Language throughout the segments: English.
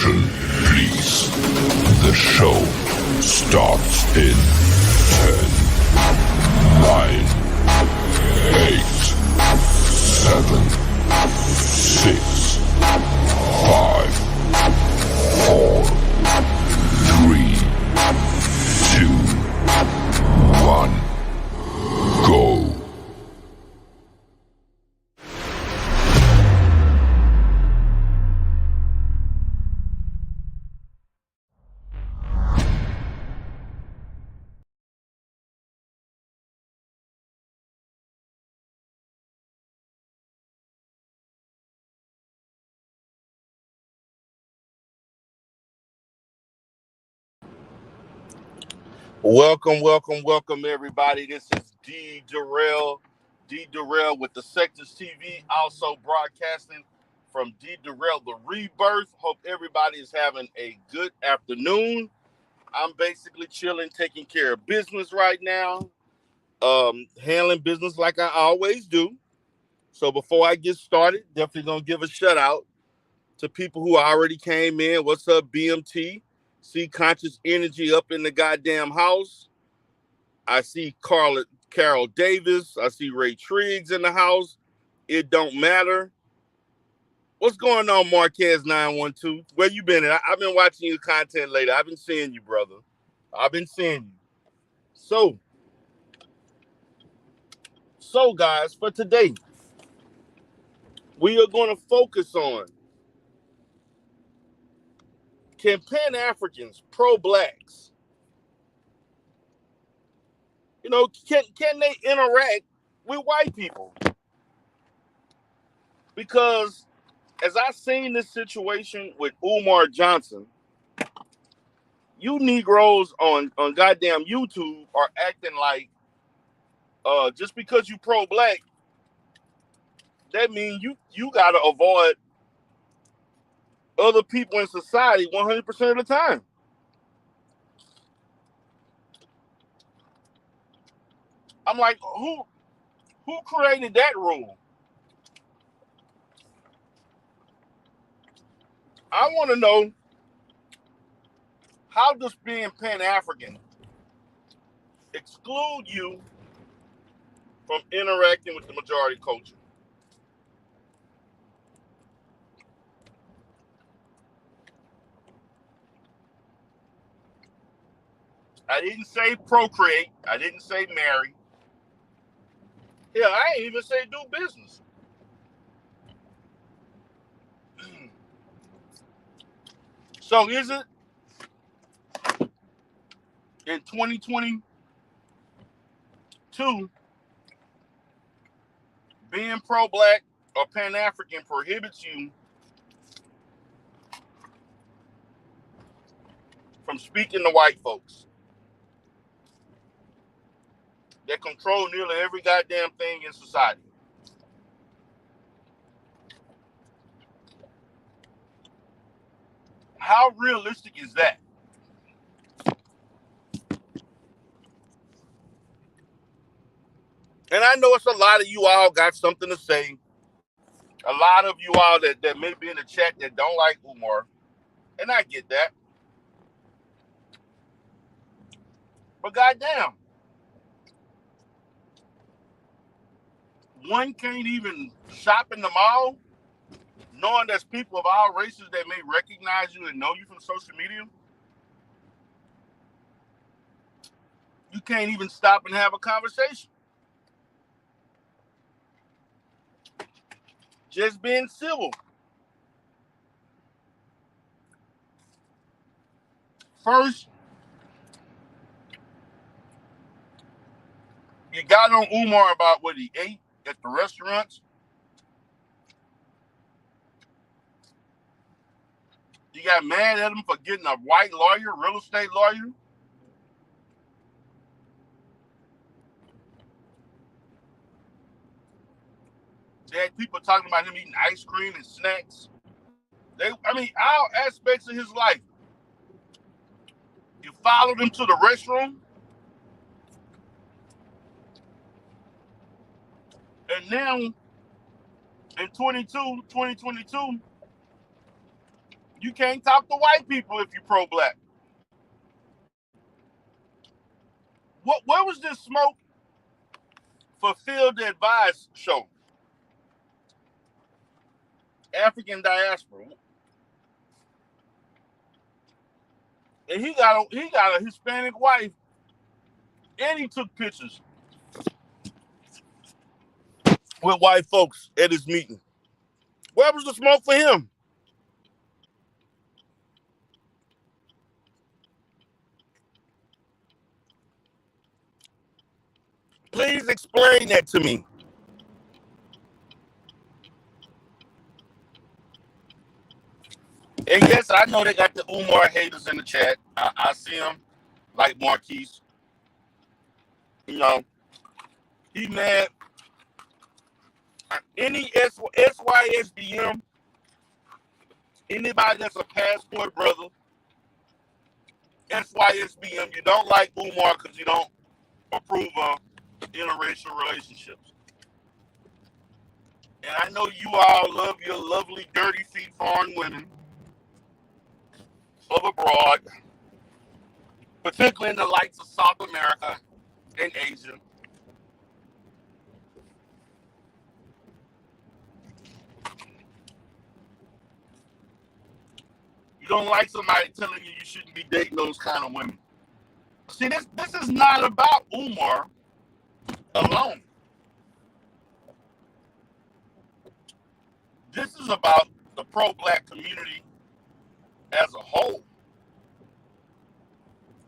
Attention, please. The show starts in 10, 9, 8, 7, 6, 5, 4, 3, 2, 1, go. Welcome, everybody. This is D. Durrell with the Sectors TV, also broadcasting from D. Durrell, the Rebirth. Hope everybody is having a good afternoon. I'm basically chilling, taking care of business right now, handling business like I always do. So before I get started, definitely gonna give a shout out to people who already came in. What's up, BMT? See Conscious Energy up in the goddamn house. I see Carol Davis. I see Ray Triggs in the house. It don't matter. What's going on, Marquez 912? Where you been at? I've been watching your content later. I've been seeing you, brother. I've been seeing you. So guys, for today, we are going to focus on, can Pan-Africans, pro-blacks, can they interact with white people? Because as I seen this situation with Umar Johnson, you Negroes on goddamn YouTube are acting like just because you pro-black, that means you gotta avoid other people in society 100% of the time. I'm like, who created that rule? I want to know, how does being Pan-African exclude you from interacting with the majority culture? I didn't say procreate. I didn't say marry. Yeah, I ain't even say do business. So is it in 2022 being pro-black or Pan-African prohibits you from speaking to white folks that control nearly every goddamn thing in society? How realistic is that? And I know it's a lot of you all got something to say. A lot of you all that may be in the chat that don't like Umar. And I get that. But goddamn, one can't even shop in the mall knowing there's people of all races that may recognize you and know you from social media. You can't even stop and have a conversation. Just being civil. First, you got on Umar about what he ate at the restaurants. You got mad at him for getting a white lawyer, real estate lawyer. They had people talking about him eating ice cream and snacks. All aspects of his life. You followed him to the restroom. And now, in 2022, You can't talk to white people if you're pro-black. Where was this smoke for Field Advice show? African diaspora. And he got a Hispanic wife, and he took pictures with white folks at his meeting. Where was the smoke for him? Please explain that to me. And yes, I know they got the Umar haters in the chat. I see them, like Marquise. You know, he mad. Any SYSDM, anybody that's a passport brother, SYSBM, you don't like Umar because you don't approve of interracial relationships. And I know you all love your lovely, dirty feet foreign women of abroad, particularly in the likes of South America and Asia. You don't like somebody telling you shouldn't be dating those kind of women. See, this is not about Umar alone. This is about the pro-black community as a whole.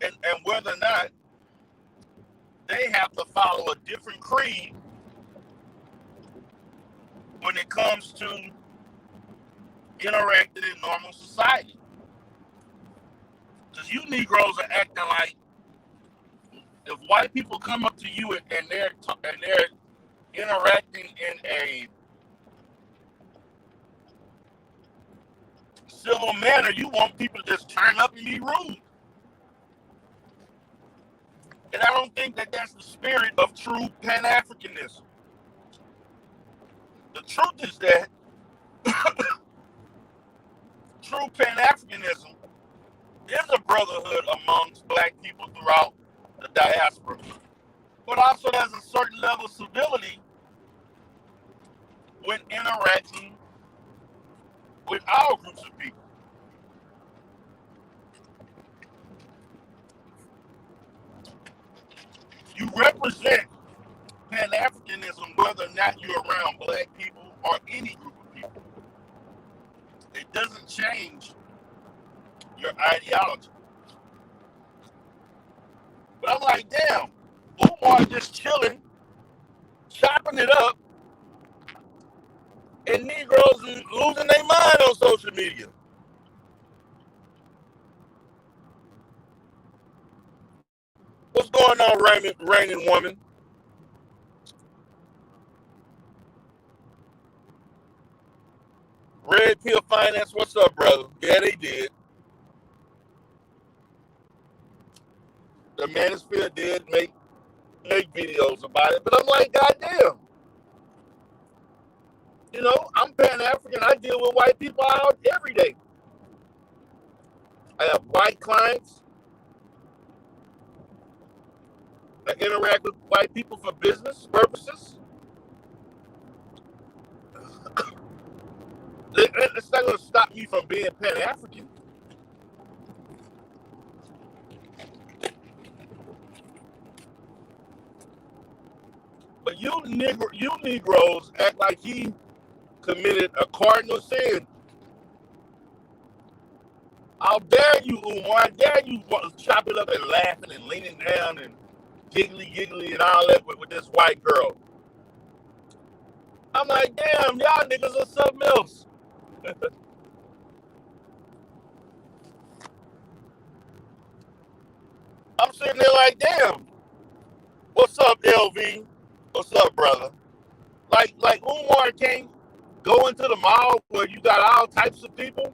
And whether or not they have to follow a different creed when it comes to interacting in normal society. Because you Negroes are acting like if white people come up to you and they're interacting in a civil manner, you want people to just turn up and be rude. And I don't think that that's the spirit of true Pan-Africanism. The truth is that true Pan-Africanism is a brotherhood amongst black people throughout the diaspora. But also there's a certain level of civility when interacting with our groups of people. You represent Pan-Africanism whether or not you're around black people or any group of people. It doesn't change your ideology. But I'm like, damn, Umar just chilling, chopping it up, and Negroes losing their mind on social media. What's going on, reigning woman? Red Pill Finance, what's up, brother? Yeah, they did. The Manosphere did make videos about it, but I'm like, goddamn. You know, I'm Pan-African. I deal with white people out every day. I have white clients. I interact with white people for business purposes. It's not going to stop me from being Pan-African. But you Negroes act like he committed a cardinal sin. How dare you, Umar? How dare you chop it up and laughing and leaning down and giggly and all that with this white girl? I'm like, damn, y'all niggas are something else. I'm sitting there like, damn. What's up, LV? What's up, brother? Like Umar can't go into the mall where you got all types of people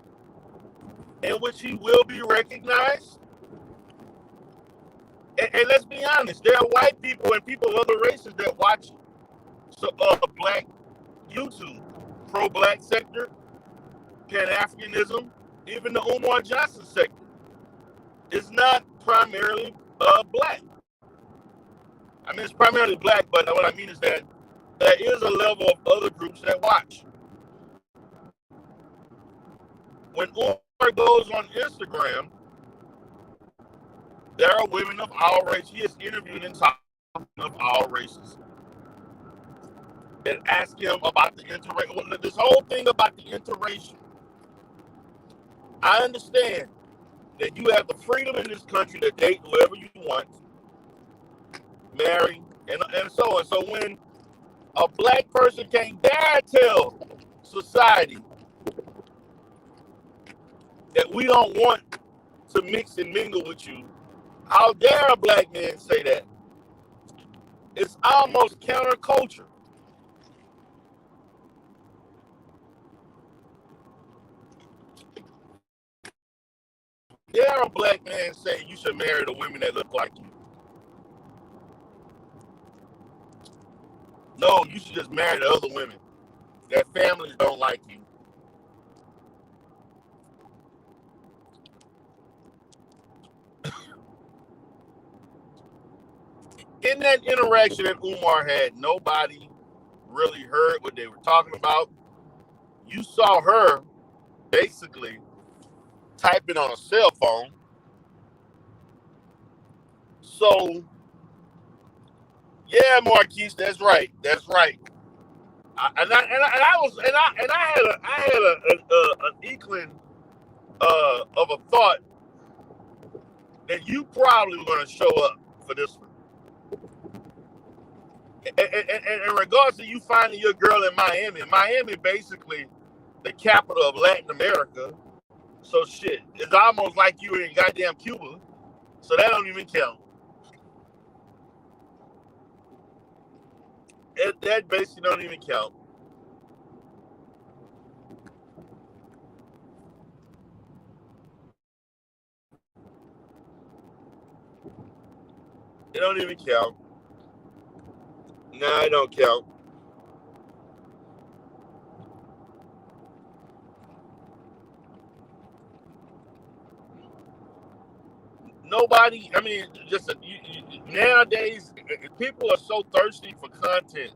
in which he will be recognized. And let's be honest, there are white people and people of other races that watch black YouTube, pro-black sector, Pan-Africanism, even the Umar Johnson sector, is not primarily black. I mean, it's primarily black, but what I mean is that there is a level of other groups that watch. When Umar goes on Instagram, there are women of all races. He is interviewed and talking of all races. And ask him about the interracial. This whole thing about the interracial. I understand that you have the freedom in this country to date whoever you want, marry, and so on. So when a black person can't dare tell society that we don't want to mix and mingle with you, how dare a black man say that? It's almost counterculture. Dare a black man say you should marry the women that look like you? No, you should just marry the other women. Their families don't like you. In that interaction that Umar had, nobody really heard what they were talking about. You saw her basically typing on a cell phone. So, yeah, Marquise, that's right. That's right. I had an inkling of a thought that you probably were going to show up for this one. And in regards to you finding your girl in Miami basically the capital of Latin America. So shit, it's almost like you in goddamn Cuba. So that don't even count. That basically don't even count. It don't even count. Nah, it don't count. Nobody, I mean, nowadays, people are so thirsty for content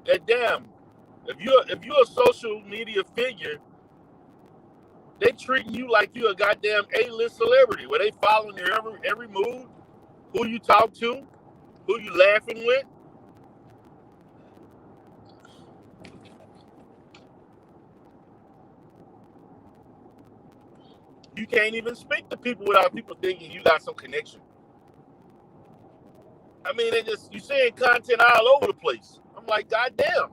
that damn, if you're a social media figure, they treating you like you're a goddamn A-list celebrity, where they following your every move, who you talk to, who you laughing with. You can't even speak to people without people thinking you got some connection. I mean, you seeing content all over the place. I'm like, goddamn.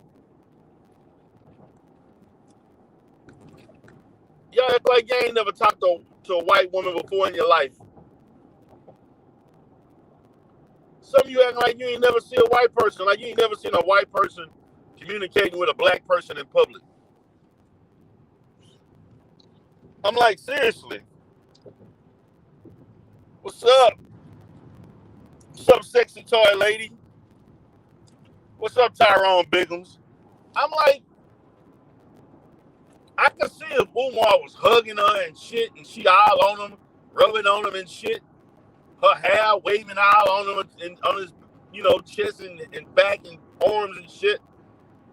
Y'all act like you ain't never talked to a white woman before in your life. Some of you acting like you ain't never seen a white person, like you ain't never seen a white person communicating with a black person in public. I'm like, seriously. What's up? What's up, sexy toy lady? What's up, Tyrone Biggums? I'm like, I could see if Umar was hugging her and shit, and she all on him, rubbing on him and shit. Her hair waving all on him and on his, chest and back and arms and shit.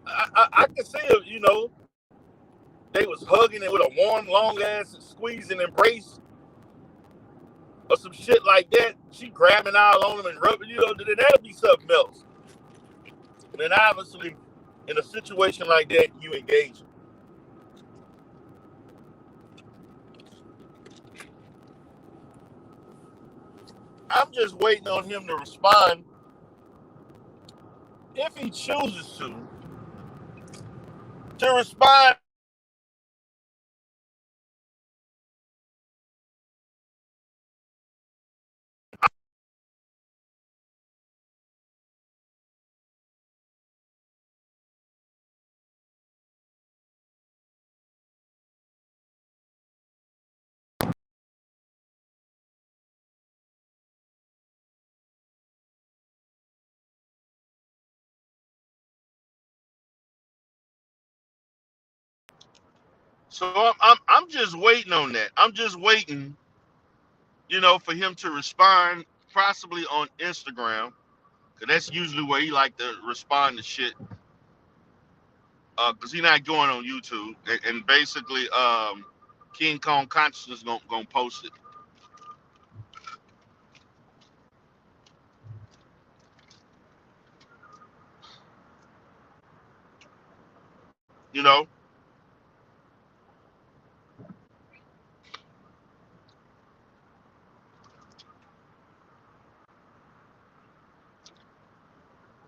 I could see if, they was hugging it with a warm, long ass squeeze and embrace or some shit like that. She grabbing all on him and rubbing, then that'll be something else. And then obviously, in a situation like that, you engage. I'm just waiting on him to respond. If he chooses to respond So I'm just waiting on that. I'm just waiting, for him to respond, possibly on Instagram, because that's usually where he like to respond to shit. Because he not going on YouTube, and basically, King Kong Consciousness gonna post it. You know,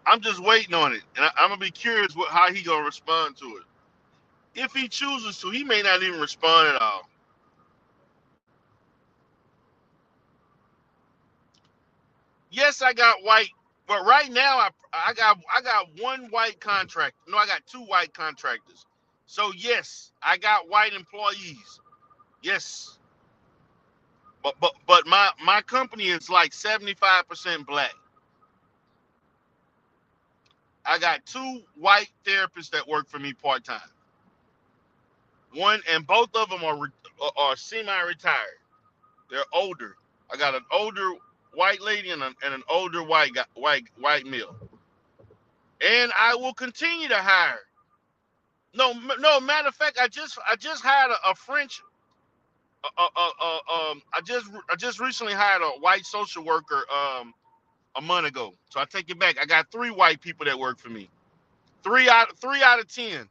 I'm just waiting on it, and I'm gonna be curious how he gonna respond to it. If he chooses to, he may not even respond at all. Yes, I got white, but right now I got one white contract. No, I got two white contractors. So yes, I got white employees. Yes, but my company is like 75% black. I got two white therapists that work for me part time. One and both of them are semi-retired. They're older. I got an older white lady and an older white male. And I will continue to hire. No. Matter of fact, I just hired a French. I just recently hired a white social worker a month ago. So I take it back. I got three white people that work for me. Three out of 10,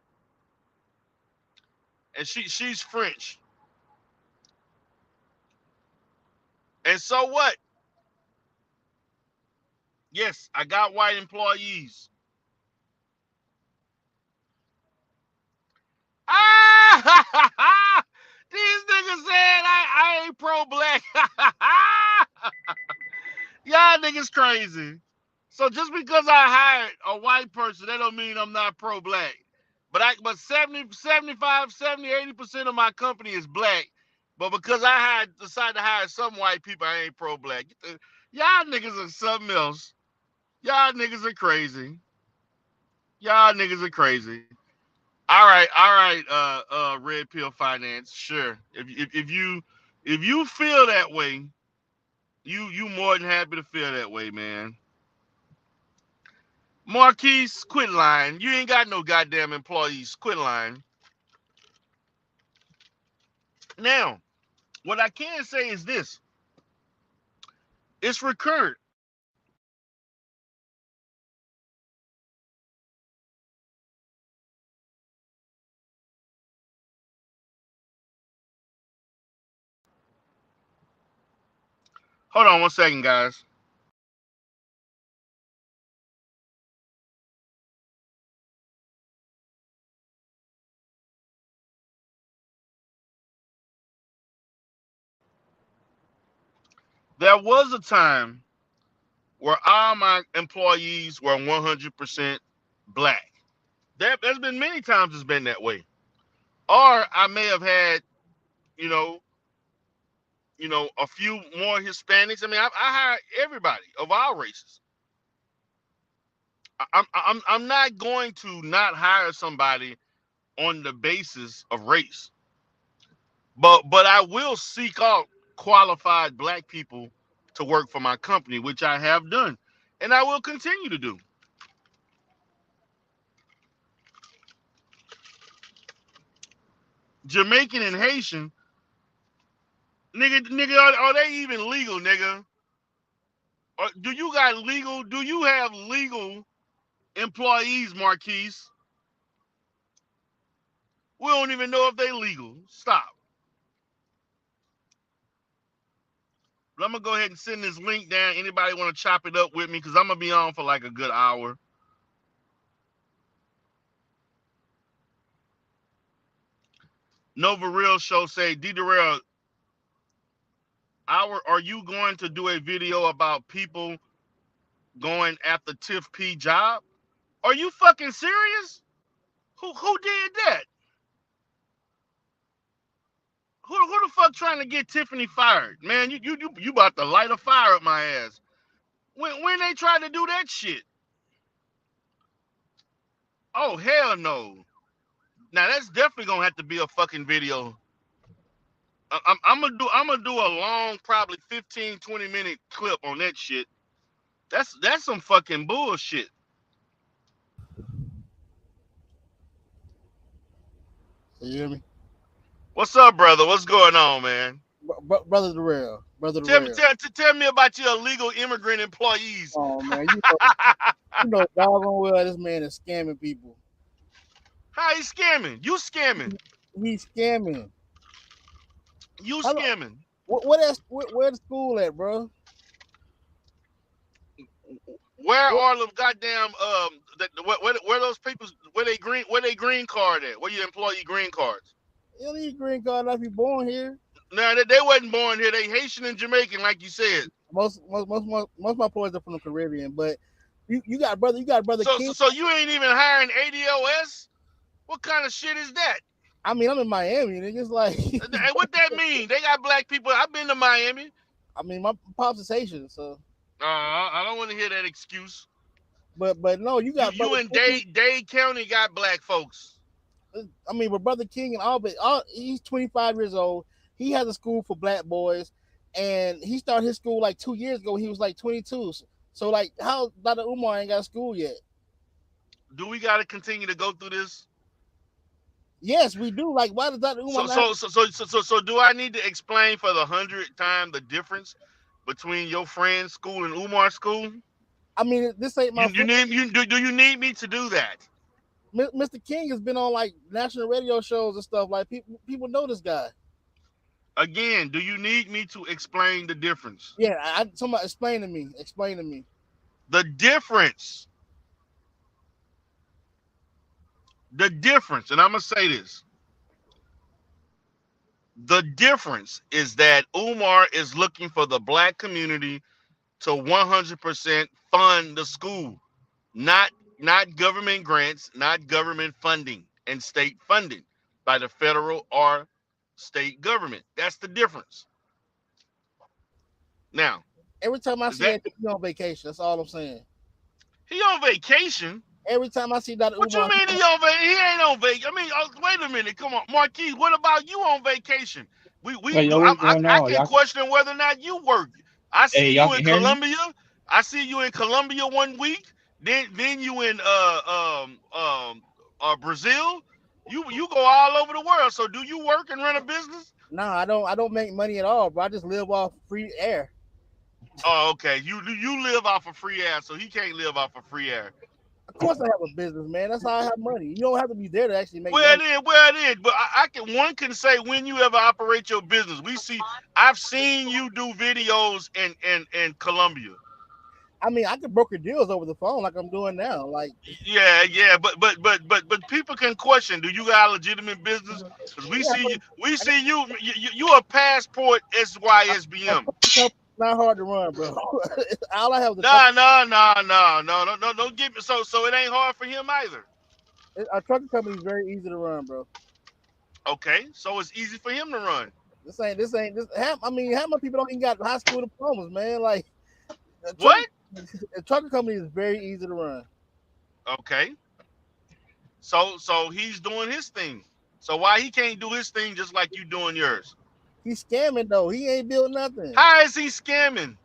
and she's French. And so what? Yes, I got white employees. Ah! These niggas said I ain't pro black. Y'all niggas crazy. So just because I hired a white person, that don't mean I'm not pro black. But 70, 75, 70, 80% of my company is black. But because I decided to hire some white people, I ain't pro black. Y'all niggas are something else. Y'all niggas are crazy. Y'all niggas are crazy. All right, Red Pill Finance. Sure. If you feel that way, you more than happy to feel that way, man. Marquise, quit lying. You ain't got no goddamn employees. Quit lying. Now, what I can say is this: it's recurrent. Hold on one second, guys. There was a time where all my employees were 100% black. There's been many times it's been that way. Or I may have had, you know, a few more Hispanics. I mean, I hire everybody of all races. I'm not going to not hire somebody on the basis of race, but I will seek out qualified black people to work for my company, which I have done, and I will continue to do. Jamaican and Haitian, nigga, are they even legal, nigga? Or do you got legal? Do you have legal employees, Marquise? We don't even know if they legal. Stop. But I'm gonna go ahead and send this link down. Anybody want to chop it up with me? Because I'm gonna be on for like a good hour. Nova Real Show say, D Darrell, are you going to do a video about people going after Tiff P job? Are you fucking serious? Who did that? Who the fuck trying to get Tiffany fired? Man, you about to light a fire up my ass. When they tried to do that shit? Oh hell no. Now that's definitely gonna have to be a fucking video. I'm gonna do a long, probably 15, 20-minute clip on that shit. That's some fucking bullshit. You hear me? What's up, brother? What's going on, man? Brother Darrell. Brother Tell me, Darrell. tell me about your illegal immigrant employees. Oh man, you know doggone well this man is scamming people. How he scamming? You scamming? He's scamming. You How, scamming? where the school at, bro? Where are the goddamn where those people where they green card at? Where your employee green cards? You don't need a green card if you're born here. No, they wasn't born here. They Haitian and Jamaican, like you said. Most of my boys are from the Caribbean, but you got brother King. So you ain't even hiring ADOS? What kind of shit is that? I mean, I'm in Miami, and it's like Hey, what that mean? They got black people. I've been to Miami. I mean, my pops is Haitian, so I don't want to hear that excuse. but no, you got you in Dade County got black folks. I mean, but Brother King and he's 25 years old. He has a school for black boys, and he started his school like 2 years ago. He was like 22. So like, how Dr. Umar ain't got a school yet? Do we got to continue to go through this? Yes, we do. Like, why does Dr. Umar? So do I need to explain for the 100th time the difference between your friend's school and Umar's school? I mean, this ain't my. Do you need me to do that? Mr. King has been on like national radio shows and stuff. Like people know this guy. Again, do you need me to explain the difference? Yeah, somebody explain to me. Explain to me. The difference. The difference, and I'm gonna say this. The difference is that Umar is looking for the black community to 100% fund the school, not government grants, not government funding and state funding by the federal or state government. That's the difference. Now, every time I see that, he's on vacation. That's all I'm saying. He on vacation. Every time I see Dr. What Umar, you mean he on vacation? He ain't on vacation. I mean, wait a minute. Come on, Marquis. What about you on vacation? I can question whether or not you work. I see you in Colombia. I see you in Colombia 1 week. Then you in Brazil. You go all over the world. So do you work and run a business? No, I don't make money at all, bro. I just live off free air. Oh, okay. You live off of free air, so he can't live off of free air. Of course I have a business, man. That's how I have money. You don't have to be there to actually make money. Well, it is. But one can say when you ever operate your business. I've seen you do videos in Colombia. I mean, I can broker deals over the phone like I'm doing now. Like yeah, but people can question, do you got a legitimate business? Because we see you a passport SYSBM. Not hard to run, bro. All I have is No. Don't get me so it ain't hard for him either. Our trucking company is very easy to run, bro. Okay, so it's easy for him to run. I mean, how many people don't even got high school diplomas, man? Like what? The trucking company is very easy to run. Okay. So he's doing his thing. So why he can't do his thing just like you doing yours? He's scamming though. He ain't built nothing. How is he scamming?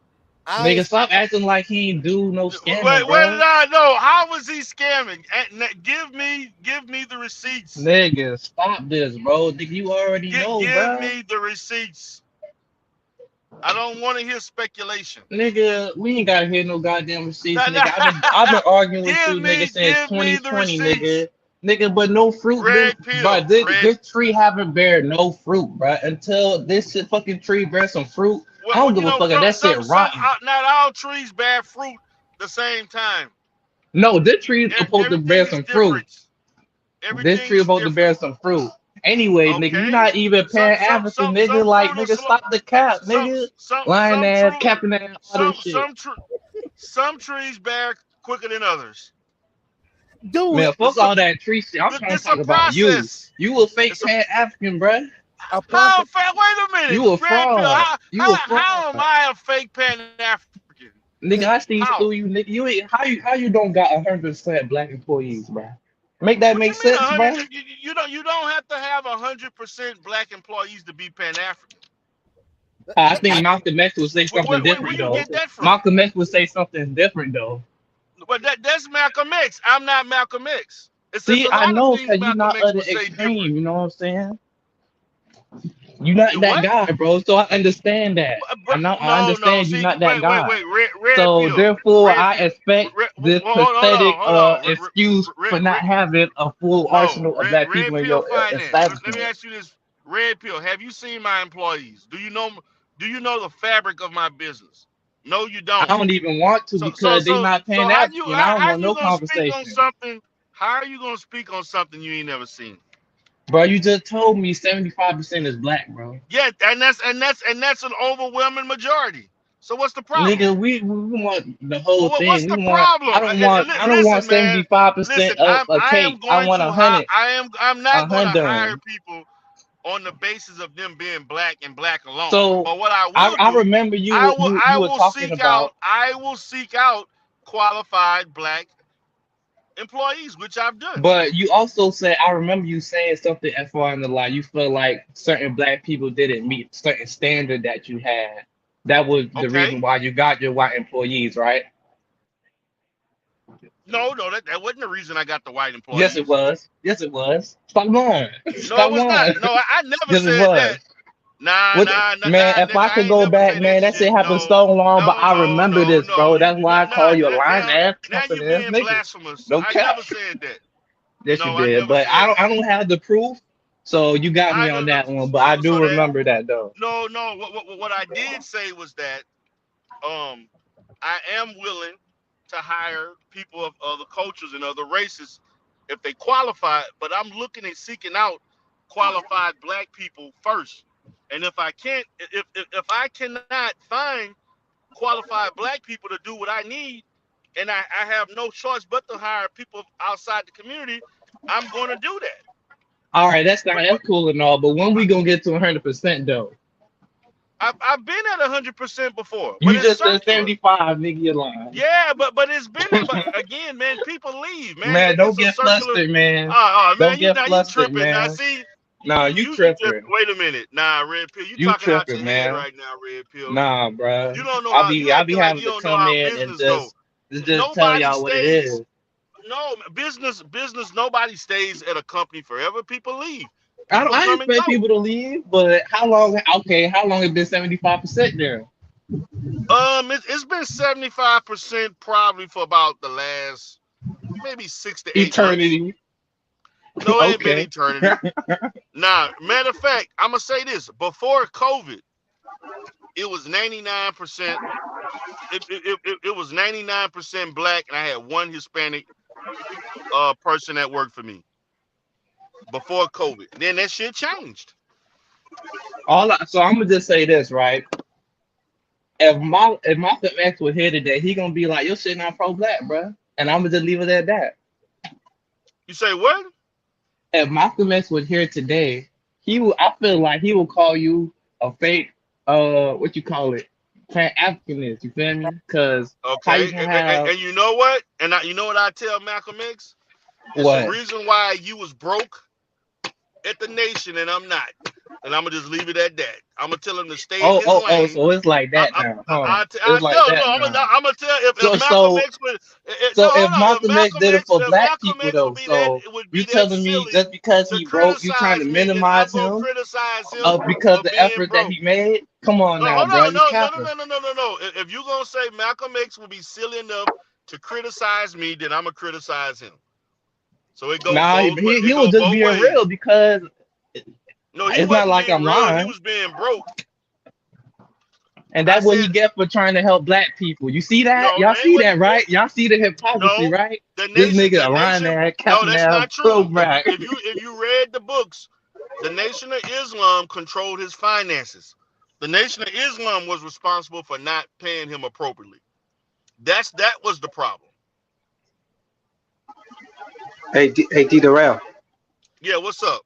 Nigga, stop acting like he ain't do no scamming. Where did I know? How was he scamming? Give me the receipts. Nigga, stop this, bro. Nigga, you already know, bro. Give me the receipts. I don't want to hear speculation. Nigga, we ain't gotta hear no goddamn receipts, nigga. I've been arguing with you, nigga, since 2020, nigga. Nigga, but no fruit. But this tree haven't bear no fruit, bro. Until this shit fucking tree bears some fruit. I don't give a fuck if that shit rotten. Not all trees bear fruit the same time. No, this tree is supposed to bear some fruit. This tree is supposed to bear some fruit. Anyway, nigga, you're not even Pan-African, nigga. Like, nigga, stop the cap, nigga. Lion ass, captain ass, all this shit. Some trees bear quicker than others. Dude, man, fuck all that tree shit. I'm trying to talk about you. You a fake Pan-African, bro. Wait a minute. You a fraud. How am I a fake Pan-African? Nigga, I see through you, nigga. You ain't how you don't got 100% black employees, bro. Make that make sense, bro? You don't have to have 100% black employees to be Pan-African. I think Malcolm X would say something different, where you though. get that from? Malcolm X would say something different, though. But that's Malcolm X. I'm not Malcolm X. See, I know, because you're not of the extreme. You know what I'm saying? You're not that guy, bro. So I understand that. I understand you're not that guy. So therefore, I expect this pathetic excuse for not having a full arsenal of black people in your establishment. Let me ask you this: Red Pill, have you seen my employees? Do you know the fabric of my business? No, you don't. I don't even want to because they're not paying that. I don't want no conversation. How are you gonna speak on something you ain't never seen? Bro, you just told me 75% is black, bro. Yeah, and that's an overwhelming majority. So what's the problem? Nigga, we want the whole thing. What's the problem? I don't want 75% of a cake. I want 100. I'm not going to hire people on the basis of them being black and black alone. So, but what I remember you were talking about. I will seek out qualified black employees, which I've done. But you also said, I remember you saying something as far in the line. You feel like certain black people didn't meet certain standard that you had. That was the reason why you got your white employees, right? No, that wasn't the reason I got the white employees. Yes, it was. Stop lying. Stop lying. No, I never said that. Nah, man, if I could go back, man, that shit happened so long, but I remember this, bro. That's why I call you a lying ass. Now you being blasphemous. I never said that. Yes, you did, but I don't have the proof, so you got me on that one. But I do remember that though. No. What I did say was that I am willing to hire people of other cultures and other races if they qualify, but I'm looking at seeking out qualified black people first. And if I cannot find qualified black people to do what I need, and I have no choice but to hire people outside the community, I'm going to do that. All right, that's cool and all, but when we gonna get to 100% though? I've been at 100% before. You just said 75, nigga, you're lying. Yeah, but it's been. But again, man, people leave, man. Man, don't get flustered, man. Don't get flustered, man. Now, see. Nah, you tripping. Wait a minute. Nah, Red Pill, you talking tripping, out your head right now, Red Pill. Nah, bro. You don't know. I'll be having to come in and just tell y'all what it is. No, business. Nobody stays at a company forever. People leave. I expect people to leave, but how long? Okay, how long has been 75% there? It's been 75% probably for about the last maybe 6 to 8 eternity. Months. No, it ain't been eternity. Nah, matter of fact, I'm gonna say this: before COVID, it was 99%. It was 99% black, and I had one Hispanic person that worked for me before COVID. Then that shit changed. So I'm gonna just say this, right? If Malcolm X was here today, he gonna be like, "Your shit not pro-black, bro," and I'm gonna just leave it at that. You say what? If Malcolm X was here today, I feel like he will call you a fake, what you call it, Pan-Africanist. You feel me? Because and you know what? And you know what I tell Malcolm X? It's the reason why you was broke at the nation and I'm not. And I'm gonna just leave it at that. I'm gonna tell him to stay in his lane. So it's like that now. I'm gonna tell if Malcolm X would. So if Malcolm X did it for black people though, so you telling me just because he broke, you trying to minimize him? Because the effort that he made. Come on now, bro. No. If you gonna say Malcolm X would be silly enough to criticize me, then I'm gonna criticize him. So it goes. Nah, he was just being real because. No, it's not like I'm lying. He was being broke. And that's what he get for trying to help black people. You see that? Y'all see that, right? Y'all see the hypocrisy, right? This nigga around there, capping that pro-black. If you read the books, the Nation of Islam controlled his finances. The Nation of Islam was responsible for not paying him appropriately. That was the problem. Hey, D. Darrell. Yeah, what's up?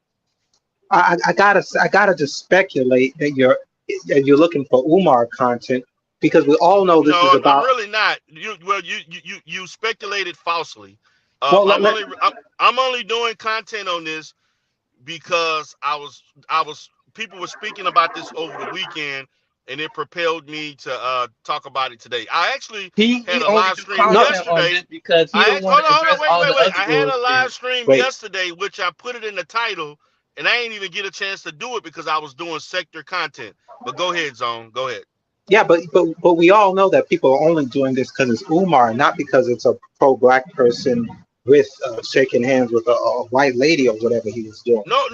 I gotta just speculate that you're looking for Umar content because we all know this is about. I'm really not. You speculated falsely. I'm only doing content on this because people were speaking about this over the weekend, and it propelled me to talk about it today. I actually had a live stream yesterday because he don't want to address all the other I had a live stream Wait. yesterday, which I put it in the title, and I ain't even get a chance to do it because I was doing sector content. But go ahead, Zone. Go ahead. Yeah, but we all know that people are only doing this because it's Umar, not because it's a pro-black person with shaking hands with a white lady or whatever he was doing. No.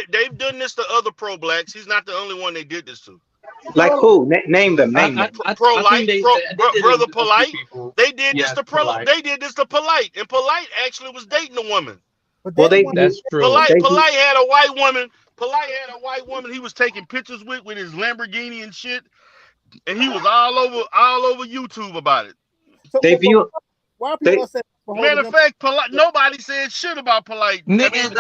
They've done this to other pro-blacks. He's not the only one they did this to. Like who? Name them. Brother Polite. They did this to Polite. They did this to Polite, and Polite actually was dating a woman. That's true. Polite had a white woman. He was taking pictures with his Lamborghini and shit, and he was all over YouTube about it. Matter of fact, Polite. Nobody said shit about Polite. Nigga,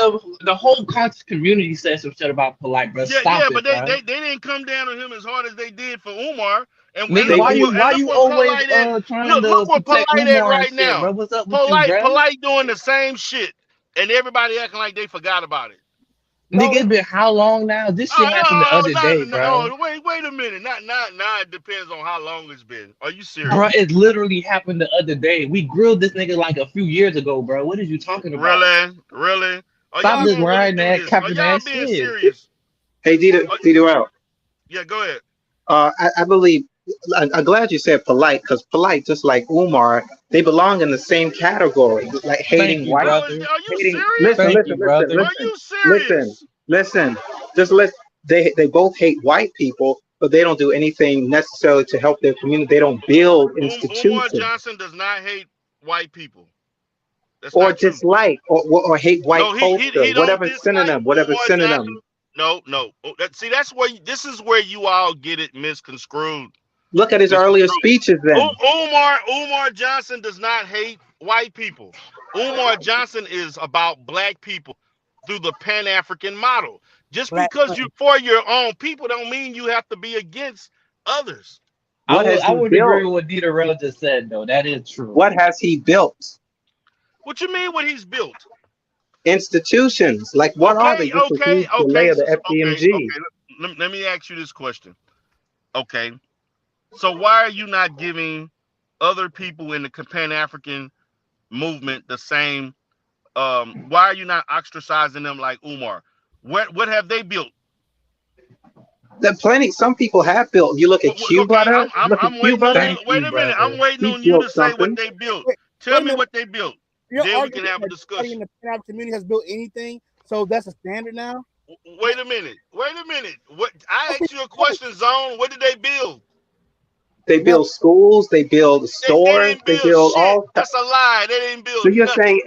the whole conscious community said some shit about Polite, bro. But they didn't come down on him as hard as they did for Umar. And nigga, why you always trying to look what Polite at right now? Bro. What's up with Polite doing the same shit, and everybody acting like they forgot about it. Nigga, it's been how long now? This shit happened the other day, bro. No, wait a minute. Not it depends on how long it's been. Are you serious? Bro, it literally happened the other day. We grilled this nigga like a few years ago, bro. What are you talking about? Really? Stop this riding that capping that shit. Serious? Hey, Dito. Yeah, go ahead. I believe. I'm glad you said Polite, because Polite, just like Umar, they belong in the same category, like hating white. Are you serious? Listen. They both hate white people, but they don't do anything necessarily to help their community. They don't build institutions. Umar Johnson does not hate white people. That's or dislike or hate white culture, whatever synonym. No. This is where you all get it misconstrued. Look at his earlier speeches then. Umar Johnson does not hate white people. Umar Johnson is about black people through the Pan-African model. Just because you're for your own people don't mean you have to be against others. I would agree with what Dieter Rell just said, though. That is true. What has he built? What you mean what he's built? Institutions. Like what are they? Okay. The layer of the FDMG. Let me ask you this question. Okay. So why are you not giving other people in the Pan-African movement the same? Why are you not ostracizing them like Umar? What have they built? Some people have built. You look at Cuba. Wait a minute. I'm waiting on you to say what they built. Tell me what they built. Then we can have a discussion. The Pan-African community has built anything, so that's a standard now. Wait a minute. What? I asked you a question, Zone. What did they build? They build schools, they build stores, they build all. That's a lie. They didn't build. So you're saying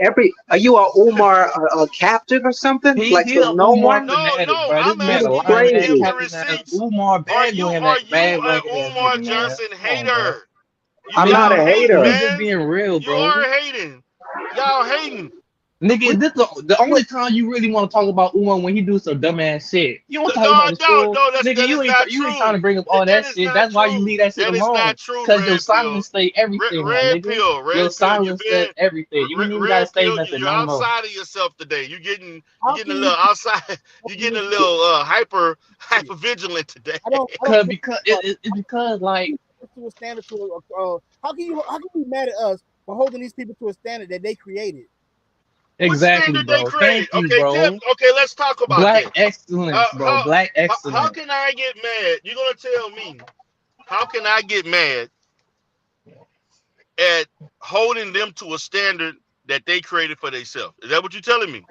are you a Umar a captive or something? No, I'm asking the receipts. Are you an Umar Johnson hater? I'm not a hater. We're just being real, bro. You are hating. Y'all hating. Nigga, this the only time you really want to talk about Umar when he do some dumbass shit. You don't talk about the school. Nigga, you ain't trying to bring up all that shit. That's why you leave that shit alone. Because your silence say everything, nigga. Your silence says everything. You ain't gotta say nothing. You're outside of yourself today. You're getting a little outside. You're getting a little hyper vigilant today. Because it's like to a standard how can you be mad at us for holding these people to a standard that they created? Exactly, bro. Thank you, bro. Okay, let's talk about Black excellence, bro. Black excellence. How can I get mad? You're gonna tell me how can I get mad at holding them to a standard that they created for themselves? Is that what you're telling me?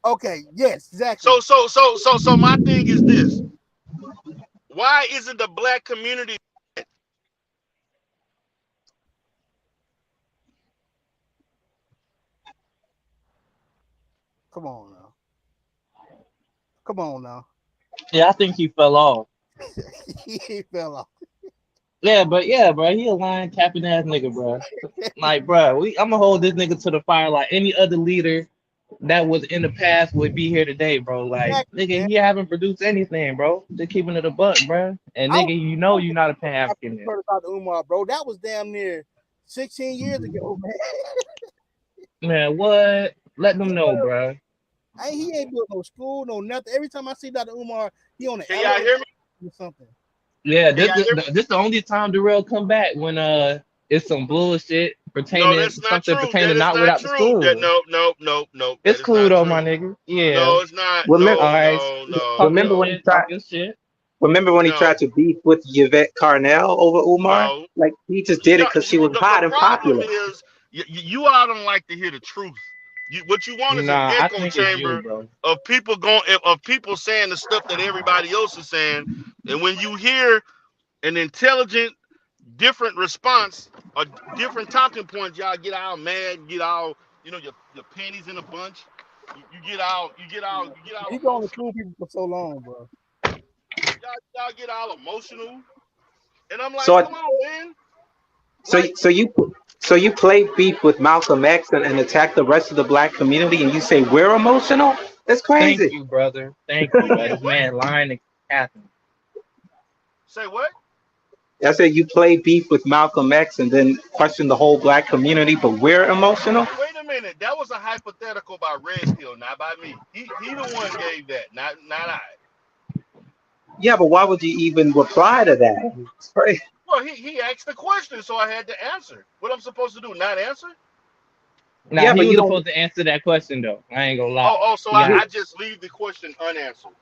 Okay, yes, exactly. So my thing is this: why isn't the black community? Come on now. Yeah, I think he fell off. He fell off. Yeah, bro, he a lying capping ass nigga, bro. Like, bro, I'm gonna hold this nigga to the fire like any other leader that was in the past would be here today, bro. Like, nigga, he haven't produced anything, bro. Just keeping it a buck, bro. And nigga, you know you're not a Pan-African. Heard about the Umar, bro. That was damn near 16 years ago, man. Man, what? Let them know, bro. He ain't built no school, no nothing. Every time I see Dr. Umar, he on the Can y'all hear me? or something. Yeah, this the only time Darrell come back when it's some bullshit No, pertaining that's not something true. pertaining That is not not without the true. school. No. It's That cool is not though, true. my nigga. Yeah. No, it's not. Remember, All right. No. remember when he tried? Talking shit. Remember when he No. tried to beef with Yvette Carnell over Umar? No. Like he just did it because she was hot The and problem popular. is you all don't like to hear the truth. What you want is an Nah, I echo think it's chamber you, bro. of people saying the stuff that everybody else is saying, and when you hear an intelligent, different response or different talking points, y'all get all mad, get all your panties in a bunch. You get all He going to emotional. school people for so long, bro. Y'all get all emotional, and I'm like, So, come on, man. so, Like, so you play beef with Malcolm X and attack the rest of the black community, and you say we're emotional? That's Thank crazy. you, brother. Thank you, brother. This man lying and capping. say what? I said you play beef with Malcolm X and then question the whole black community, but we're emotional. Wait a minute. That was a hypothetical by Red Pill, not by me. He the one gave that, not I. Yeah, but why would you even reply to that? It's crazy. Well, he asked the question, so I had to answer. What I'm supposed to do? Not answer? Nah, Yeah, he but was you don't. supposed to answer that question though. I ain't gonna lie. So He got, I just leave the question unanswered.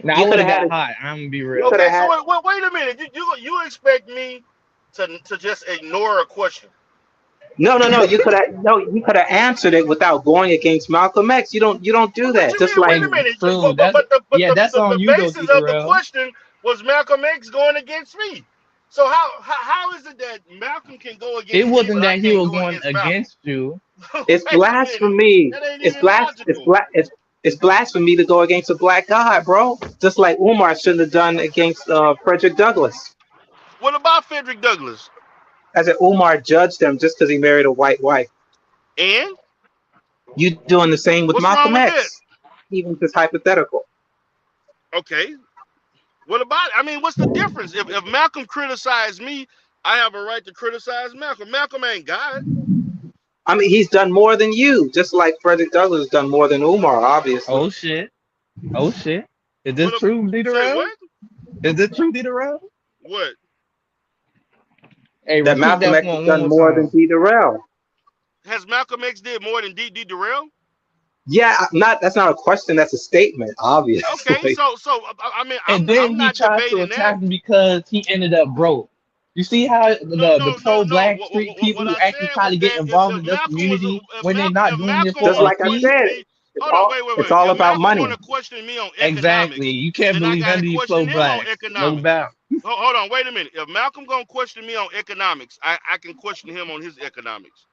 now I You would could have have had got it. hot. I'm gonna be You real. could Okay, have so had. wait a minute. You expect me to just ignore a question? No. You could have. No, you could have answered it without going against Malcolm X. You don't do What that. you Just mean? Wait like a minute. True. But That's on the you though, basis of the D-Darrell. question was Malcolm X going against me. So how is it that Malcolm can go It against me, wasn't but I that he can't was go going against Malcolm? against you. it's Wait a minute. blasphemy. That ain't It's even blas. It's logical. bla. It's blasphemy to go against a black god, bro. Just like Umar shouldn't have done against Frederick Douglass. What about Frederick Douglass? I said Umar judged him just because he married a white wife. And You doing the same with what's wrong Malcolm with that? X? Even just hypothetical. Okay. What about? I mean, what's the difference? If Malcolm criticized me, I have a right to criticize Malcolm. Malcolm ain't God. I mean, he's done more than you, just like Frederick Douglass has done more than Umar, obviously. Oh shit. Oh shit. Is this What? true, Say D-Darrell? what? Is this true, D-Darrell? What? Hey, That repeat Malcolm that X has one done more more than time. P. Durrell. Has Malcolm X did more than D. Durrell? Yeah, not that's not a question. That's a statement, Okay, obviously. so I mean, And I'm then he not tried to debating that. attack him because he ended up broke. You see how the No. pro-black street people What who I actually said try was to get that involved if in the Malcolm was community when they're not if doing it Malcolm for Just want a to like I fee? question said, me, hold on, it's wait. all If about Malcolm want money. to question me on Exactly. economics, You can't then I believe got none to of these question him on pro-blacks. No economics. doubt. Hold on, wait a minute. If Malcolm gonna question me on economics, I can question him on his economics.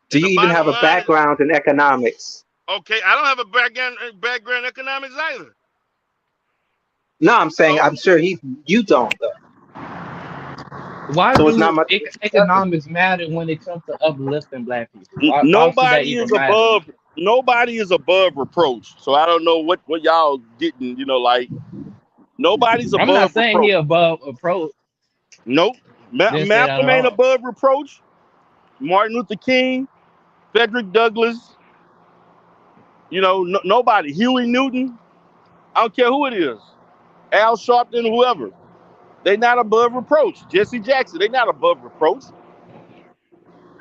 Do And you the even bottom have a line is, background in economics? okay, I don't have a background in economics either. No, I'm saying So I'm sure you don't though. Why So it's not do much of a discussion. economics matter when it comes to uplifting black people? Why should that Nobody even is matter? above. Nobody is above reproach. So I don't know what y'all didn't. Like nobody's I'm not above saying he reproach. above approach. Nope. Didn't say that at Malcolm ain't all. above reproach. Martin Luther King, Frederick Douglass. Nobody. Huey Newton. I don't care who it is. Al Sharpton, whoever. They not above reproach. Jesse Jackson. They not above reproach.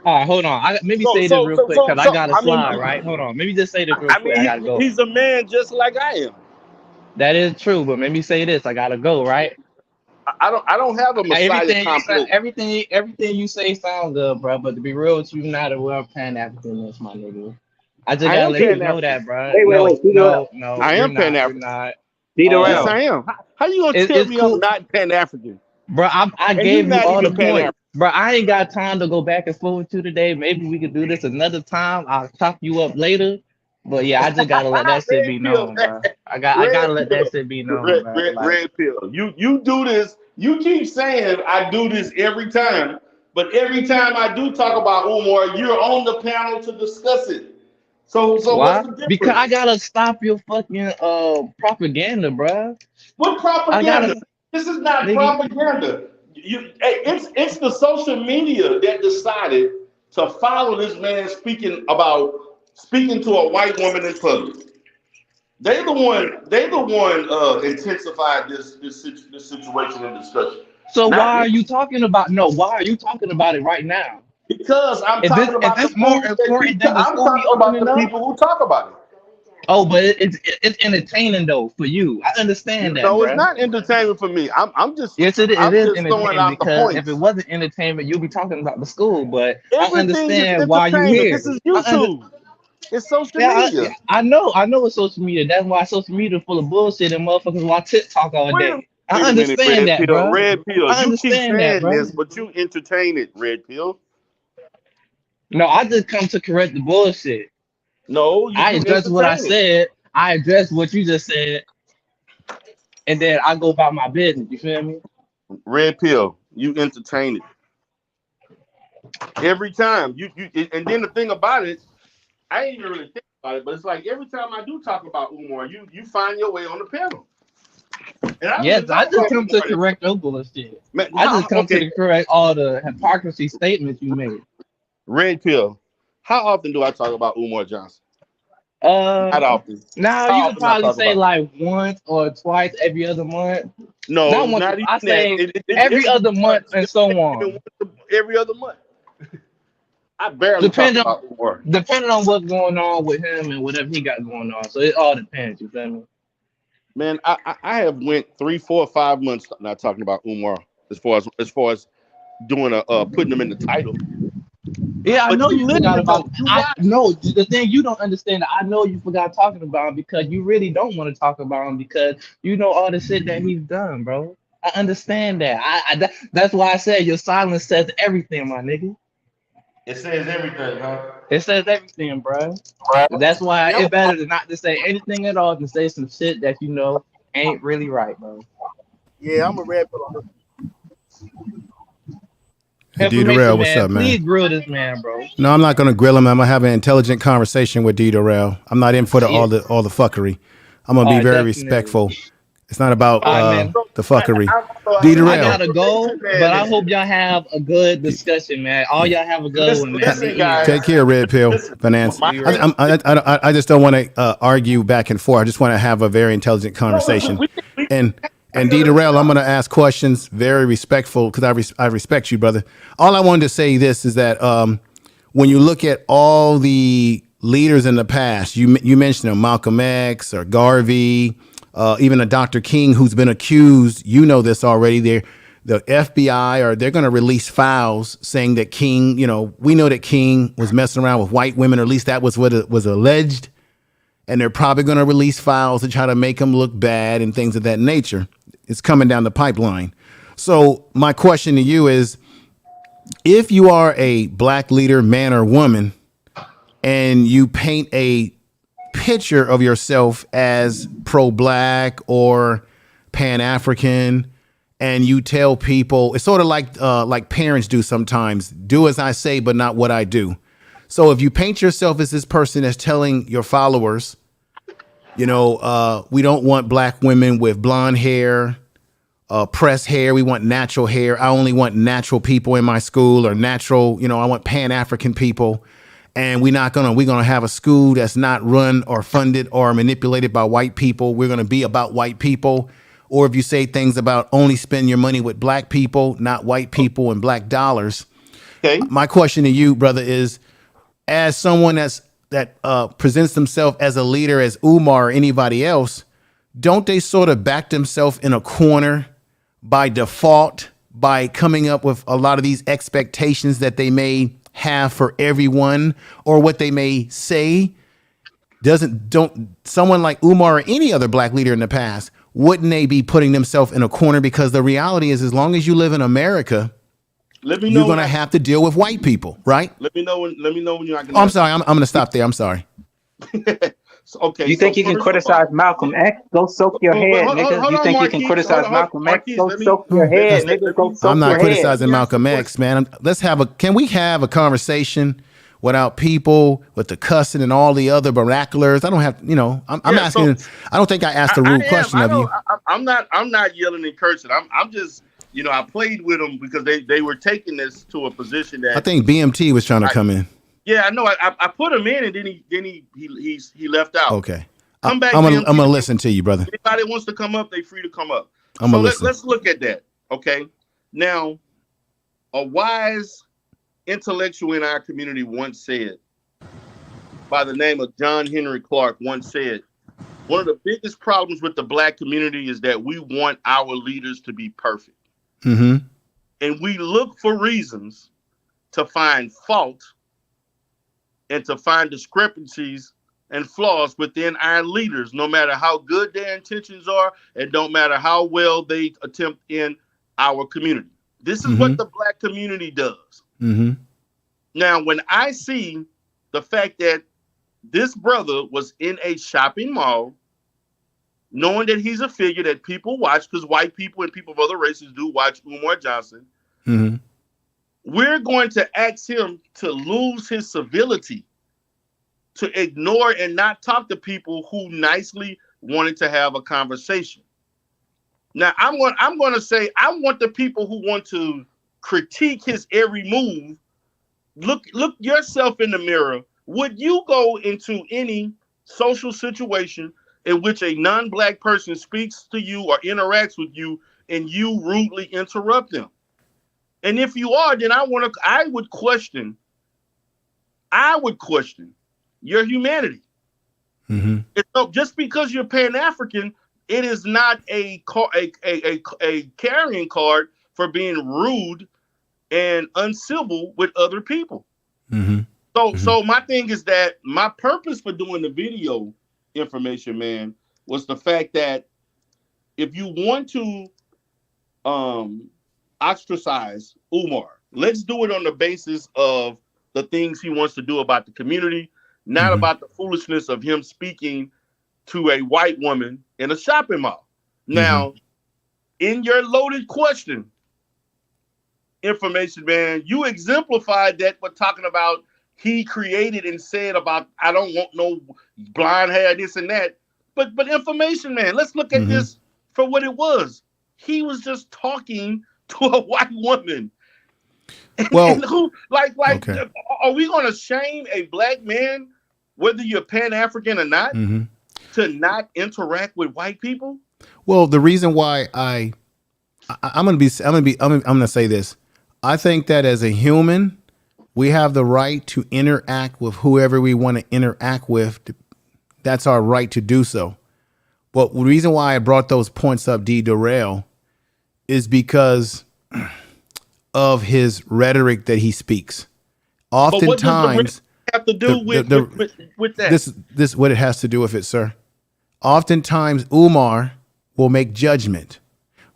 All right, hold on. Maybe So say this so real so quick so because I so. got to I mean, slide, right? Hold on. Maybe just say this real I quick. I got mean, to go. he's a man just like I am. That is true, but maybe say this. I got to go, right? I don't have a Messiah Everything you say, complex. everything you say sounds good, bro. But to be real with you, you're not a well Pan Africanist, my nigga. I just I gotta am let Pan you know African. that, bro. Wait. No, no, no, I you're am Pan not. You're African. not. D. Yes, Durrell. I am. How you gonna tell It's me I'm cool, not Pan African? bro. I And you gave you not all the even Pan points, African. bro. I ain't got time to go back and forth with you today. Maybe we could do this another time. I'll chop you up later. But yeah, I just gotta let that shit Red be pill, known, man. bro. I Red gotta let that pill. shit be known, bro. Like, Red pill. You do this. You keep saying I do this every time, but every time I do talk about Umar, you're on the panel to discuss it. So what's why? the Because I difference? gotta stop your fucking propaganda, bro. What I propaganda? gotta, This is not nigga. propaganda. It's the social media that decided to follow this man speaking to a white woman in public. They the one intensified this situation and discussion. So why are you talking about it right now? Because I'm talking about the more important than the school opening up? People who talk about it. Oh, but it's entertaining though for you. I understand that. No, bro. It's not entertainment for me. I'm just yes, it is entertaining because if it points. wasn't entertainment, you'd be talking about the school. But Everything I understand why you're here. This is YouTube. It's social media. I know it's social media. That's why social media full of bullshit and motherfuckers watch TikTok all day. I understand that, bro. Red Pill. I You keep understand saying that, bro. this, but you entertain it, Red Pill. No, I just come to correct the bullshit. No, I address what I said. I address what you just said, and then I go about my business. You feel me? Red Pill, you entertain it every time. You and then the thing about it, I ain't even really think about it, but it's like every time I do talk about Umar, you find your way on the panel. Yes, I just come to correct your bullshit. Man, I just come to correct all the hypocrisy statements you made. Red Pill, how often do I talk about Umar Johnson? Not often. Now you could probably say like once or twice every other month. No, not once, not even I say every other month and so on. Every other month. I barely talk about Umar. Depending on what's going on with him and whatever he got going on. So it all depends, you feel me? Man, I have went 3, 4, 5 months not talking about Umar as far as doing putting him in the title. Yeah, I know you forgot about. I know the thing you don't understand. I know you forgot talking about him because you really don't want to talk about him because you know all the shit that he's done, bro. I understand that. That's why I said your silence says everything, my nigga. It says everything, huh? It says everything, bro. That's why it's better than not to say anything at all than say some shit that you know ain't really right, bro. Yeah, I'm a red pill on this. Hey, D Darrell, what's up, man? Please grill this man, bro. No, I'm not gonna grill him. I'm gonna have an intelligent conversation with D Darrell. I'm not in for all the fuckery. I'm gonna be very respectful. It's not about the fucking. D Darrell. I gotta go, but I hope y'all have a good discussion, man. All y'all have a good one, man. Take care, Red Pill Finance. I just don't want to argue back and forth. I just want to have a very intelligent conversation. And D Darrell, I'm going to ask questions, very respectful, because I respect you, brother. All I wanted to say this is that when you look at all the leaders in the past, you mentioned them, Malcolm X or Garvey, even a Dr. King who's been accused. You know this already. The FBI they're going to release files saying that King, we know that King was messing around with white women, or at least that was what it was alleged. And they're probably going to release files to try to make him look bad and things of that nature. It's coming down the pipeline. So my question to you is, if you are a black leader, man or woman, and you paint a picture of yourself as pro-black or pan-African, and you tell people, it's sort of like parents do sometimes, do as I say, but not what I do. So if you paint yourself as this person that's telling your followers, we don't want black women with blonde hair, pressed hair. We want natural hair. I only want natural people in my school, or natural, I want Pan-African people. And we're going to have a school that's not run or funded or manipulated by white people. We're going to be about white people. Or if you say things about only spend your money with black people, not white people and black dollars. Okay. My question to you, brother, is, as someone that presents themselves as a leader, as Umar or anybody else, don't they sort of back themselves in a corner by default by coming up with a lot of these expectations that they may have for everyone, or what they may say? Don't someone like Umar or any other black leader in the past, wouldn't they be putting themselves in a corner? Because the reality is, as long as you live in America, you're going to have to deal with white people, right? Let me know when you're not going to. I'm sorry. I'm going to stop there. I'm sorry. You think you can criticize Malcolm X? Go soak your head, nigga. You think you can criticize Malcolm X? Go soak your head, nigga. Go soak your head. I'm not criticizing Malcolm X, man. Can we have a conversation without people with the cussing and all the other vernaculars? I don't have, I'm asking. I don't think I asked a rude question of you. I'm not yelling and cursing. I'm just, I played with them because they were taking this to a position that I think BMT was trying to come in. Yeah, I know. I put him in, and then he left out. Okay, Come back. I'm gonna listen to you, brother. Anybody wants to come up, they free to come up. So let's look at that. Okay, now a wise intellectual in our community once said, by the name of John Henry Clark, once said, one of the biggest problems with the Black community is that we want our leaders to be perfect, and we look for reasons to find fault and to find discrepancies and flaws within our leaders, no matter how good their intentions are, and don't matter how well they attempt in our community. This is what the Black community does. Now, when I see the fact that this brother was in a shopping mall, knowing that he's a figure that people watch, because white people and people of other races do watch Umar Johnson, we're going to ask him to lose his civility, to ignore and not talk to people who nicely wanted to have a conversation. Now, I'm going to say, I want the people who want to critique his every move, look yourself in the mirror. Would you go into any social situation in which a non-Black person speaks to you or interacts with you and you rudely interrupt them? And if you are, then I would question your humanity. So just because you're Pan-African, it is not a carrying card for being rude and uncivil with other people. So my thing is that my purpose for doing the video information, man, was the fact that if you want to ostracize Umar, let's do it on the basis of the things he wants to do about the community, not about the foolishness of him speaking to a white woman in a shopping mall. Now, in your loaded question, information, man, you exemplified that by talking about he created and said about, I don't want no blonde hair, this and that. But information, man, let's look at this for what it was. He was just talking to a white woman. Well, and who, okay. Are we going to shame a Black man, whether you're Pan-African or not, to not interact with white people? Well, the reason why I'm going to say this. I think that as a human, we have the right to interact with whoever we want to interact with. That's our right to do so. But the reason why I brought those points up, D. Durrell, is because of his rhetoric that he speaks. Oftentimes, have to do with that. This what it has to do with it, sir. Oftentimes, Umar will make judgment,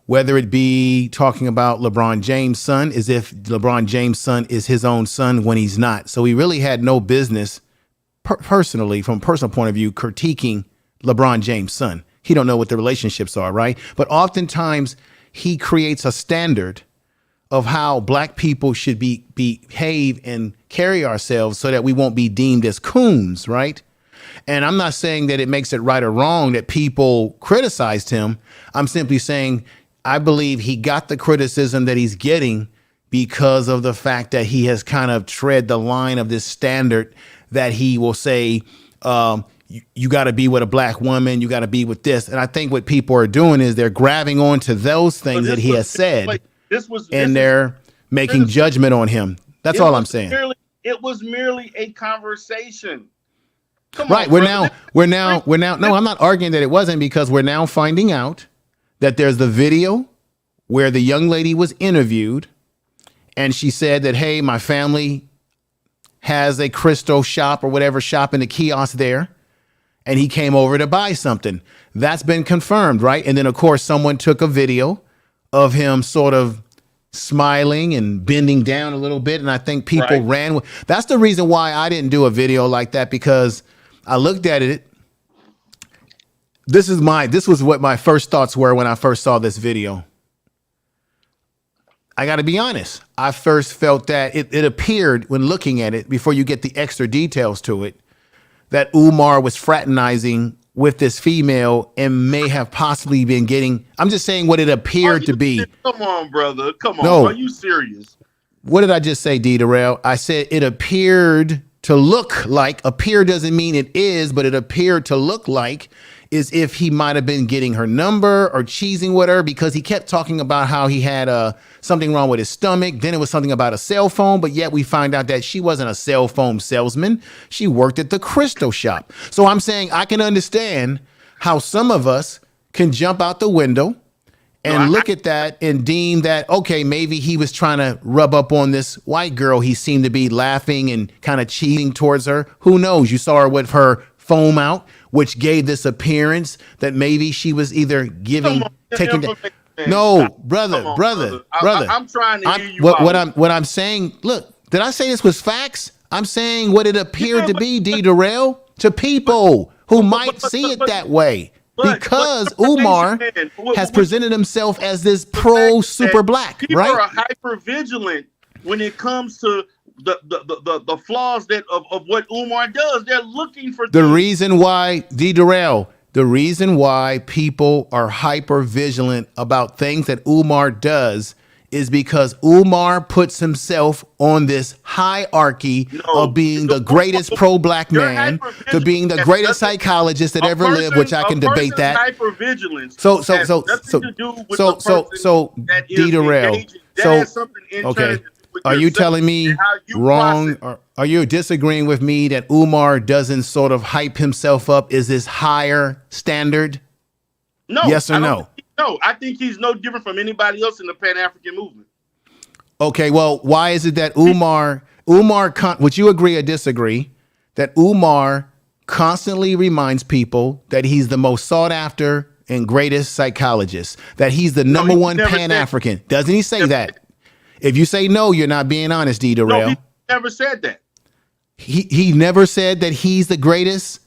whether it be talking about LeBron James' son, as if LeBron James' son is his own son when he's not. So he really had no business, personally, from a personal point of view, critiquing LeBron James' son. He don't know what the relationships are, right? But oftentimes, he creates a standard of how Black people should behave and carry ourselves so that we won't be deemed as coons, right? And I'm not saying that it makes it right or wrong that people criticized him. I'm simply saying I believe he got the criticism that he's getting because of the fact that he has kind of tread the line of this standard that he will say, you got to be with a Black woman, you got to be with this. And I think what people are doing is they're grabbing onto those things that he has said, they're making judgment on him. That's all I'm saying. It was merely a conversation. Right. We're now. No, I'm not arguing that it wasn't, because we're now finding out that there's the video where the young lady was interviewed and she said that, hey, my family has a crystal shop or whatever shop in the kiosk there. And he came over to buy something. That's been confirmed, right? And then, of course, someone took a video of him sort of smiling and bending down a little bit. And I think people ran with. That's the reason why I didn't do a video like that, because I looked at it. This was what my first thoughts were when I first saw this video. I got to be honest. I first felt that it appeared when looking at it, before you get the extra details to it, that Umar was fraternizing with this female and may have possibly been getting, I'm just saying what it appeared to be. Come on, brother. Come on. No. Are you serious? What did I just say, D. Darrell? I said it appeared to look like, appear doesn't mean it is, but it appeared to look like is if he might have been getting her number or cheesing with her, because he kept talking about how he had something wrong with his stomach. Then it was something about a cell phone, but yet we find out that she wasn't a cell phone salesman. She worked at the crystal shop. So I'm saying I can understand how some of us can jump out the window and look at that and deem that, okay, maybe he was trying to rub up on this white girl. He seemed to be laughing and kind of cheating towards her. Who knows? You saw her with her foam out, which gave this appearance that maybe she was either giving, taking. No, brother. I'm trying to hear you. What I'm saying, look, did I say this was facts? I'm saying what it appeared to be, D. Darrell, to people who might see it that way. Because Umar has presented himself as this pro super black, people right? People are hyper vigilant when it comes to the flaws of what Umar does. They're looking for the reason why, D. Darrell, the reason why people are hyper vigilant about things that Umar does is because Umar puts himself on this hierarchy of being the greatest pro-black man to being the greatest psychologist that ever lived, which I can debate that. Hypervigilance so D. Darrell, okay, are you telling me wrong? Or are you disagreeing with me that Umar doesn't sort of hype himself up? Is this higher standard? No. Yes or no? No, I think he's no different from anybody else in the Pan-African movement. Okay, well, why is it that Umar, would you agree or disagree that Umar constantly reminds people that he's the most sought after and greatest psychologist, that he's the number one Pan-African? Doesn't he say that? If you say no, you're not being honest, D. Darrell. No, he never said that. He never said that he's the greatest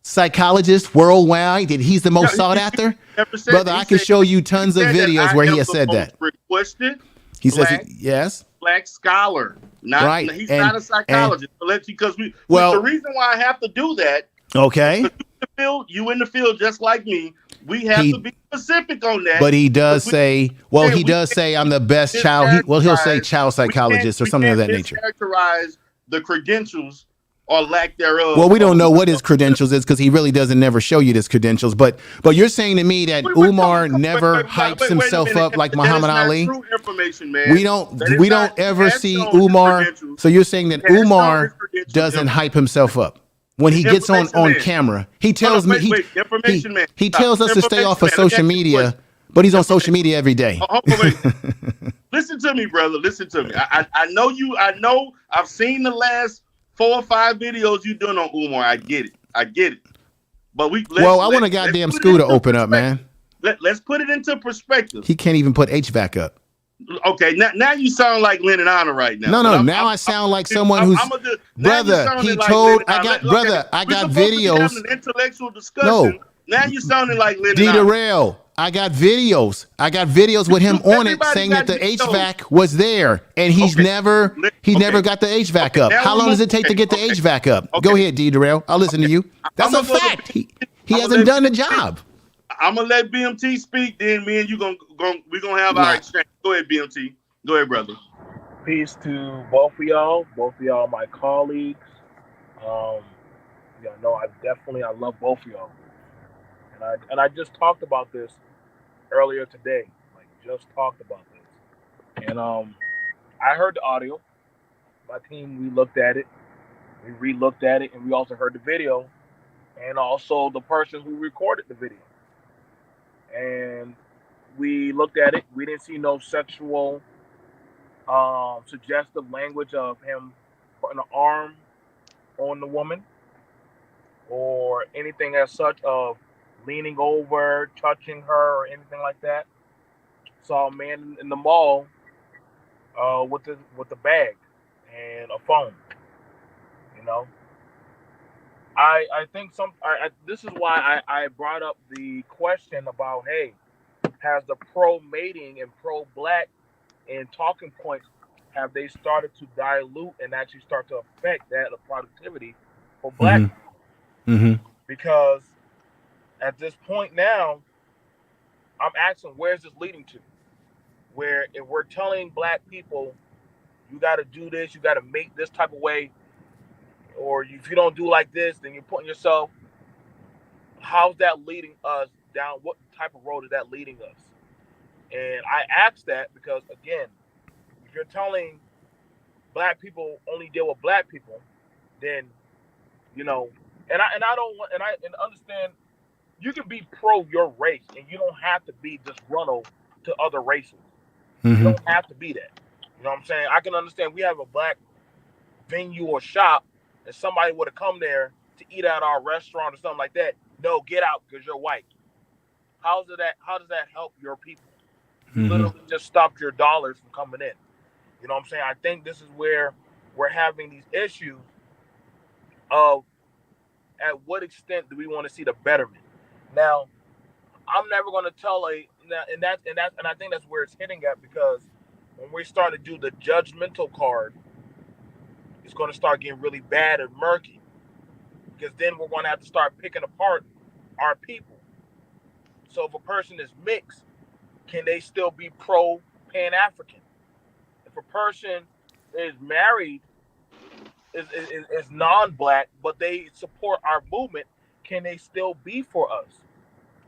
psychologist worldwide, that he's the most sought after? Brother, I can show you tons of videos where he has said that. He says, yes. Black scholar. Right. He's not a psychologist. Because the reason why I have to do that. Okay. You in the field just like me. We have to be specific on that. But he does say, I'm the best child. He'll say child psychologist or something of that nature. Characterize the credentials or lack thereof. Well, we don't know what his credentials is because he really doesn't never show you his credentials. But you're saying to me that Umar never hypes himself up like Muhammad Ali. True information, man. We don't ever see Umar. So you're saying that Umar doesn't hype himself up when he gets on camera. He tells me he tells us to stay off of social media, but he's on social media every day. Listen to me, brother. Listen to me. I know I've seen the last 4 or 5 videos you doing on Umar. I get it. But I want a goddamn school to open up, man. Let's put it into perspective. He can't even put HVAC up. Okay, now you sound like Lennon Honor right now. No, now I sound like someone who's brother. He told I got videos. An intellectual discussion. No, now you sounding like Lennon D. Darrell. I got videos with him on it saying that the HVAC was there, and he never got the HVAC up. How long does it take to get the HVAC up? Go ahead, D. Darrell. I'll listen to you. That's a fact. He hasn't done the job. I'm gonna let BMT speak. Then me and you we're gonna have our exchange. Go ahead, BMT. Go ahead, brother. Peace to both of y'all. Both of y'all, my colleagues. Y'all know I love both of y'all. And I just talked about this earlier today. And I heard the audio. My team, we looked at it. We re-looked at it, and we also heard the video, and also the person who recorded the video. And we looked at it. We didn't see no sexual suggestive language of him putting an arm on the woman or anything as such of leaning over, touching her, or anything like that. Saw a man in the mall with a bag and a phone. I think this is why I brought up the question about, hey, has the pro-mating and pro-black and talking points, have they started to dilute and actually start to affect that productivity for black people? Mm-hmm. Because at this point now, I'm asking, where's this leading to? Where if we're telling black people, you got to do this, you got to make this type of way, or if you don't do like this, then you're putting yourself. How's that leading us down? What type of road is that leading us? And I ask that because, again, if you're telling black people only deal with black people, then, and I don't want, and understand, you can be pro your race, and you don't have to be disgruntled to other races. You don't have to be that. You know what I'm saying? I can understand we have a black venue or shop, and somebody would have come there to eat at our restaurant or something like that. No, get out because you're white. How does that help your people? You literally just stopped your dollars from coming in. You know what I'm saying? I think this is where we're having these issues of at what extent do we want to see the betterment. Now, I'm never going to tell and I think that's where it's hitting at, because when we start to do the judgmental card, it's going to start getting really bad and murky, because then we're going to have to start picking apart our people. So if a person is mixed, can they still be pro Pan-African? If a person is married, is non-black, but they support our movement, can they still be for us?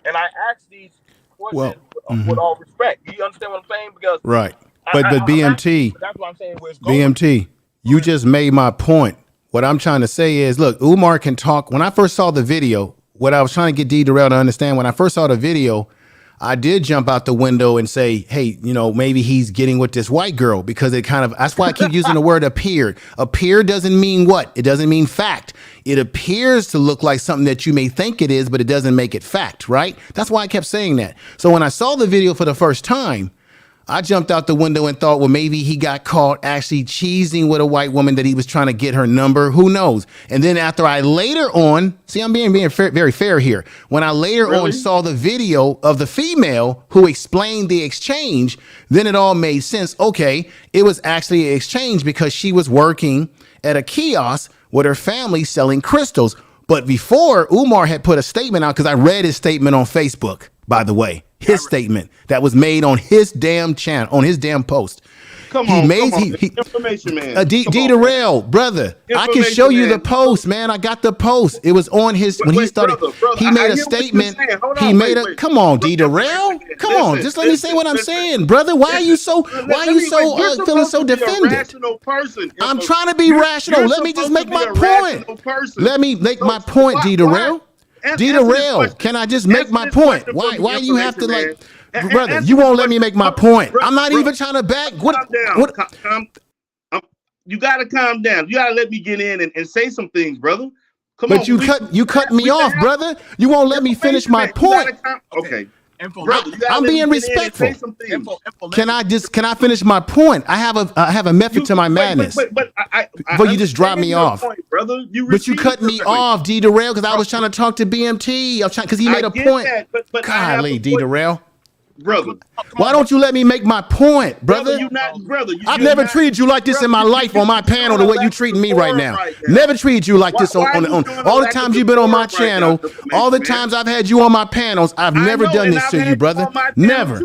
And I ask these questions with all respect. You understand what I'm saying? Because right. But BMT, that's what I'm saying. Where it's going. BMT, you just made my point. What I'm trying to say is, look, Umar can talk. When I first saw the video, what I was trying to get D. Darrell to understand, when I first saw the video, I did jump out the window and say, hey, maybe he's getting with this white girl, because it kind of, that's why I keep using the word appeared. Appear doesn't mean what? It doesn't mean fact. It appears to look like something that you may think it is, but it doesn't make it fact, right? That's why I kept saying that. So when I saw the video for the first time, I jumped out the window and thought, well, maybe he got caught actually cheesing with a white woman, that he was trying to get her number. Who knows? And then after I later on, see, I'm being very fair here. When I later on saw the video of the female who explained the exchange, then it all made sense. Okay, it was actually an exchange because she was working at a kiosk with her family selling crystals. But before, Umar had put a statement out, because I read his statement on Facebook, by the way. His statement that was made on his damn channel, on his damn post. Information, man. D. Darrell, brother, I can show you the post, man. I got the post. It was on his, when he started, he made a statement. Come on, D. Darrell. Come on, just let me say what I'm saying, brother. Why are you so feeling so defended? I'm trying to be rational. Let me just make my point. Let me make my point, D. Darrell. D. Darrell, can I just make my point? Why do you have to brother? You won't let me make my point. I'm not even trying to back. You gotta calm down. You gotta let me get in and say some things, brother. But you cut me off, brother. You won't let me finish my point. Okay. Brother, I'm being respectful. Can I finish my point? I have a method to my madness. But you just dropped me off, brother. But you cut me off, D. Darrell, because I was trying to talk to BMT. Because he made a point. Golly, D. Darrell. Brother, why don't you let me make my point, brother? I've never treated you like this in my life on my panel the way you treating me right now. Never treated you like this on all the times you've been on my channel, all the times I've had you on my panels. I've never done this to you, brother. Never.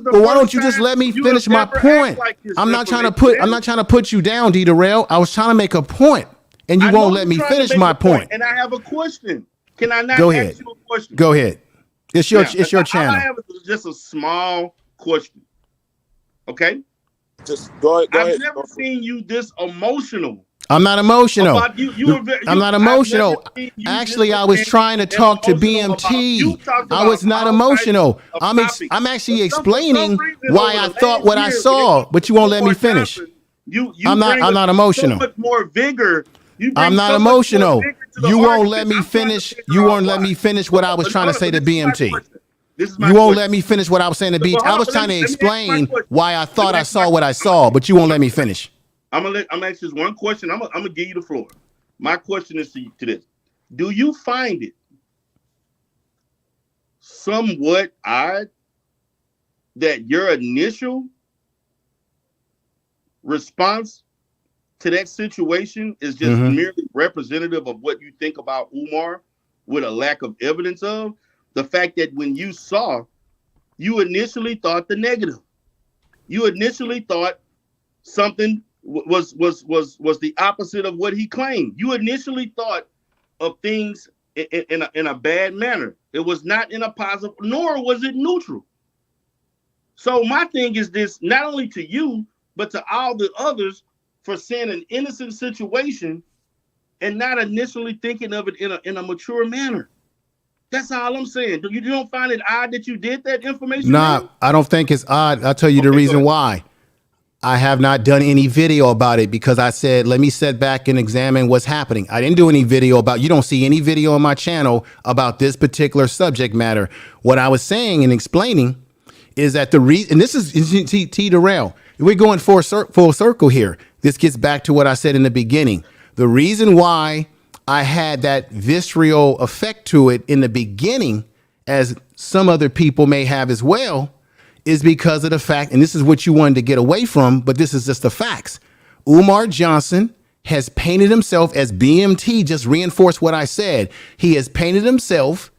But why don't you just let me finish my point? I'm not trying to put you down, D. Darrell. I was trying to make a point, and you won't let me finish my point. And I have a question. Can I not Go ahead. ask you a question? Go ahead. It's your channel. I have just a small question. Okay? Just go ahead. I've never seen you this emotional. I'm not emotional. I'm not emotional. Actually, I was trying to talk to BMT. I was not emotional. I'm actually explaining why I thought what I saw, but you won't let me finish. I'm not emotional. So much more vigor. I'm not emotional. You won't let me finish. You won't let me finish what I was trying to say to BMT. You won't let me finish what I was saying to BMT. I was trying to explain why I thought I saw what I saw, but you won't let me finish. I'm gonna ask you one question. I'm gonna give you the floor. My question is to this: do you find it somewhat odd that your initial response to that situation is just merely representative of what you think about Umar with a lack of evidence of? the fact that when you saw, you initially thought the negative. You initially thought something was the opposite of what he claimed. You initially thought of things in a bad manner. It was not in a positive, nor was it neutral. So my thing is this, not only to you, but to all the others, for seeing an innocent situation and not initially thinking of it in a mature manner. That's all I'm saying. You don't find it odd that you did that information? Nah, I don't think it's odd. I'll tell you the reason why. I have not done any video about it because I said, let me sit back and examine what's happening. I didn't do any video about, you don't see any video on my channel about this particular subject matter. What I was saying and explaining is that the reason, and this is T. Darrell, we're going full circle here. This gets back to what I said in the beginning. The reason why I had that visceral effect to it in the beginning, as some other people may have as well, is because of the fact, and this is what you wanted to get away from, but this is just the facts. Umar Johnson has painted himself, as BMT just reinforced what I said. He has painted himself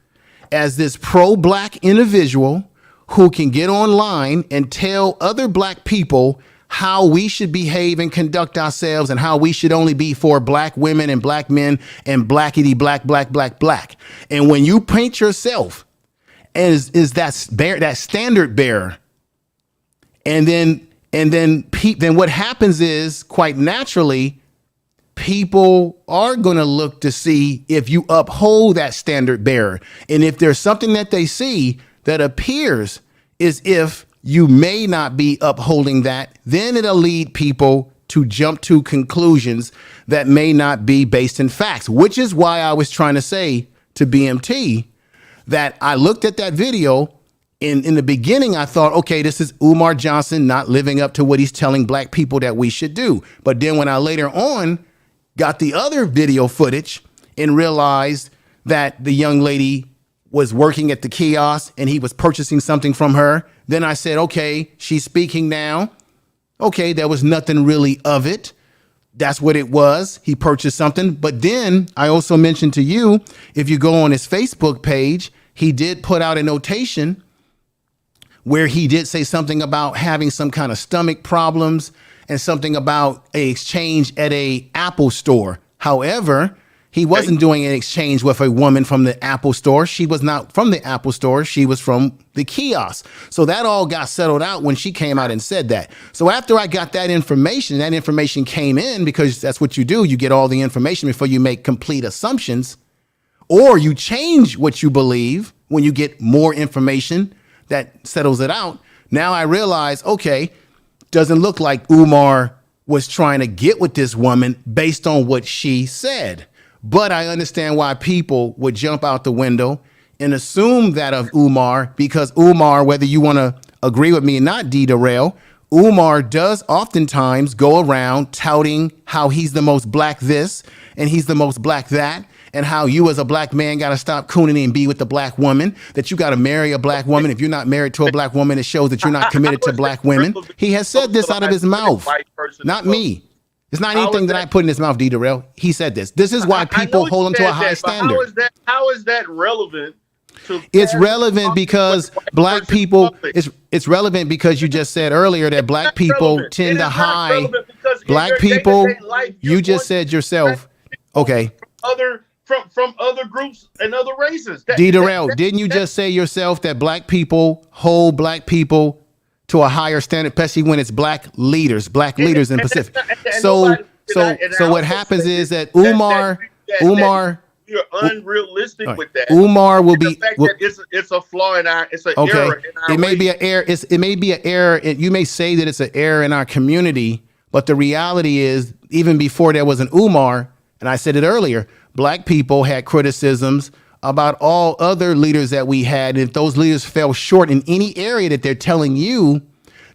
as this pro-black individual who can get online and tell other black people how we should behave and conduct ourselves and how we should only be for black women and black men and blackity black. And when you paint yourself as that standard bearer, and then what happens is, quite naturally, people are going to look to see if you uphold that standard bearer. And if there's something that they see that appears as if you may not be upholding that, then it'll lead people to jump to conclusions that may not be based in facts, which is why I was trying to say to BMT that I looked at that video. In the beginning, I thought, okay, this is Umar Johnson not living up to what he's telling black people that we should do. But then when I later on got the other video footage and realized that the young lady was working at the kiosk and he was purchasing something from her, then I said, okay, she's speaking now. Okay, there was nothing really of it. That's what it was. He purchased something. But then I also mentioned to you, if you go on his Facebook page, he did put out a notation where he did say something about having some kind of stomach problems and something about an exchange at a Apple store. However, he wasn't doing an exchange with a woman from the Apple store. She was not from the Apple store. She was from the kiosk. So that all got settled out when she came out and said that. So after I got that information came in, because that's what you do. You get all the information before you make complete assumptions, or you change what you believe when you get more information that settles it out. Now I realize, okay, doesn't look like Umar was trying to get with this woman based on what she said. But I understand why people would jump out the window and assume that of Umar, because Umar, whether you want to agree with me or not, D. Darrell, Umar does oftentimes go around touting how he's the most black this and he's the most black that, and how you as a black man got to stop cooning and be with the black woman, that you got to marry a black woman. If you're not married to a black woman, it shows that you're not committed to black women. He has said this out of his mouth, not me. It's not anything that I put in his mouth, D. Darrell. He said this. This is why people hold him to a high standard. How is that relevant? It's relevant because black people, it's relevant because you just said earlier that black people tend to hide. Black people, you just said yourself, okay. From other groups and other races. D. Darrell, didn't you just say yourself that black people hold black people to a higher standard, especially when it's black leaders in Pacific? So what happens is that Umar, you're unrealistic with that. Umar will be. It's a flaw in our. It's an error in our. It may be an error. It may be an error. You may say that it's an error in our community, but the reality is, even before there was an Umar, and I said it earlier, black people had criticisms about all other leaders that we had. And if those leaders fell short in any area that they're telling you,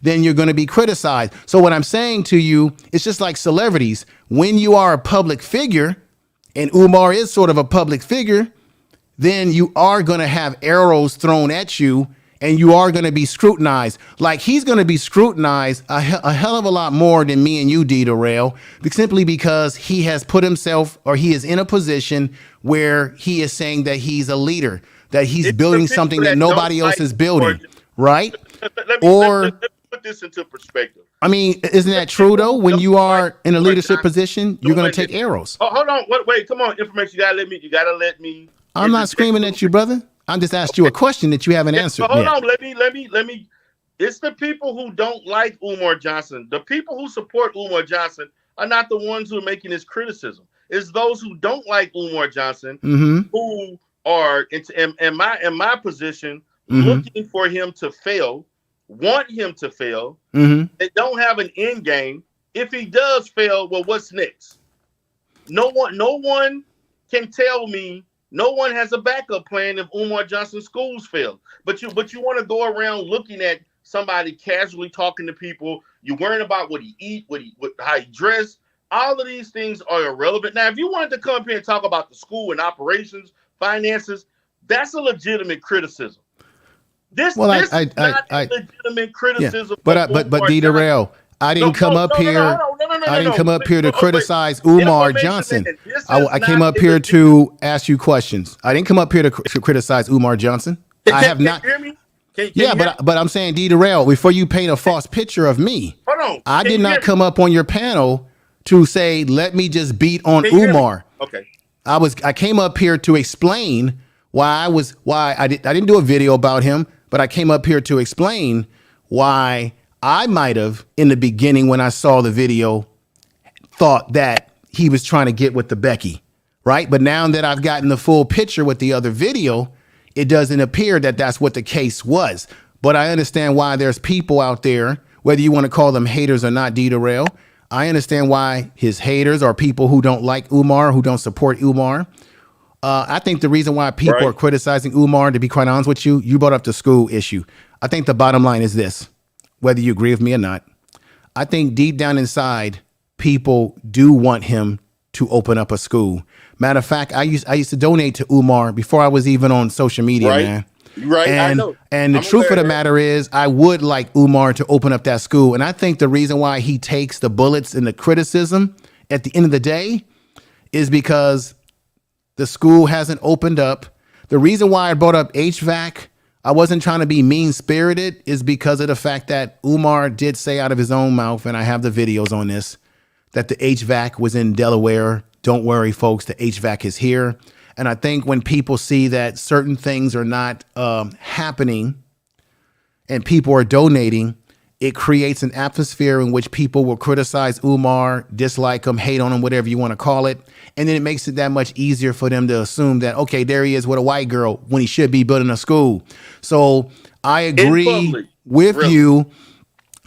then you're going to be criticized. So what I'm saying to you, it's just like celebrities. When you are a public figure, and Umar is sort of a public figure, then you are going to have arrows thrown at you and you are going to be scrutinized. Like he's going to be scrutinized a hell of a lot more than me and you, D. Darrell, simply because he has put himself, or he is in a position where he is saying that he's a leader. that he's building something that nobody else is building, right? Let me put this into perspective. I mean, isn't that true though? When you are in a leadership position, you're going to take arrows. Oh, hold on, wait, come on, information. You gotta let me. I'm not screaming at you, brother. I just asked you a question that you haven't answered. Hold on, let me. It's the people who don't like Umar Johnson. The people who support Umar Johnson are not the ones who are making this criticism. It's those who don't like Umar Johnson who are in my position looking for him to fail, want him to fail. They don't have an end game. If he does fail, well, what's next? No one can tell me. No one has a backup plan if Umar Johnson's schools fail. But you want to go around looking at somebody casually talking to people. You're worrying about what he eat, how he dress. All of these things are irrelevant. Now, if you wanted to come here and talk about the school and operations, finances, that's a legitimate criticism. This is not a legitimate criticism. Yeah. But D. Darrell, I didn't come up here. I didn't come up here to criticize Umar Johnson. I came up here to ask you questions. I didn't come up here to criticize Umar Johnson. I have not. Can you hear me? Yeah, but I'm saying, D. Darrell, before you paint a false picture of me, I did not come up on your panel to say, let me just beat on Umar. Okay. I came up here to explain why I didn't do a video about him, but I came up here to explain why I might have, in the beginning when I saw the video, thought that he was trying to get with the Becky, right? But now that I've gotten the full picture with the other video, it doesn't appear that that's what the case was. But I understand why there's people out there, whether you want to call them haters or not, D. Darrell. I understand why his haters are people who don't like Umar, who don't support Umar. I think the reason why people are criticizing Umar, to be quite honest with you, you brought up the school issue. I think the bottom line is this. Whether you agree with me or not, I think deep down inside, people do want him to open up a school. Matter of fact, I used to donate to Umar before I was even on social media, man. Right, and, I know. And the truth of the matter is, I would like Umar to open up that school. And I think the reason why he takes the bullets and the criticism at the end of the day is because the school hasn't opened up. The reason why I brought up HVAC, I wasn't trying to be mean-spirited, is because of the fact that Umar did say out of his own mouth, and I have the videos on this, that the HVAC was in Delaware. Don't worry, folks, the HVAC is here. And I think when people see that certain things are not happening and people are donating, it creates an atmosphere in which people will criticize Umar, dislike him, hate on him, whatever you want to call it. And then it makes it that much easier for them to assume that, okay, there he is with a white girl when he should be building a school. So I agree with you.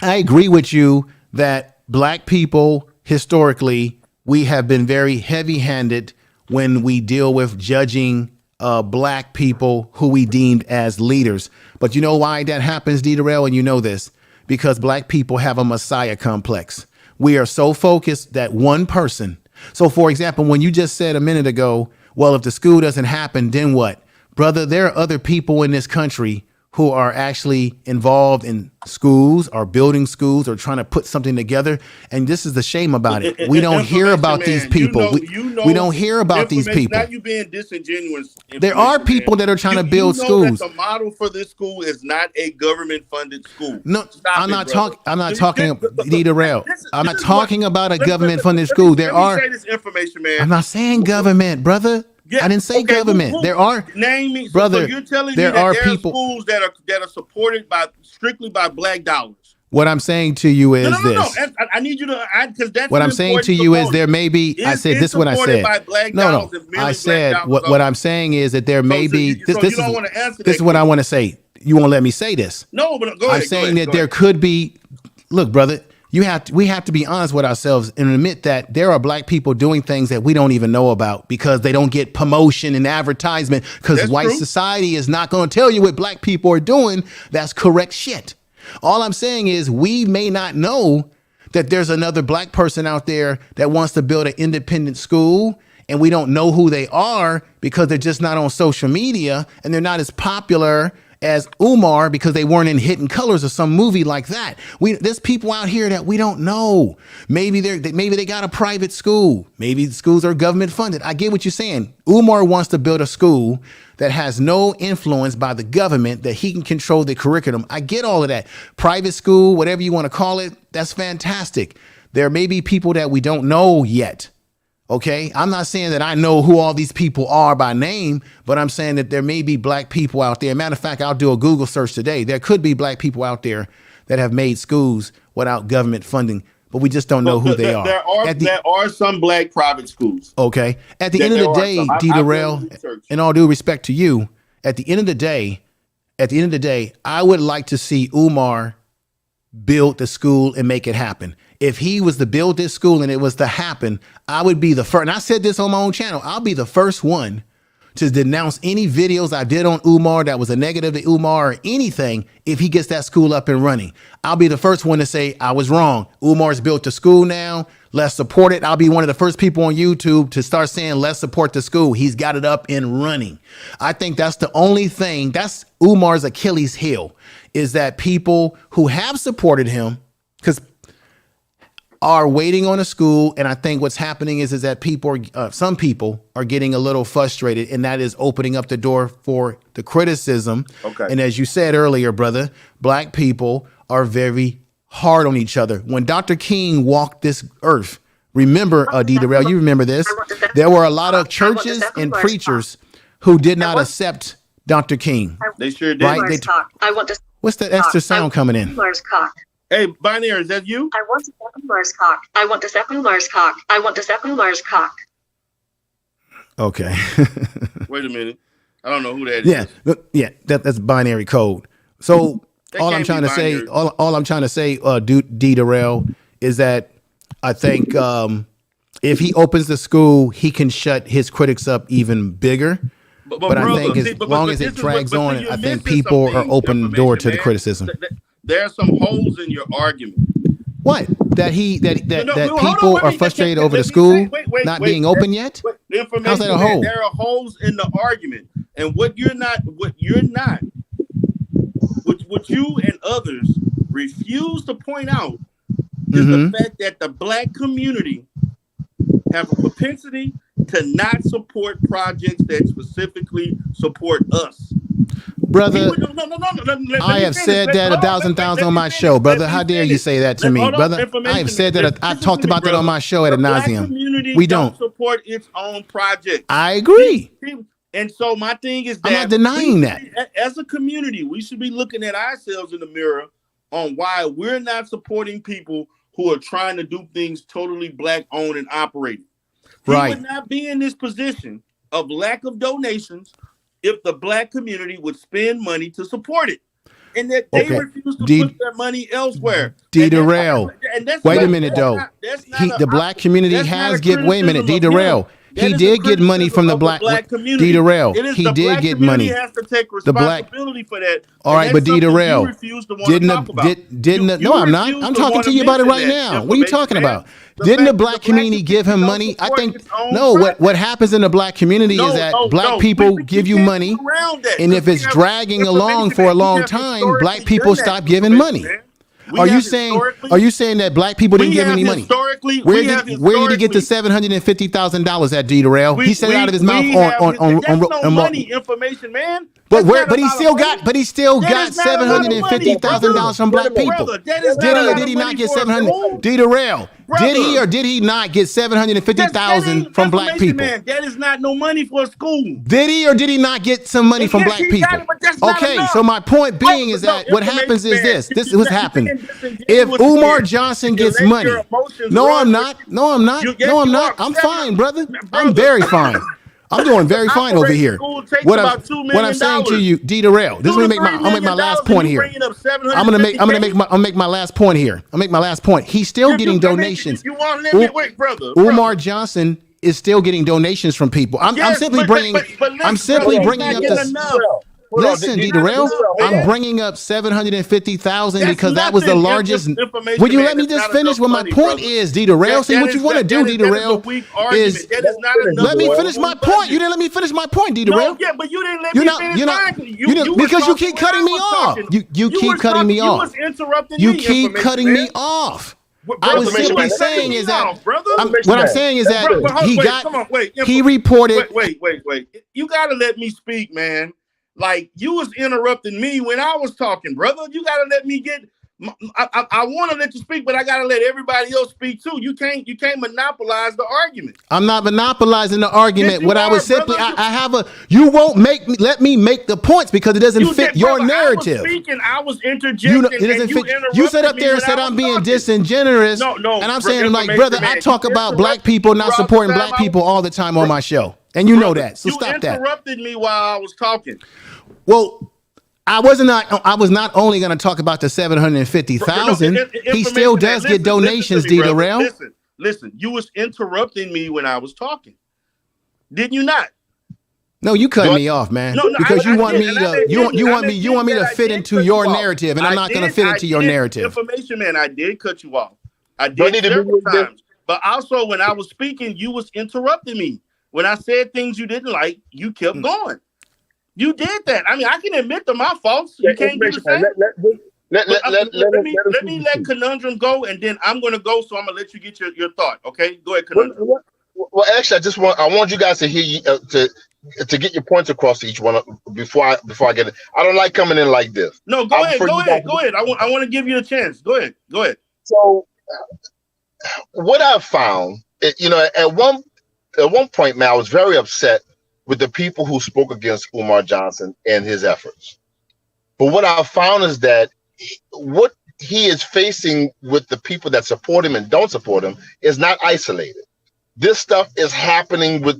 I agree with you that black people, historically, we have been very heavy-handed when we deal with judging black people who we deemed as leaders. But you know why that happens, D. Darrell, and you know this? Because black people have a messiah complex. We are so focused that one person. So, for example, when you just said a minute ago, well, if the school doesn't happen, then what? Brother, there are other people in this country who are actually involved in schools or building schools or trying to put something together. And this is the shame about it. We don't hear about these people. We don't hear about these people. Now you being disingenuous. There are people that are trying to build schools. The model for this school is not a government-funded school. No, I'm not talking. D. Darrell. I'm not talking about a government-funded school. There are. Say this information, man. I'm not saying government, brother. Yeah, I didn't say government. There are brother. So you're telling me that there are people schools that are supported strictly by black dollars. What I'm saying to you is this. No. I need you to because that's what I'm saying to you is there may be. I said this. What I said. No. I said what I'm saying is that there may be. This is what I want to say. You won't let me say this. No, but go ahead. I'm saying that there could be. Look, brother. We have to be honest with ourselves and admit that there are black people doing things that we don't even know about because they don't get promotion and advertisement because white society is not going to tell you what black people are doing. That's correct shit. All I'm saying is we may not know that there's another black person out there that wants to build an independent school, and we don't know who they are because they're just not on social media and they're not as popular as Umar because they weren't in Hidden Colors or some movie like that. There's people out here that we don't know. Maybe they got a private school. Maybe the schools are government funded. I get what you're saying. Umar wants to build a school that has no influence by the government, that he can control the curriculum. I get all of that. Private school, whatever you want to call it, that's fantastic. There may be people that we don't know yet. Okay, I'm not saying that I know who all these people are by name, but I'm saying that there may be black people out there. Matter of fact, I'll do a Google search today. There could be black people out there that have made schools without government funding, but we just don't know who they are. There are some black private schools. Okay. At the end of the day, D. Durrell, in all due respect to you, at the end of the day, I would like to see Umar build the school and make it happen. If he was to build this school and it was to happen, I would be the first. And I said this on my own channel. I'll be the first one to denounce any videos I did on Umar that was a negative to Umar or anything if he gets that school up and running. I'll be the first one to say I was wrong. Umar's built the school now. Let's support it. I'll be one of the first people on YouTube to start saying, let's support the school. He's got it up and running. I think that's the only thing. That's Umar's Achilles heel, is that people who have supported him, because are waiting on a school. And I think what's happening is that some people are getting a little frustrated, and that is opening up the door for the criticism. Okay. And as you said earlier, brother, black people are very hard on each other. When Dr. King walked this earth, remember, D. Durrell, you remember this, there were a lot of churches and preachers who did not accept Dr. King. They sure did. Right? What's that extra sound coming in? Hey, Binary, is that you? I want to suck Umar's cock. I want to suck Umar's cock. I want to suck Umar's cock. Okay. Wait a minute. I don't know who that is. Yeah, that's binary code. So all I'm trying to say, D. Durrell, is that I think if he opens the school, he can shut his critics up even bigger. But I think as long as it drags on, I think people are open the door to the criticism. There are some holes in your argument. What? That people are frustrated over the school not being open yet? How's that a hole? There are holes in the argument. And what you and others refuse to point out is the fact that the black community have a propensity to not support projects that specifically support us. Brother, I have said that 1,000 times on my show, brother. How dare you say that to me, brother? I have said that. I've talked about that on my show ad nauseum. We don't support its own project. I agree. And so my thing is that I'm not denying that. As a community, we should be looking at ourselves in the mirror on why we're not supporting people who are trying to do things totally black owned and operated. Right. We would not be in this position of lack of donations if the black community would spend money to support it, and that they refuse to put their money elsewhere. D. Durrell, wait a minute though. The black community has get. Wait a minute, D. Durrell. He did get money from the black community. D. Durrell, he did get money. Has to take responsibility for that. All right, but D. Durrell, no, I'm not. I'm talking to you about it right now. What are you talking about? Didn't the black community give him money? I think no. What happens in the black community is that black people give you money, and if it's dragging along for a long time, black people stop giving money. Are you saying that black people didn't give any money? Where did he get the $750,000 at, D. Durrell? He said it out of his mouth on money information, man. But he still got $750,000 from black people. Did he or did he not get 700? D. Durrell, did he or did he not get 750,000 from black people? Man, that is not no money for a school. Did he or did he not get some money from black people? Okay, so my point being is that what happens is this. This is what's happening. If Umar Johnson gets money, no, I'm not. I'm fine, brother. I'm very fine. I'm doing very fine over here. What I'm saying to you, D. Durrell, this is gonna make my last point here. I'm gonna make my last point here. I'll make my last point. He's still getting donations. Umar Johnson is still getting donations from people. I'm simply bringing up this. Listen, D-Darrell, I'm bringing up 750,000 because that was the largest. Would you let me just finish what my point is, D-Darrell? See what you want to do, D-Darrell, is let me finish my point. You didn't let me finish my point, D-Darrell. Yeah, but you didn't let me finish because you keep cutting me off. You keep cutting me off. You was interrupting You me. keep cutting me off. I was simply saying is that what I'm saying is that he reported. Wait. You gotta let me speak, man. Like you was interrupting me when I was talking, brother. You gotta let me get. I want to let you speak, but I gotta let everybody else speak too. You can't monopolize the argument. I'm not monopolizing the argument. Yes, what I was simply, I have a. You won't let me make the points because it doesn't fit your narrative. I was speaking, I was interjecting. It doesn't fit. You said up there and said I'm being disingenerous. No, and I'm saying like, brother, I talk about black people not supporting black people all the time on my show, and you know that. So stop that. You interrupted me while I was talking. Well. I was not only going to talk about the 750,000. He still does get donations, D-Darrell. Listen. You was interrupting me when I was talking. Didn't you not? No, you cut me off, man. No, because you want me to fit into your narrative, and I'm not going to fit into your narrative. Information, man. I did cut you off. I did several times. But also, when I was speaking, you was interrupting me. When I said things you didn't like, you kept going. You did that. I mean, I can admit to my faults. You can't do the same. Let me let Conundrum go, and then I'm going to go. So I'm going to let you get your thought. Okay, go ahead, Conundrum. Well, actually, I want you guys to hear you to get your points across to each one before I get it. I don't like coming in like this. No, go ahead. I want to give you a chance. Go ahead. So, what I've found, at one point, man, I was very upset with the people who spoke against Umar Johnson and his efforts. But what I found is that what he is facing with the people that support him and don't support him is not isolated. This stuff is happening with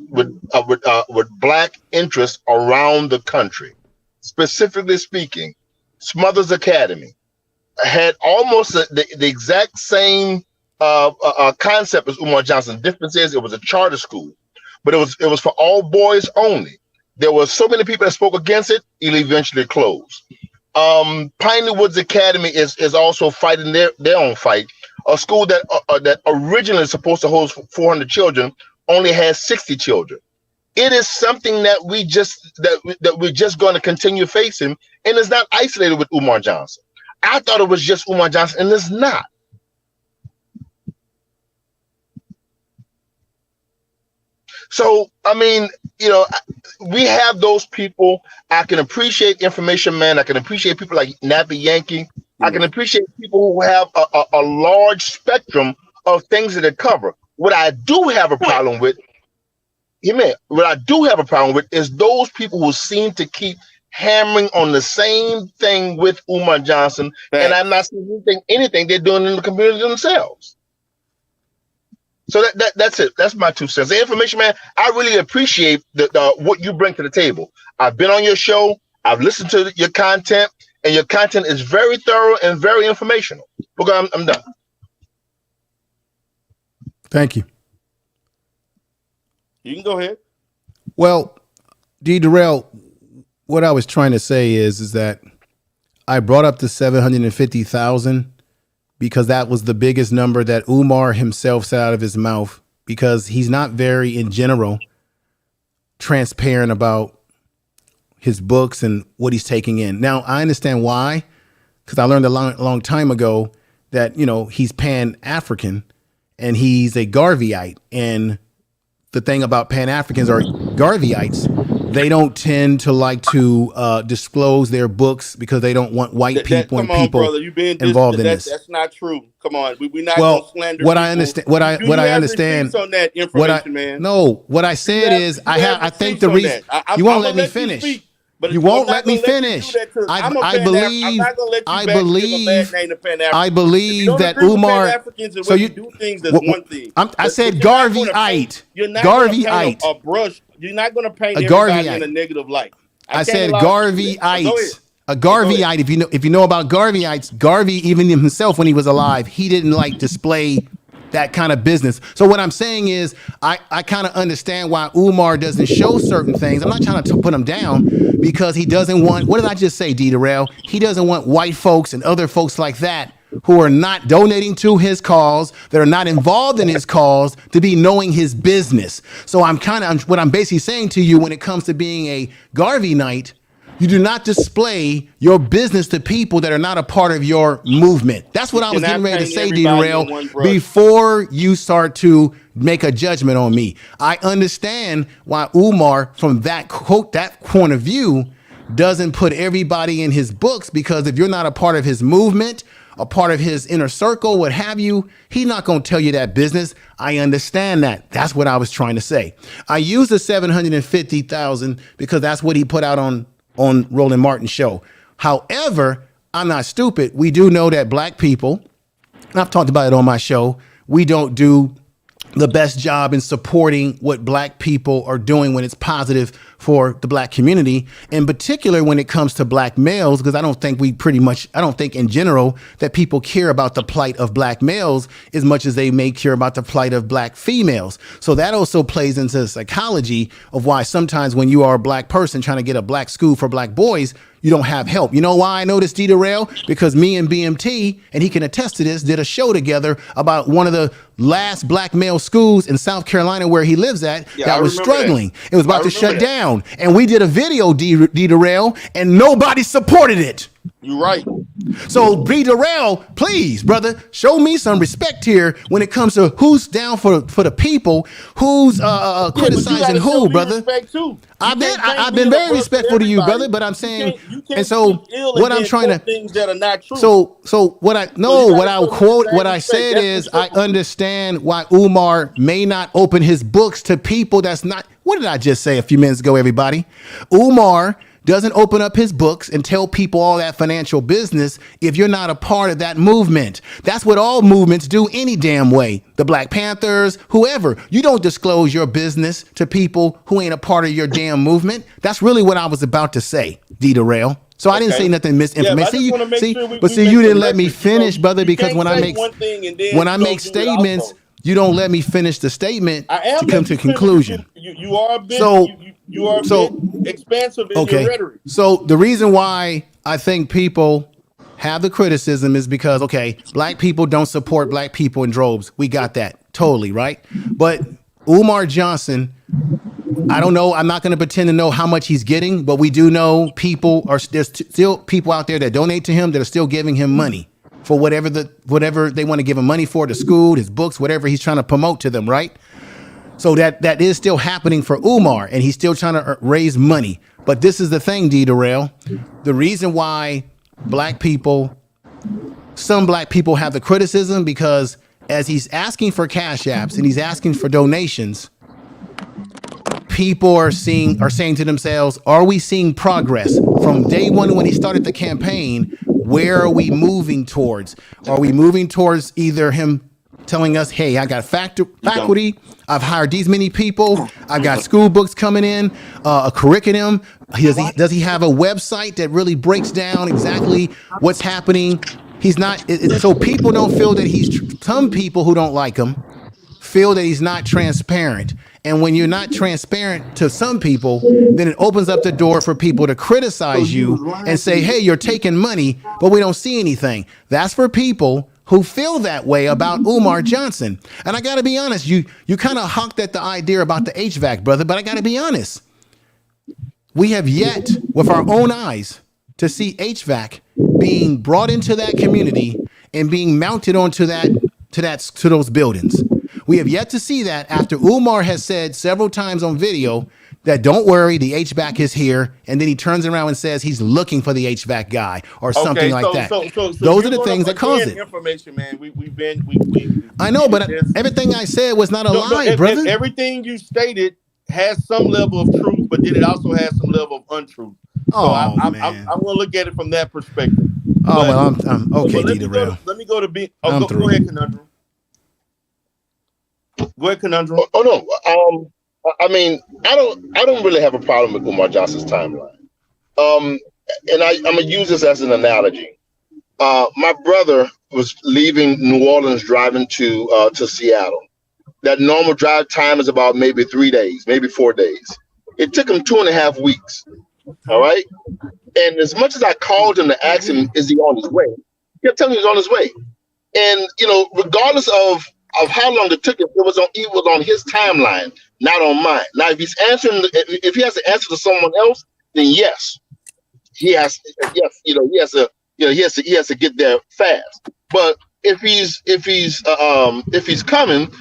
black interests around the country. Specifically speaking, Smothers Academy had almost the exact same concept as Umar Johnson. The difference is it was a charter school. But it was for all boys only. There were so many people that spoke against it, it eventually closed. Piney Woods Academy is also fighting their own fight. A school that originally is supposed to host 400 children only has 60 children. It is something that we're just going to continue facing, and it's not isolated with Umar Johnson. I thought it was just Umar Johnson, and it's not. So, I mean, we have those people. I can appreciate Information Man. I can appreciate people like Nappy Yankee. I can appreciate people who have a large spectrum of things that they cover. What I do have a problem with, is those people who seem to keep hammering on the same thing with Umar Johnson, and I'm not seeing anything they're doing in the community themselves. So that's it. That's my 2 cents. The Information Man, I really appreciate what you bring to the table. I've been on your show. I've listened to your content, and your content is very thorough and very informational. Okay, I'm done. Thank you. You can go ahead. Well, D-Darrell, what I was trying to say is that I brought up the 750,000 because that was the biggest number that Umar himself said out of his mouth, because he's not very, in general, transparent about his books and what he's taking in. Now, I understand why, because I learned a long time ago that, he's Pan-African and he's a Garveyite. And the thing about Pan-Africans or Garveyites, they don't tend to like to disclose their books because they don't want white people and people involved in this. That's not true. Come on, we're not going to slander. What I understand, what I understand on that information, man. No, what I said is I think the reason you won't let me finish. You won't let me finish. I believe that Umar. So you do things as one thing. I said Garveyite. Garveyite. A brush. You're not going to paint everybody in a negative light. I said Garveyite. A Garveyite. If you know about Garveyites, Garvey even himself when he was alive, he didn't like display that kind of business. So what I'm saying is I kind of understand why Umar doesn't show certain things. I'm not trying to put him down because he doesn't want, what did I just say, D. Darrell? He doesn't want white folks and other folks like that who are not donating to his cause, that are not involved in his cause, to be knowing his business. So what I'm basically saying to you when it comes to being a Garvey Knight, you do not display your business to people that are not a part of your movement. That's what I was getting ready to say, D. Darrell, before you start to make a judgment on me. I understand why Umar, from that point of view, doesn't put everybody in his books, because if you're not a part of his movement, a part of his inner circle, what have you, he's not going to tell you that business. I understand that. That's what I was trying to say. I used the 750,000 because that's what he put out on Roland Martin's show. However, I'm not stupid. We do know that black people, and I've talked about it on my show, we don't do the best job in supporting what black people are doing when it's positive for the black community, in particular when it comes to black males, because I don't think in general that people care about the plight of black males as much as they may care about the plight of black females. So that also plays into the psychology of why sometimes when you are a black person trying to get a black school for black boys, you don't have help. You know why I know this, D. Darrell? Because me and BMT, and he can attest to this, did a show together about one of the last black male schools in South Carolina where he lives at that was struggling. It was about to shut down. And we did a video, D. Darrell, and nobody supported it. You're right. So, D. Darrell, please, brother, show me some respect here when it comes to who's down for the people, who's criticizing who, brother. I've been very respectful to you, brother, but I'm saying, and so what I'm trying to things that are not true. So what I said is I understand why Umar may not open his books to people that's not. What did I just say a few minutes ago, everybody? Umar doesn't open up his books and tell people all that financial business if you're not a part of that movement. That's what all movements do any damn way. The Black Panthers, whoever. You don't disclose your business to people who ain't a part of your damn movement. That's really what I was about to say, D. Darrell. So I didn't say nothing misinformation. You didn't let me finish, brother, because when I make statements, you don't let me finish the statement to come to a conclusion. You are a bit, you are a bit expansive in your rhetoric. So the reason why I think people have the criticism is because, black people don't support black people in droves. We got that. Totally, right? But Umar Johnson, I don't know. I'm not going to pretend to know how much he's getting, but we do know there's still people out there that donate to him that are still giving him money for whatever they want to give him money for, the school, his books, whatever he's trying to promote to them, right? So that is still happening for Umar, and he's still trying to raise money. But this is the thing, D. Darrell. The reason why some black people have the criticism, because as he's asking for cash apps and he's asking for donations, people are saying to themselves, are we seeing progress from day one when he started the campaign? Where are we moving towards? Are we moving towards either him telling us, hey, I got faculty, I've hired these many people, I've got school books coming in, a curriculum. Does he have a website that really breaks down exactly what's happening? He's not, so people don't feel that some people who don't like him feel that he's not transparent. And when you're not transparent to some people, then it opens up the door for people to criticize you and say, hey, you're taking money, but we don't see anything. That's for people who feel that way about Umar Johnson. And I got to be honest, you kind of honked at the idea about the HVAC, brother, but I got to be honest. We have yet, with our own eyes, to see HVAC being brought into that community and being mounted onto those buildings. We have yet to see that after Umar has said several times on video that don't worry, the HVAC is here, and then he turns around and says he's looking for the HVAC guy or something like that. Those are the things that cause it. Information, man. I know, but everything I said was not a lie, brother. Everything you stated has some level of truth, but then it also has some level of untruth. So I'm going to look at it from that perspective. I'm okay, D. Darrell. Let me go to B. Go ahead, Conundrum. Go ahead, Conundrum. Oh no. I mean, I don't really have a problem with Umar Johnson's timeline. And I'm gonna use this as an analogy. My brother was leaving New Orleans, driving to Seattle. That normal drive time is about maybe 3 days, maybe 4 days. It took him 2.5 weeks. All right. And as much as I called him to ask him, is he on his way? He kept telling me he was on his way. And regardless of how long it took him, it was on his timeline, not on mine. Now, if he has to answer to someone else, then yes, he has to get there fast. But if he's coming,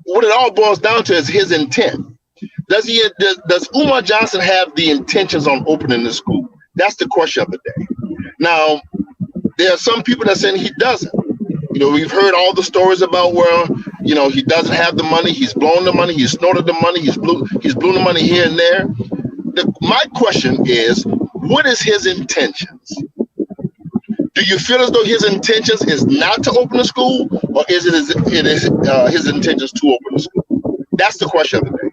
what it all boils down to is his intent. Does Umar Johnson have the intentions on opening the school? That's the question of the day. Now, there are some people that are saying he doesn't. We've heard all the stories about where, he doesn't have the money, he's blown the money, he's snorted the money, he's blew the money here and there. My question is, what is his intentions? Do you feel as though his intentions is not to open the school, or is it his intentions to open the school? That's the question of the day.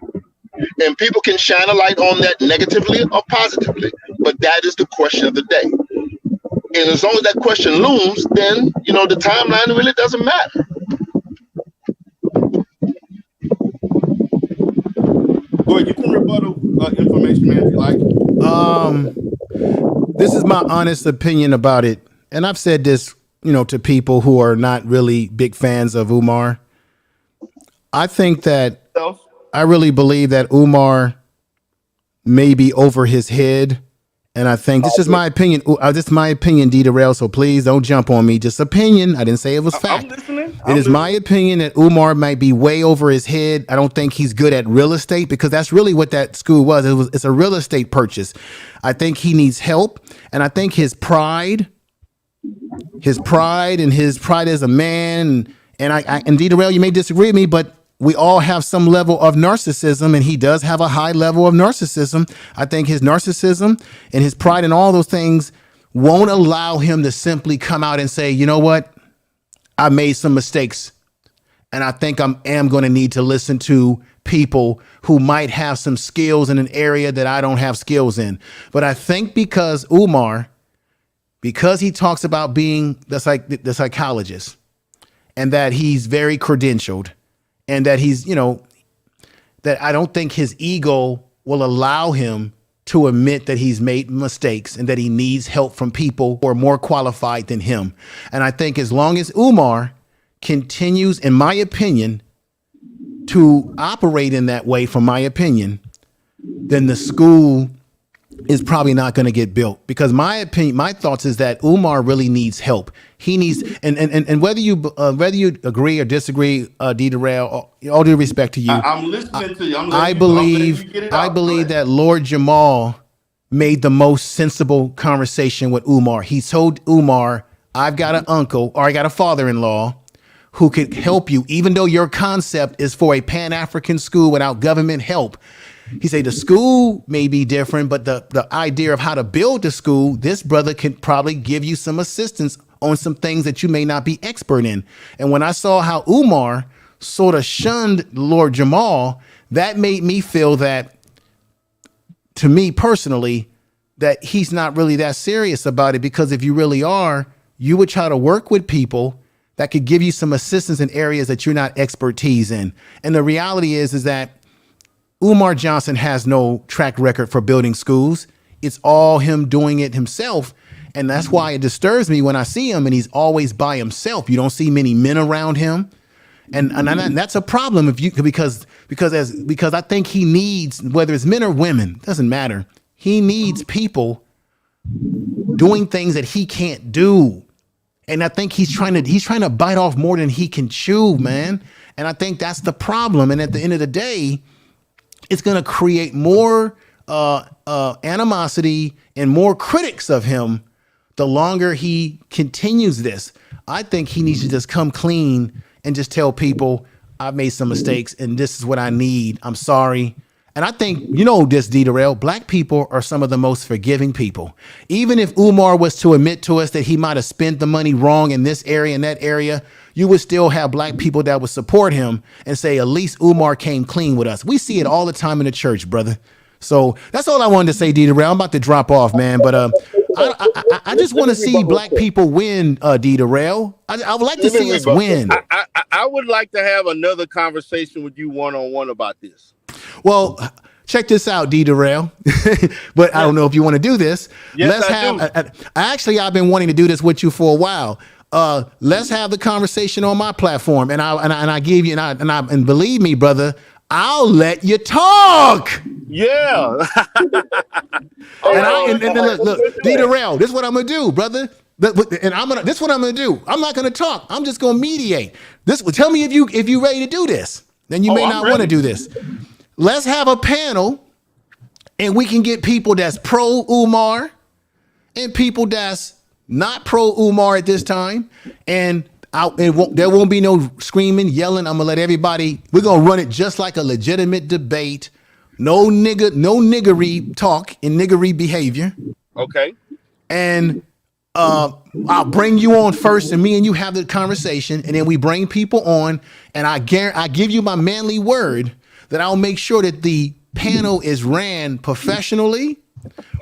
And people can shine a light on that negatively or positively, but that is the question of the day. And as long as that question looms, then, the timeline really doesn't matter. Go ahead, you can rebuttal information, man, if you like. This is my honest opinion about it. And I've said this, to people who are not really big fans of Umar. I think that I really believe that Umar may be over his head. And I think this is my opinion. This is my opinion, D. Darrell. So please don't jump on me. Just opinion. I didn't say it was fact. I'm listening. It is my opinion that Umar might be way over his head. I don't think he's good at real estate, because that's really what that school was. It's a real estate purchase. I think he needs help. And I think his pride as a man. And D. Darrell, you may disagree with me, but we all have some level of narcissism, and he does have a high level of narcissism. I think his narcissism and his pride and all those things won't allow him to simply come out and say, you know what, I made some mistakes, and I think I am going to need to listen to people who might have some skills in an area that I don't have skills in. But I think because he talks about being the psychologist, and that he's very credentialed, and that he's, that I don't think his ego will allow him to admit that he's made mistakes and that he needs help from people who are more qualified than him. And I think as long as Umar continues, in my opinion, to operate in that way, from my opinion, then the school is probably not going to get built. Because my thoughts is that Umar really needs help. He needs, and whether you agree or disagree, D. Darrell, all due respect to you, I'm listening to you. I believe that Lord Jamal made the most sensible conversation with Umar. He told Umar, I've got an uncle, or I got a father-in-law who could help you, even though your concept is for a Pan-African school without government help. He said the school may be different, but the idea of how to build the school, this brother can probably give you some assistance on some things that you may not be expert in. And when I saw how Umar sort of shunned Lord Jamal, that made me feel that, to me personally, that he's not really that serious about it. Because if you really are, you would try to work with people that could give you some assistance in areas that you're not expertise in. And the reality is that Umar Johnson has no track record for building schools. It's all him doing it himself. And that's why it disturbs me when I see him and he's always by himself. You don't see many men around him. And that's a problem because I think he needs, whether it's men or women, doesn't matter. He needs people doing things that he can't do. And I think he's trying to bite off more than he can chew, man. And I think that's the problem. And at the end of the day, it's going to create more animosity and more critics of him the longer he continues this. I think he needs to just come clean and just tell people, I've made some mistakes and this is what I need. I'm sorry. And I think, this, D. Darrell, black people are some of the most forgiving people. Even if Umar was to admit to us that he might have spent the money wrong in this area and that area, you would still have black people that would support him and say, at least Umar came clean with us. We see it all the time in the church, brother. So that's all I wanted to say, D. Darrell. I'm about to drop off, man. But I just want to see black people win, D. Darrell. I would like to see us win. I would like to have another conversation with you one-on-one about this. Well, check this out, D. Darrell. But I don't know if you want to do this. Yes, I've been wanting to do this with you for a while. Let's have the conversation on my platform, and I give you and believe me, brother, I'll let you talk. Yeah. Look, D. Darrell, this is what I'm gonna do, brother. This is what I'm gonna do. I'm not gonna talk. I'm just gonna mediate. Tell me if you ready to do this. Then you may not want to do this. Let's have a panel, and we can get people that's pro Umar and people that's not pro Umar at this time, and there won't be no screaming, yelling. I'm gonna let everybody. We're gonna run it just like a legitimate debate. No niggery talk and niggery behavior. Okay. And I'll bring you on first, and me and you have the conversation, and then we bring people on, and I give you my manly word that I'll make sure that the panel is ran professionally,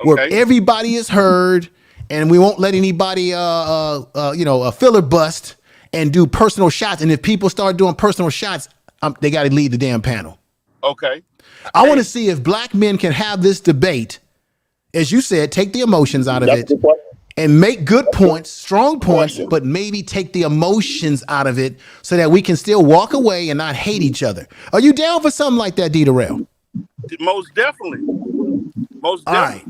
where everybody is heard, and we won't let anybody a filler bust and do personal shots. And if people start doing personal shots, they got to leave the damn panel. Okay. I want to see if black men can have this debate, as you said, take the emotions out of it and make good points, strong points, but maybe take the emotions out of it so that we can still walk away and not hate each other. Are you down for something like that, D. Darrell? Most definitely. All right.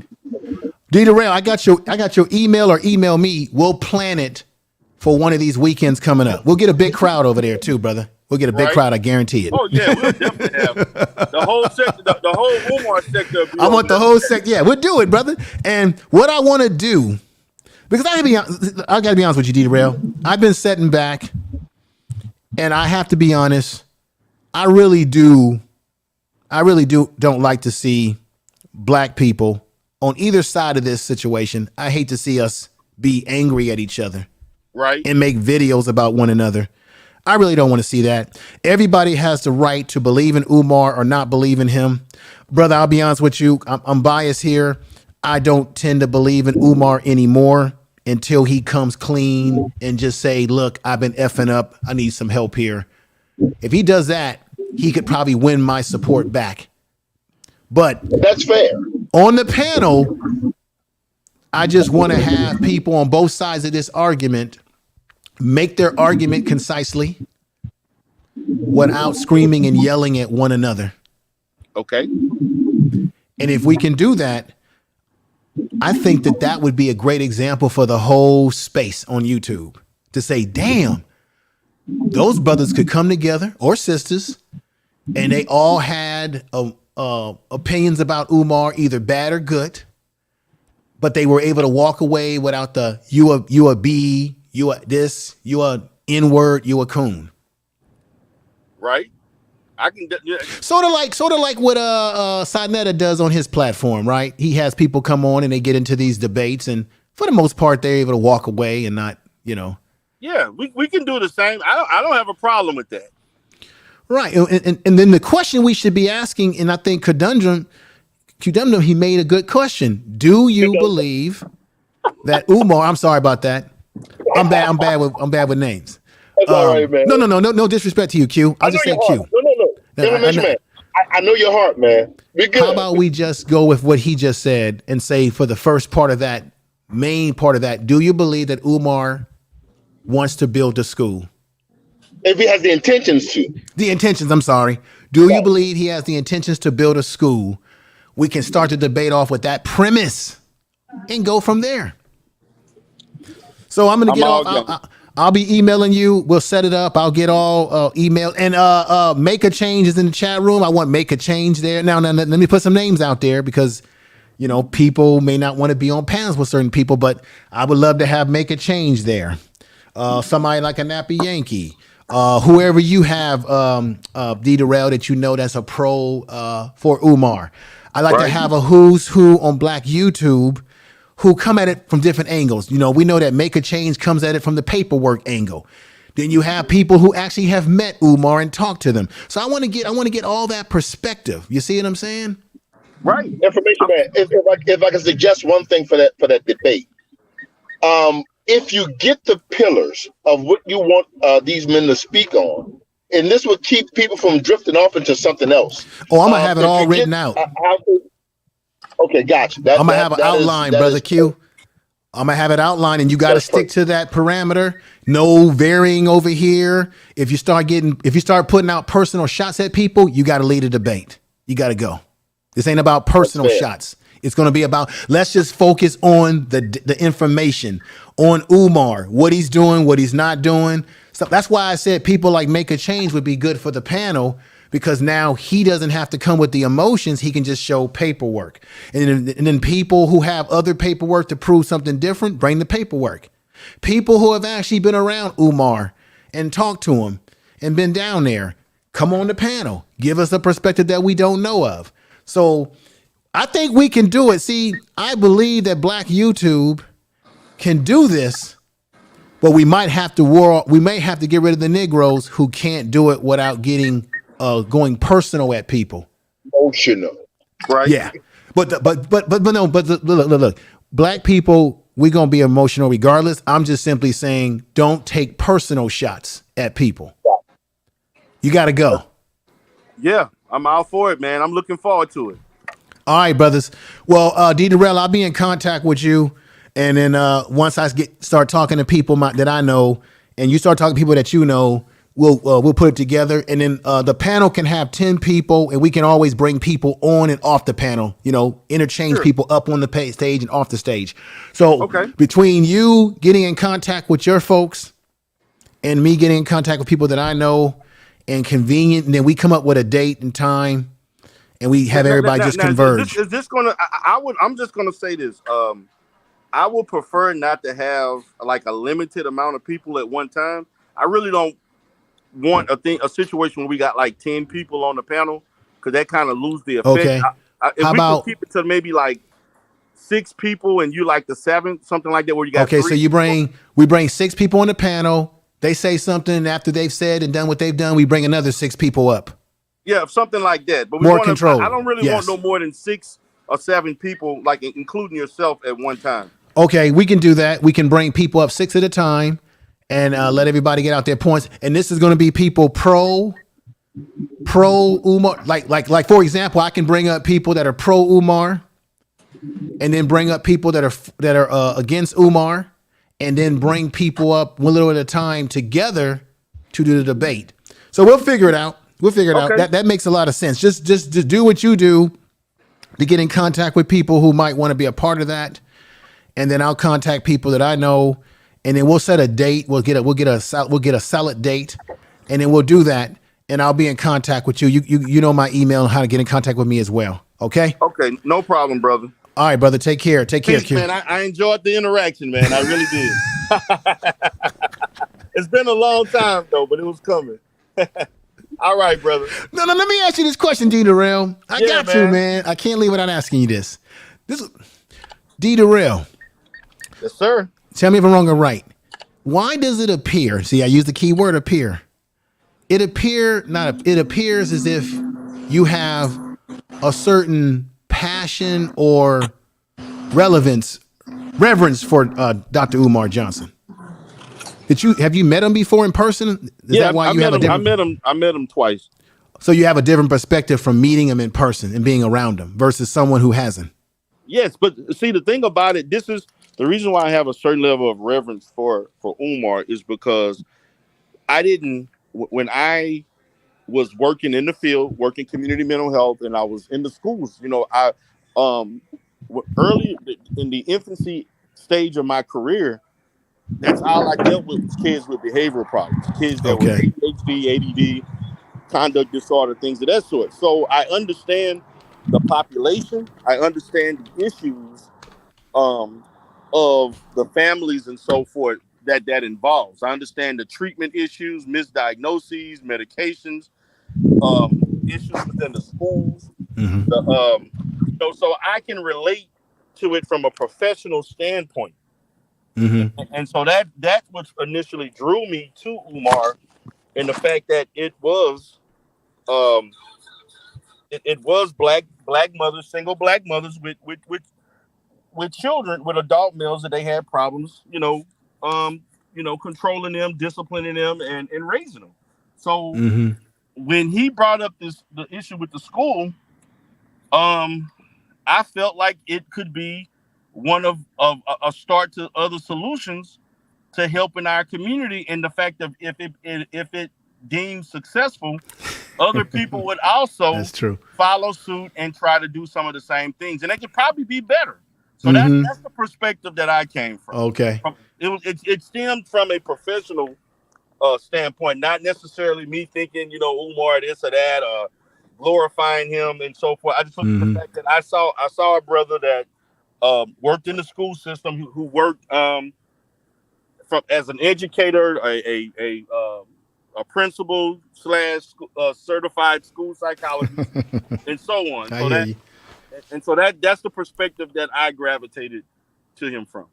D. Darrell, I got your email, or email me. We'll plan it for one of these weekends coming up. We'll get a big crowd over there too, brother. We'll get a big crowd. I guarantee it. Oh yeah, we'll definitely have the whole sector, the whole Umar sector. I want the whole sector. Yeah, we'll do it, brother. And what I want to do, because I got to be honest with you, D. Darrell. I've been sitting back, and I have to be honest. I really don't like to see black people on either side of this situation. I hate to see us be angry at each other, right, and make videos about one another. I really don't want to see that. Everybody has the right to believe in Umar or not believe in him. Brother, I'll be honest with you. I'm biased here. I don't tend to believe in Umar anymore until he comes clean and just say, look, I've been effing up. I need some help here. If he does that, he could probably win my support back. But that's fair. On the panel, I just want to have people on both sides of this argument make their argument concisely without screaming and yelling at one another. Okay. And if we can do that, I think that would be a great example for the whole space on YouTube to say, damn, those brothers could come together, or sisters, and they all had opinions about Umar, either bad or good, but they were able to walk away without the you a B, you a this, you a N-word, you a coon. Right. I can sort of like what Sinetta does on his platform, right? He has people come on and they get into these debates, and for the most part, they're able to walk away and not, Yeah, we can do the same. I don't have a problem with that. Right, and then the question we should be asking, and I think Conundrum, he made a good question. Do you believe that Umar? I'm sorry about that. I'm bad with names. That's all right, man. No disrespect to you, Q. I just said Q. Man. I know your heart, man. Be good. How about we just go with what he just said and say, for the first part of that, main part of that, do you believe that Umar wants to build a school? If he has the intentions to. The intentions, I'm sorry. Do you believe he has the intentions to build a school? We can start the debate off with that premise and go from there. So I'm going to get off. I'll be emailing you. We'll set it up. I'll get all email. And Make a Change is in the chat room. I want Make a Change there. Now, let me put some names out there because, people may not want to be on panels with certain people, but I would love to have Make a Change there. Somebody like a Nappy Yankee. Whoever you have, D. Darrell, that that's a pro for Umar. I like to have a who's who on Black YouTube who come at it from different angles. We know that Make a Change comes at it from the paperwork angle. Then you have people who actually have met Umar and talked to them. So I want to get all that perspective. You see what I'm saying? Right. Information, man. If I can suggest one thing for that debate, If you get the pillars of what you want these men to speak on, and this will keep people from drifting off into something else. Oh, I'm gonna have it all written out. Okay, gotcha. I'm gonna have an outline, brother Q. I'm gonna have it outlined, and you got to stick to that parameter. No varying over here. If you start putting out personal shots at people, you got to lead a debate. You got to go. This ain't about personal shots. It's going to be about, let's just focus on the information on Umar, what he's doing, what he's not doing. So that's why I said people like Make a Change would be good for the panel, because now he doesn't have to come with the emotions. He can just show paperwork. And then people who have other paperwork to prove something different, bring the paperwork. People who have actually been around Umar and talked to him and been down there, come on the panel. Give us a perspective that we don't know of. So I think we can do it. See, I believe that Black YouTube can do this, but we might have to get rid of the Negroes who can't do it without getting going personal at people. Emotional, right? Yeah, but look, Black people, we're gonna be emotional regardless. I'm just simply saying, don't take personal shots at people. You got to go. Yeah, I'm out for it, man. I'm looking forward to it. All right, brothers. Well, D. Darrell, I'll be in contact with you. And then once I start talking to people that I know, and you start talking to people that you know, we'll put it together. And then the panel can have 10 people, and we can always bring people on and off the panel, interchange people up on the stage and off the stage. So between you getting in contact with your folks and me getting in contact with people that I know and convenient, and then we come up with a date and time, and we have everybody just converge. Is this gonna? I'm just gonna say this. I would prefer not to have like a limited amount of people at one time. I really don't want a situation where we got like 10 people on the panel, because that kind of lose the effect. Okay. If we could keep it to maybe like 6 people and you like the 7th, something like that, where you got. Okay, so we bring 6 people on the panel. They say something after they've said and done what they've done. We bring another 6 people up. Yeah, something like that. But more control. I don't really want no more than 6 or 7 people, like including yourself, at one time. Okay, we can do that. We can bring people up 6 at a time and let everybody get out their points. And this is going to be people pro Umar. Like for example, I can bring up people that are pro Umar, and then bring up people that are against Umar, and then bring people up one little at a time together to do the debate. So we'll figure it out. out. That makes a lot of sense. Just do what you do to get in contact with people who might want to be a part of that. And then I'll contact people that I know, and then we'll set a date. We'll get a solid date, and then we'll do that. And I'll be in contact with you. You know my email and how to get in contact with me as well. Okay. Okay, no problem, brother. All right, brother. Take care. Take care, Q. Man, I enjoyed the interaction, man. I really did. It's been a long time though, but it was coming. All right, brother. No. Let me ask you this question, D. Darrell. I got you, man. I can't leave without asking you this. D. Darrell. Yes, sir. Tell me if I'm wrong or right. Why does it appear? See, I use the key word appear. It appears as if you have a certain passion or reverence for Dr. Umar Johnson. Have you met him before in person? I met him twice. So you have a different perspective from meeting him in person and being around him versus someone who hasn't. Yes, but see, the thing about it, this is the reason why I have a certain level of reverence for Umar, is because when I was working in the field, working community mental health, and I was in the schools, I early in the infancy stage of my career, that's all I dealt with kids with behavioral problems, kids that were ADHD, ADD, conduct disorder, things of that sort. So I understand the population. I understand the issues of the families and so forth that involves. I understand the treatment issues, misdiagnoses, medications, issues within the schools. Mm-hmm. So I can relate to it from a professional standpoint. Mm-hmm. And so that's what initially drew me to Umar, and the fact that it was black mothers, single black mothers with with children, with adult males, that they had problems, controlling them, disciplining them, and raising them. So when he brought up the issue with the school, I felt like it could be one of a start to other solutions to helping our community. And the fact of if it deems successful, other people would also That's true. follow suit and try to do some of the same things, and they could probably be better. So that's the perspective that I came from. Okay. It stemmed from a professional standpoint, not necessarily me thinking, Umar this or that, glorifying him and so forth. I just looked at the fact that I saw a brother that worked in the school system, who worked as an educator, a principal / certified school psychologist, and so on. So that's the perspective that I gravitated to him from.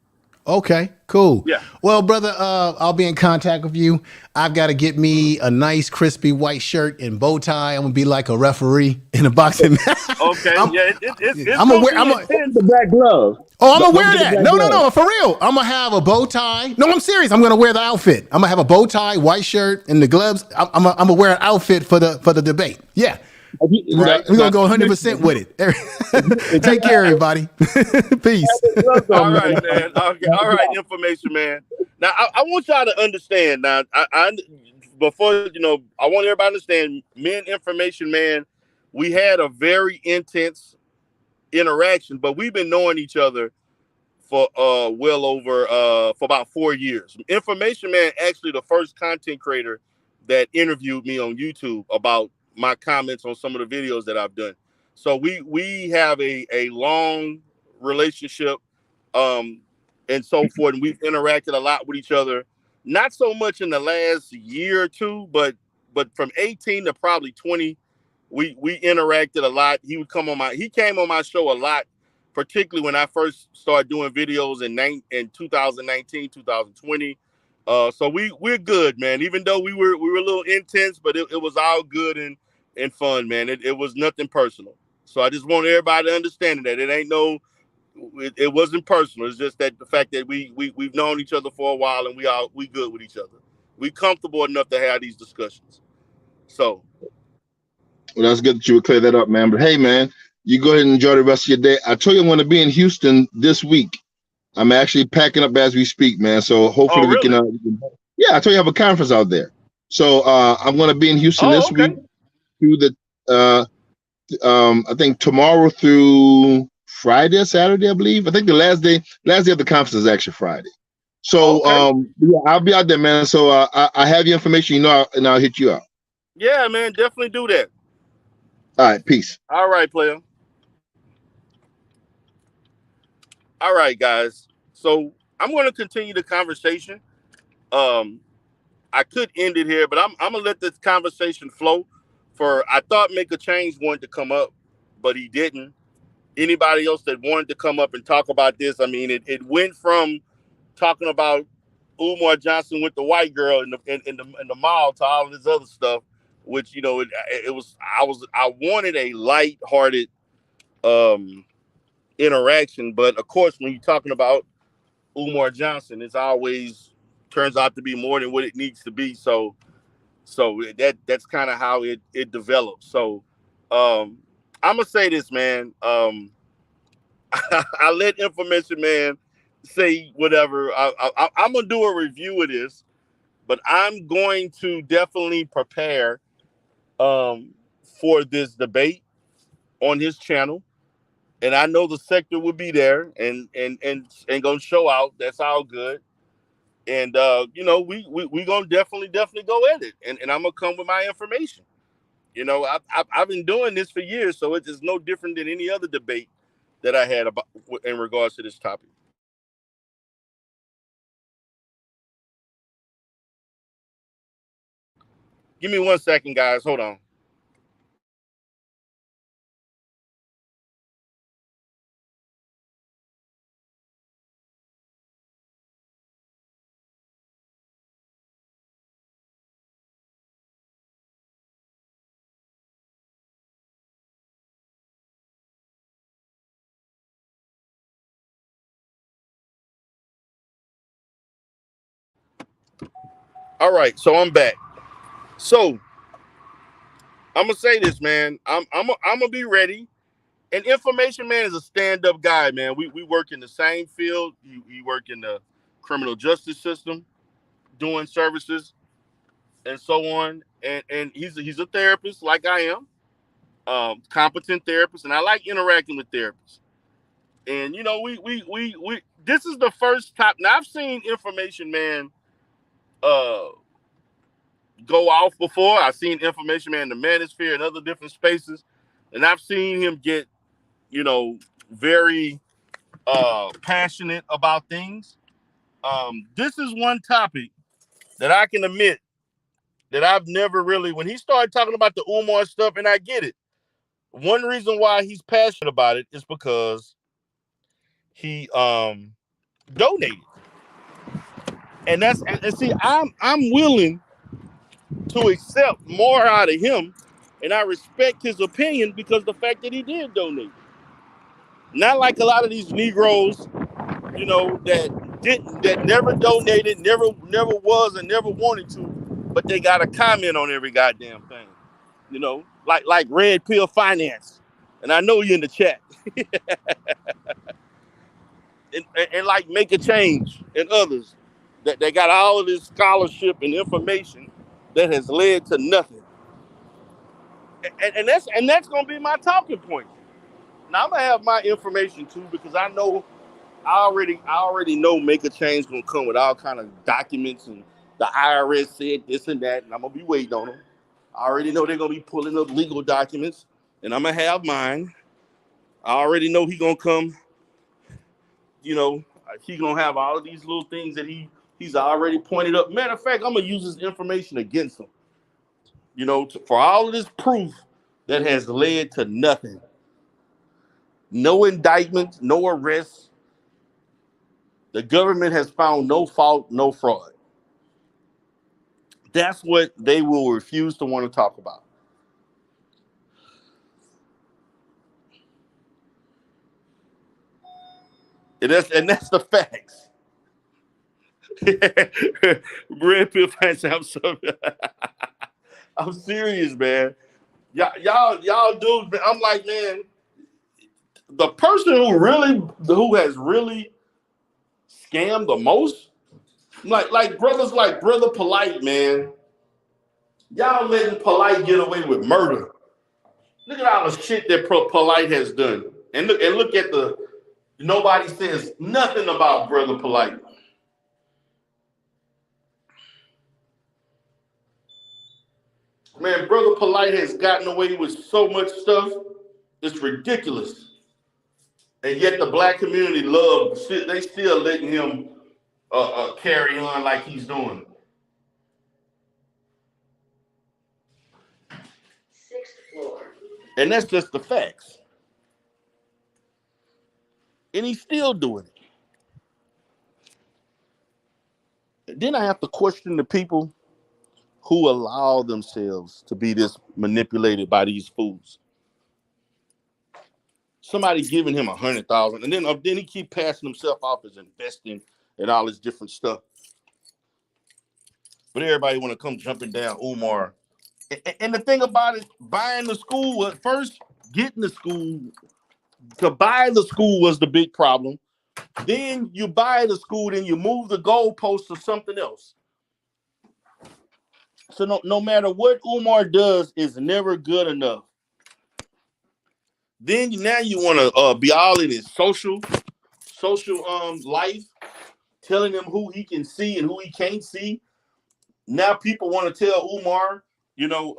Okay, cool. Yeah. Well, brother, I'll be in contact with you. I've got to get me a nice crispy white shirt and bow tie. I'm gonna be like a referee in a boxing match. Okay. I'm gonna wear the black glove. Oh, I'm gonna wear that. No, for real. I'm gonna have a bow tie. No, I'm serious. I'm gonna wear the outfit. I'm gonna have a bow tie, white shirt, and the gloves. I'm gonna wear an outfit for the debate. Yeah. Right. We're gonna go 100% with it. Take care, everybody. Peace. All right, man. Okay. All right, information, man. Now I want y'all to understand. Now, I want everybody to understand. Me and information, man, we had a very intense interaction, but we've been knowing each other for well over for about 4 years. Information, man, actually the first content creator that interviewed me on YouTube about my comments on some of the videos that I've done. So we have a long relationship and so forth, and we've interacted a lot with each other. Not so much in the last year or two, but from 18 to probably 20, we interacted a lot. He came on my show a lot, particularly when I first started doing videos in 2019, 2020. So we're good, man. Even though we were a little intense, but it was all good and fun, man. It was nothing personal. So I just want everybody to understand that it wasn't personal. It's just that the fact that we've known each other for a while, and we good with each other. We comfortable enough to have these discussions. So. Well, that's good that you would clear that up, man. But hey, man, you go ahead and enjoy the rest of your day. I told you I'm going to be in Houston this week. I'm actually packing up as we speak, man. So hopefully we can. Yeah, I told you I have a conference out there. So I'm going to be in Houston this week through the I think tomorrow through Friday or Saturday, I believe. I think the last day of the conference is actually Friday. So yeah, I'll be out there, man. So I have your information, and I'll hit you up. Yeah, man, definitely do that. All right, peace. All right, player. All right, guys. So I'm going to continue the conversation. I could end it here, but I'm gonna let this conversation flow. I thought Make a Change wanted to come up, but he didn't. Anybody else that wanted to come up and talk about this? I mean, it went from talking about Umar Johnson with the white girl in the mall to all of this other stuff, which I wanted a light-hearted interaction, but of course when you're talking about Umar Johnson, it's always turns out to be more than what it needs to be. So that's kind of how it develops. So I'm gonna say this, man. I let information man say whatever. I'm gonna do a review of this, but I'm going to definitely prepare for this debate on his channel. And I know the sector will be there and gonna show out. That's all good. And we gonna definitely go at it. And I'm gonna come with my information. I've been doing this for years, so it's no different than any other debate that I had about in regards to this topic. Give me 1 second, guys. Hold on. All right, so I'm back. So I'm gonna say this, man. I'm gonna be ready. And Information Man is a stand-up guy, man. We work in the same field. He work in the criminal justice system, doing services and so on. And he's a therapist like I am, competent therapist, and I like interacting with therapists. And you know, we this is the first time. Now I've seen Information Man go off before. I've seen Information Man in the Manosphere and other different spaces, and I've seen him get, you know, very passionate about things. This is one topic that I can admit that I've never really, when he started talking about the Umar stuff, and I get it. One reason why he's passionate about it is because he donated. And that's, and see, I'm willing to accept more out of him, and I respect his opinion because the fact that he did donate. Not like a lot of these Negroes, you know, that never donated, never was, and never wanted to, but they got a comment on every goddamn thing. You know, like Red Pill Finance, and I know you're in the chat, and like Make a Change and others that they got all of this scholarship and information that has led to nothing. And that's gonna be my talking point. Now I'm gonna have my information too because I already know Make a Change gonna come with all kind of documents, and the IRS said this and that, and I'm gonna be waiting on them. I already know they're gonna be pulling up legal documents, and I'm gonna have mine. I already know he gonna come. You know, he gonna have all of these little things that he's already pointed up. Matter of fact, I'm gonna use this information against him. You know, for all of this proof that has led to nothing. No indictment, no arrests. The government has found no fault, no fraud. That's what they will refuse to want to talk about. And that's the facts. Red Pill fans, I'm serious, man. Y'all dudes, man. I'm like, man, the person who has really scammed the most, like brothers like Brother Polite, man. Y'all letting Polite get away with murder. Look at all the shit that Polite has done. And look at nobody says nothing about Brother Polite. Man, Brother Polite has gotten away with so much stuff. It's ridiculous. And yet the black community they still letting him carry on like he's doing. Sixth floor. And that's just the facts. And he's still doing it. And then I have to question the people who allow themselves to be this manipulated by these fools. Somebody giving him $100,000, and then he keep passing himself off as investing and all this different stuff. But everybody want to come jumping down Umar. And the thing about it, buying the school at first, getting the school, to buy the school was the big problem. Then you buy the school, then you move the goalpost to something else. So no matter what Umar does, is never good enough. Then now you want to be all in his social life, telling him who he can see and who he can't see. Now people want to tell Umar, you know,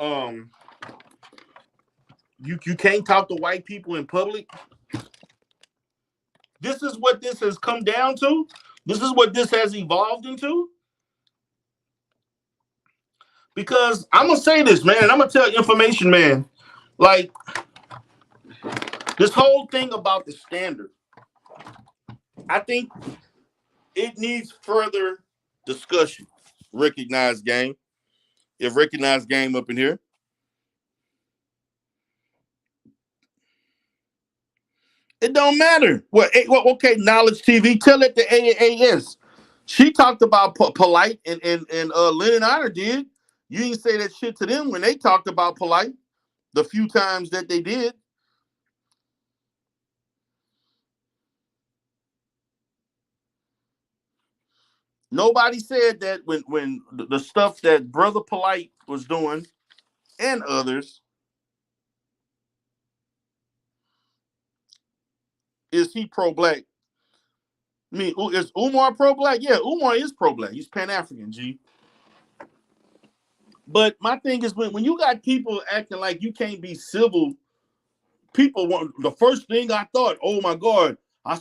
you can't talk to white people in public. This is what this has come down to. This is what this has evolved into. Because I'm gonna say this, man, and I'm gonna tell Information Man, like this whole thing about the standard, I think it needs further discussion. Recognized game. If recognized game up in here. It don't matter. Well, okay, Knowledge TV, tell it to AAS. She talked about Polite and Lynn and Honor did. You didn't say that shit to them when they talked about Polite the few times that they did. Nobody said that when the stuff that Brother Polite was doing and others. Is he pro-black? I mean, is Umar pro-black? Yeah, Umar is pro-black. He's Pan-African, G. But my thing is when you got people acting like you can't be civil, people want the first thing I thought, oh my God,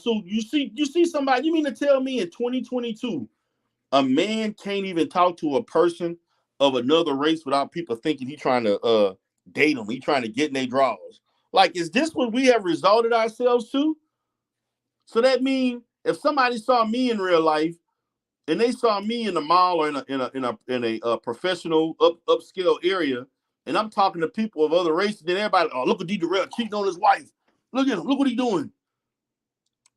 you see somebody, you mean to tell me in 2022, a man can't even talk to a person of another race without people thinking he's trying to date them, he's trying to get in their drawers. Like, is this what we have resorted ourselves to? So that means if somebody saw me in real life and they saw me in the mall or in a professional upscale area, and I'm talking to people of other races, then everybody, oh, look at D. Durrell cheating on his wife. Look at him. Look what he's doing.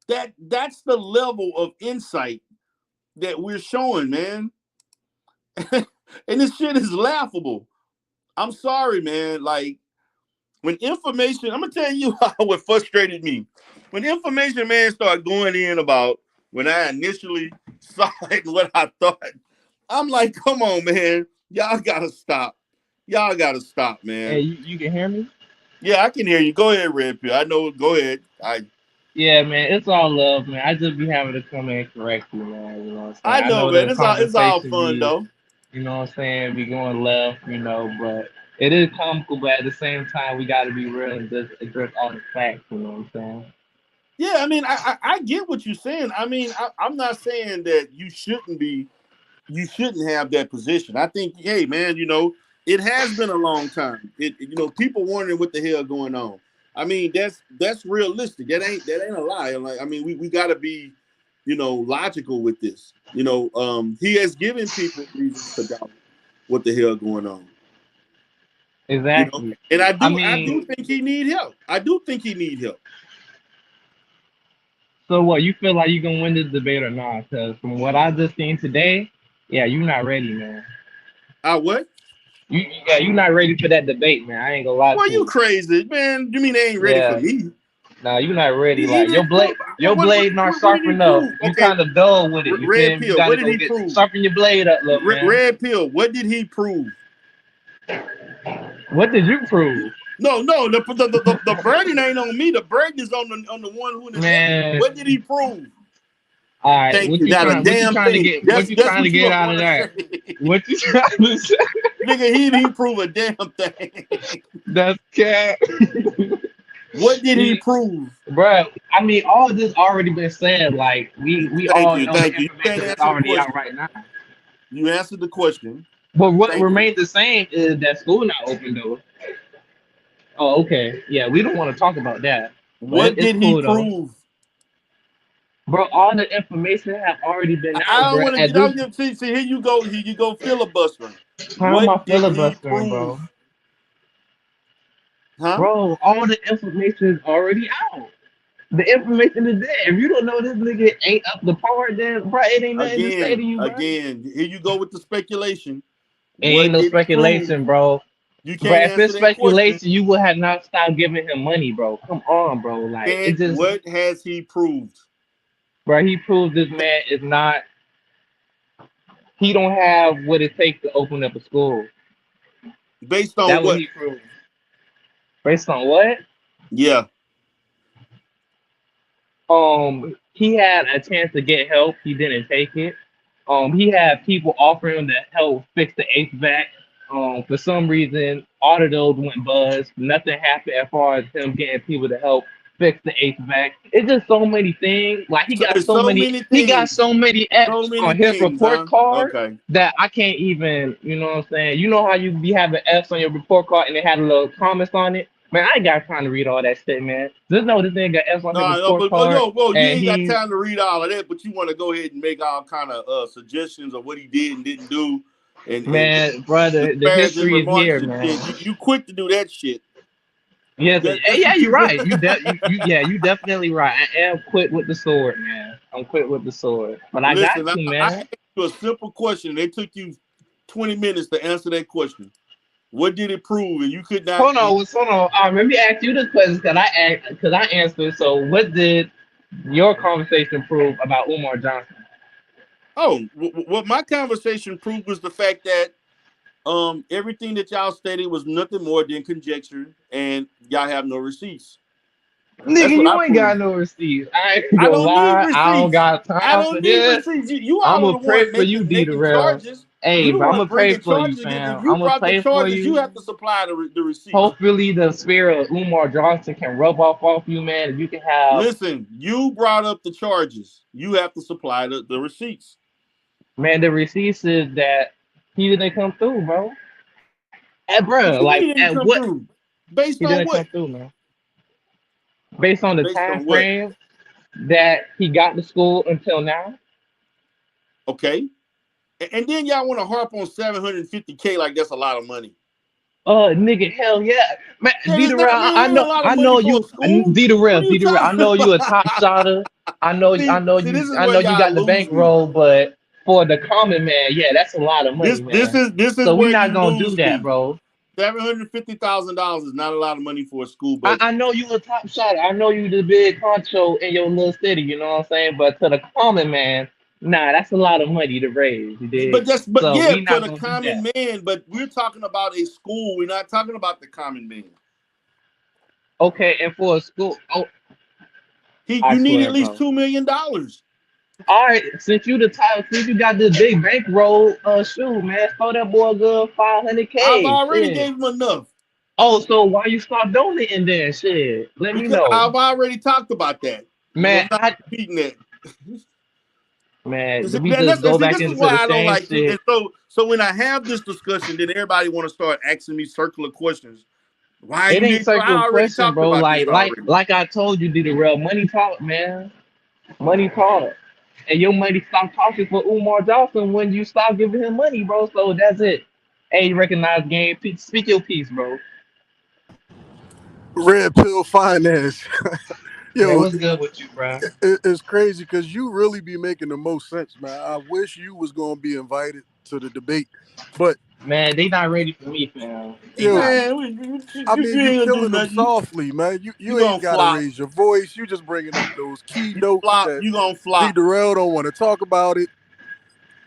That's the level of insight that we're showing, man. And this shit is laughable. I'm sorry, man. Like, when information, I'm gonna tell you what frustrated me. When information man started going in about when I initially saw it and what I thought, I'm like, come on, man. Y'all gotta stop. Y'all gotta stop, man. Hey, you can hear me? Yeah, I can hear you. Go ahead, Red Pill. I know. Go ahead. Yeah, man, it's all love, man. I just be having to come in and correct you, man. You know what I'm saying? I know, man. It's all fun, though. You know what I'm saying? Be going left, you know, but it is comical, but at the same time, we got to be real and just address all the facts, you know what I'm saying? Yeah, I mean, I get what you're saying. I mean, I'm not saying that you shouldn't have that position. I think, hey, man, you know, it has been a long time. You know, people wondering what the hell going on. I mean, that's realistic. That ain't a lie. Like, I mean, we got to be, you know, logical with this. You know, he has given people reasons to doubt what the hell going on. Exactly. You know? And I do think he need help. I do think he need help. So what, you feel like you gonna win this debate or not? Because from what I just seen today, yeah, you're not ready, man. What? You're not ready for that debate, man. I ain't gonna lie. Well, you crazy, man. You mean they ain't ready for me? Nah, you're not ready. Like your blade not sharp enough. You kind of dull with it. Red Pill. What did he prove? Sharpen your blade up, look, man. Red Pill. What did he prove? What did you prove? No. The burden ain't on me. The burden is on the one who is. Man. What did he prove? All right. What you trying to get out of that? What you trying to say? Nigga, he didn't prove a damn thing. That's cat. What did he prove? Bro, I mean, all this already been said. Like, we all know the information that's already out right now. You answered the question. But what remains the same is that school not open, though. Oh, okay. Yeah, we don't want to talk about that. What did he prove? Bro, all the information have already been out. I don't want to see, here you go filibustering. How am I filibustering, bro? Huh? Bro, all the information is already out. The information is there. If you don't know this nigga ain't up the par, then bro, it ain't nothing to say to you, bro. Again, here you go with the speculation. Ain't no speculation, bro. You can't. Bro, if it's speculation, you would have not stopped giving him money, bro. Come on, bro. Like, it just, what has he proved? Bro, he proved this man is not. He don't have what it takes to open up a school. Based on what he proved. Based on what? Yeah. He had a chance to get help. He didn't take it. He had people offering him to help fix the HVAC. For some reason, all of those went buzz. Nothing happened as far as him getting people to help fix the HVAC. It's just so many things. Like, he got so many F's on his report card that I can't even, you know what I'm saying? You know how you be having F's on your report card and they had a little comments on it? Man, I ain't got time to read all that shit, man. Just know this nigga got F's on his report card. You ain't got time to read all of that, but you want to go ahead and make all kind of suggestions of what he did and didn't do. Brother, the history is here, man. You quick to do that shit. Yeah, you're right. You definitely right. I am quick with the sword, man. I'm quick with the sword. But I Listen, got you, I man. asked you a simple question. They took you 20 minutes to answer that question. What did it prove? And you could not. Hold on. Let me ask you the question because I answered. So, what did your conversation prove about Umar Johnson? Oh, what my conversation proved was the fact that everything that y'all stated was nothing more than conjecture, and y'all have no receipts. Nigga, you ain't got no receipts. I ain't I gonna don't need lie. I don't receipts. got I time for don't need this. receipts. You I'm all are gonna the pray one for you, making D-Darrell. charges. Hey, You the bro, I'm one gonna pray bringing for you, charges. fam. If you I'm gonna brought the pray for charges, you. you have to supply the receipts. Hopefully, the spirit of Umar Johnson can rub off you, man. And you can have. Listen, you brought up the charges. You have to supply the receipts. Man, the receipts is that he didn't come through, bro. Bro, He like didn't at come what? through. Based He on didn't come what? through, man. Based on the Based time on what? frame that he got to school until now. Okay. And then y'all want to harp on $750K like that's a lot of money. Nigga, hell yeah, man. Yeah, D-Darrell, I know you. D-Darrell, I know you a top shotter. I know See, this is I where know you y'all got the lose me. bankroll, but for the common man, yeah, that's a lot of money, man. This is So where we're not you gonna do lose that, me. bro. $750,000 is not a lot of money for a school budget. I know you a top shot. I know you the big honcho in your little city. You know what I'm saying? But to the common man, nah, that's a lot of money to raise. You did. But So yeah, we for not the gonna do common that. man. But we're talking about a school. We're not talking about the common man. Okay, and for a school, You need at least $2 million. All right, since you got this big bankroll, shoot, man, throw that boy a good I've $500K. already Shit. gave him enough. Oh, so why you start donating then? Shit, let me Because know. I've already talked about that. Man, I'm not repeating that. Man, we just go back this is into why the I don't same like to. shit. And so when I have this discussion, then everybody want to start asking me circular questions. Why It you ain't didn't? I circle already question, talked bro. about this already. Like I told you, D-Darrell, money talk, man. Money talk. And your money stop talking for Umar Johnson when you stop giving him money, bro. So that's it. Hey, you recognize game. Speak your piece, bro. Red pill finance. Man, Yo, what's good with you, bro? it's crazy because you really be making the most sense, man. I wish you was gonna be invited to the debate, but man, they not ready for me, fam. yo, Man, I mean, you ain't gonna do killing them nothing. softly, man. You You ain't gonna gotta flop. raise your voice. You just bringing up those You keynotes flop. that You gonna D. flop. Darrell don't want to talk about it.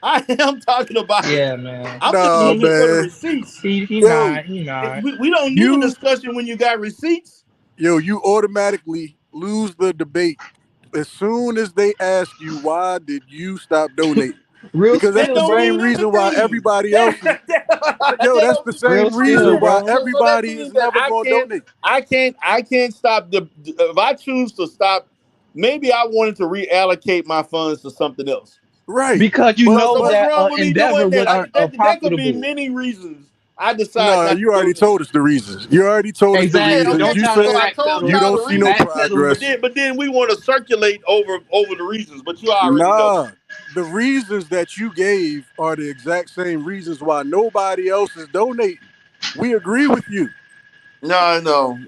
I am talking about it. Yeah, man. I'm just Nah, looking for the man. receipts. He Yo, not. He not. We don't need a discussion when you got receipts. you automatically lose the debate as soon as they ask you why did you stop donating. Real Because that's That the spill, don't bro. same mean reason why anything. everybody else is. Yo, that's the Real same spill, reason why bro. So that everybody is means that never going to donate. I can't stop if I choose to stop. Maybe I wanted to reallocate my funds to something else. Right. Because you But know So what's that wrong with me endeavor doing was that? That could be unprofitable. many reasons. I decide no, not to you already donate. told us the reasons. You already told us the Exactly. reasons. Don't You try to So said I told you backpedal. y'all don't the see no reasons, progress. Backpedal. but then we want to circulate over the reasons. But you already know. Nah. The reasons that you gave are the exact same reasons why nobody else is donating. We agree with you. No.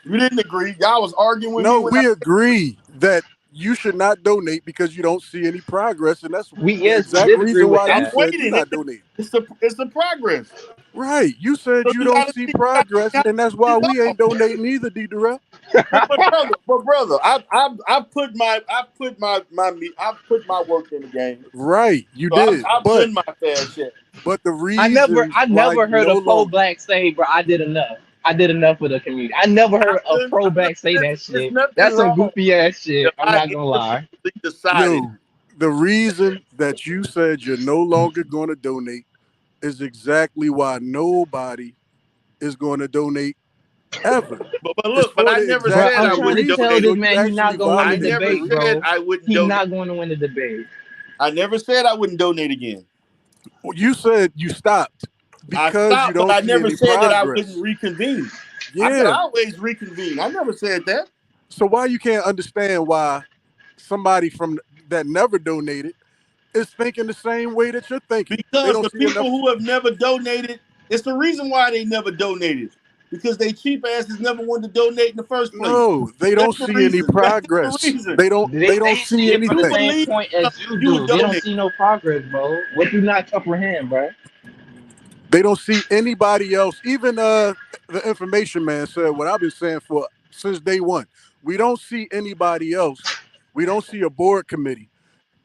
You didn't agree. Y'all was arguing with me No, when I. we agree that you should not donate because you don't see any progress, and that's We the we exact did agree reason with why you I'm that. said you're waiting. not donating. It's the progress. Right. You said So you you don't gotta see see. You gotta progress, count and that's it why we off. ain't donating either, D. Durrell. But brother, I put my work in the game. Right, you So did. I've done my fair share. But the I never reasons I why never you heard no a pro longer black say, bro, I did enough. I did enough for the community. I never heard a pro black say that There's shit. nothing That's some wrong goofy ass if shit. I'm I not gonna lie. independently decided. yo, the reason that you said you're no longer going to donate is exactly why nobody is going to donate ever. But It's look, but for I the never Bro, exact said I'm I same trying to wouldn't reason. tell donate this So again. you man he's actually not gonna win I the validated the never debate, reason. said bro. I wouldn't He's donate. not going to win the debate. I never said I wouldn't donate again. You said you stopped I because you stopped, but don't I see never any said that I progress. wouldn't reconvene. I could Yeah. always reconvene. I never said that. So why you can't understand why somebody from that never donated is thinking the same way that you're thinking? They Because don't the see enough. people who have never donated, it's the reason why they never donated. because they cheap asses never wanted to donate in the first place. No, they don't see any progress. They don't see it from the anything. same point as you do. They don't see no progress, bro. What do not comprehend, bro? They don't see anybody else. Even the information man said what I've been saying since day one. We don't see anybody else. We don't see a board committee,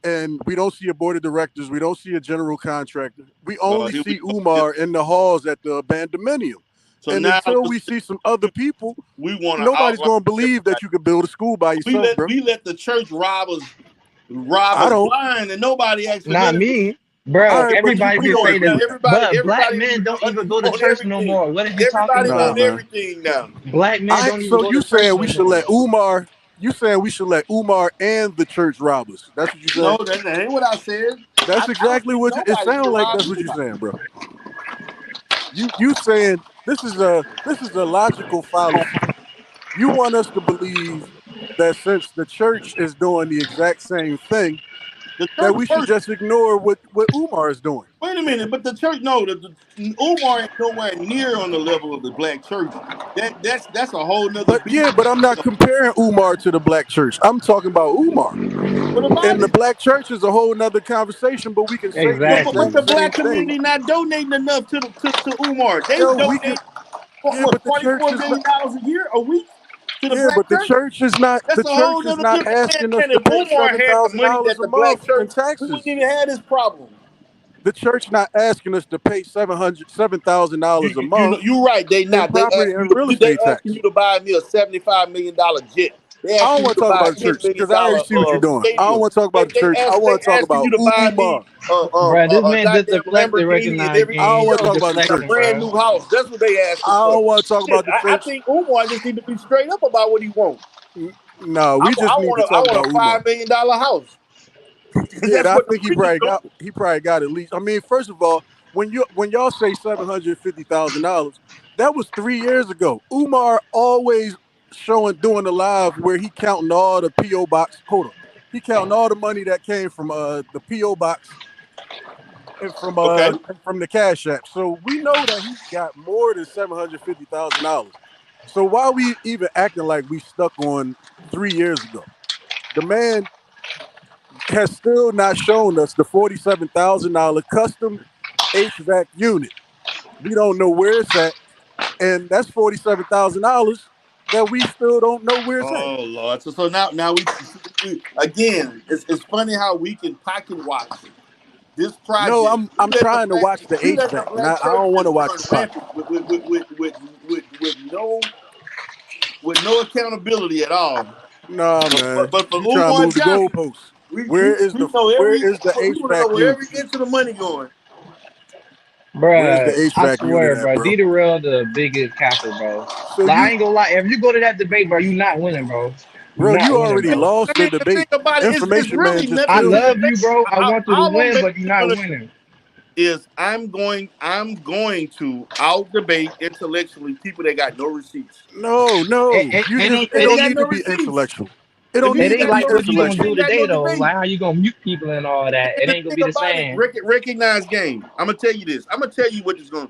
and we don't see a board of directors. We don't see a general contractor. We only see Umar in the halls at the Bandominium. So and until we see some other people, nobody's going to believe that you could build a school by yourself, bro. We let the church rob us blind, and nobody actually. Not me. Bro, everybody can say that. But black men don't even go to church no more. What are you talking about? Everything now. Black men don't even go to church. So you saying we should let Umar? You saying we should let Umar and the church rob us? That's what you said. No, that ain't what I said. That's exactly what it sounds like. That's what you're saying, bro. You saying this is a logical fallacy. You want us to believe that since the church is doing the exact same thing, that we should just ignore what Umar is doing. Wait a minute, but the church, no, Umar ain't nowhere near on the level of the black church. That's a whole nother. But I'm not comparing Umar to the black church. I'm talking about Umar. And the black church is a whole nother conversation. But we can say but the black community not donating enough to Umar. They donate $44 million a year a week. But the church is not. The church is not asking us to pay $7,000 a month in taxes. We wouldn't even have this problem. The church not asking us to pay $7,000 a month. You're right. They not. They asking you to buy me a $75 million jet. I don't want to talk about the church because I already see what you're doing. I don't want to talk about the church. I want to talk about Umar. Bro, this man just deflected recognized. I don't want to talk about the church. A brand new house. That's what they asked. I don't want to talk about the church. I think Umar just need to be straight up about what he wants. No, we just need to talk about Umar. I want a $5 million house. Yeah, I think he probably got at least. I mean, first of all, when y'all say $750,000, that was 3 years ago. Umar always doing the live where he counting all the P.O. box. Hold on, he counting all the money that came from the P.O. box and from the Cash App. So we know that he got more than $750,000. So why we even acting like we stuck on 3 years ago? The man has still not shown us the $47,000 custom HVAC unit. We don't know where it's at, and that's $47,000 that we still don't know where it's at. Oh Lord! So now we again. It's funny how we can pocket watch this project. No, I'm trying to watch the HVAC. I don't want to watch the pocket with no accountability at all. No, man. But for Umar Johnson, where is the HVAC? Where every inch of the money going? Bruh, I swear, bro. D Darrell the biggest capper, bro. So I ain't gonna lie. If you go to that debate, bro, you not winning, bro. Bro, you already lost the debate. Information man just I love you, bro. I want you to win, but you're not winning. I'm going to out debate intellectually people that got no receipts. No. You don't need to be intellectual. It ain't like what you gonna do today though. Like how you gonna mute people and all that. It ain't gonna be the same. Recognize game. I'm gonna tell you this. I'm gonna tell you what it's gonna.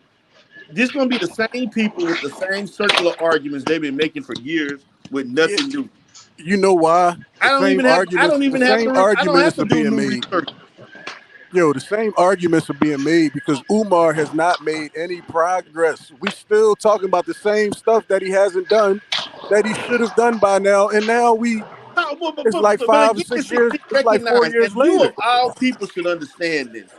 This gonna be the same people with the same circular arguments they've been making for years with nothing new. You know why? I don't even have to do new research. Yo, the same arguments are being made because Umar has not made any progress. We still talking about the same stuff that he hasn't done, that he should have done by now, and now it's like 5 or 6 years, it's like 4 years later. All people should understand this.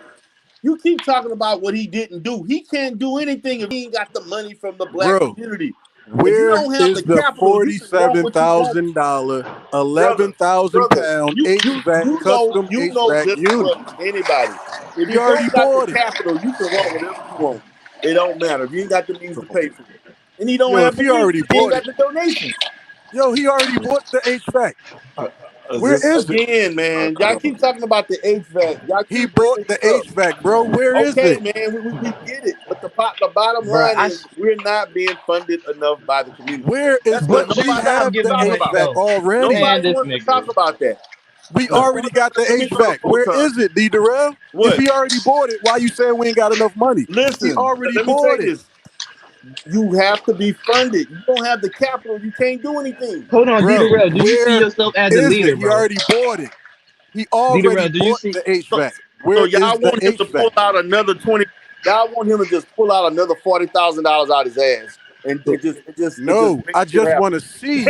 You keep talking about what he didn't do. He can't do anything if he ain't got the money from the black community. Where is the $47,000, 11,000 pound HVAC custom HVAC unit? Anybody. If you already bought the capital, you can want whatever you want. It don't matter. If you ain't got the means to pay for it. And he don't have the means, he ain't got the donations. Yo, he already bought the HVAC. Where is it? Again, man, y'all keep talking about the HVAC. He bought the HVAC, bro. Where is it? Okay, man, we get it. But the bottom line is we're not being funded enough by the community. Where is we have the HVAC already? Nobody wants to talk about that. We already got the HVAC. Where is it, D. Darrell? If he already bought it, why you saying we ain't got enough money? Listen, he already bought it. You have to be funded. You don't have the capital. You can't do anything. Hold on, Bro, D-Darrell, do you see where yourself as a is leader, it? He bro? already bought it. He already D-Darrell, do you bought see? the So, HVAC. so Where is y'all the want him to HVAC? pull out another 20. Y'all want him to just pull out another $40,000 out his ass and So, just no, make I shit just happen. want to see.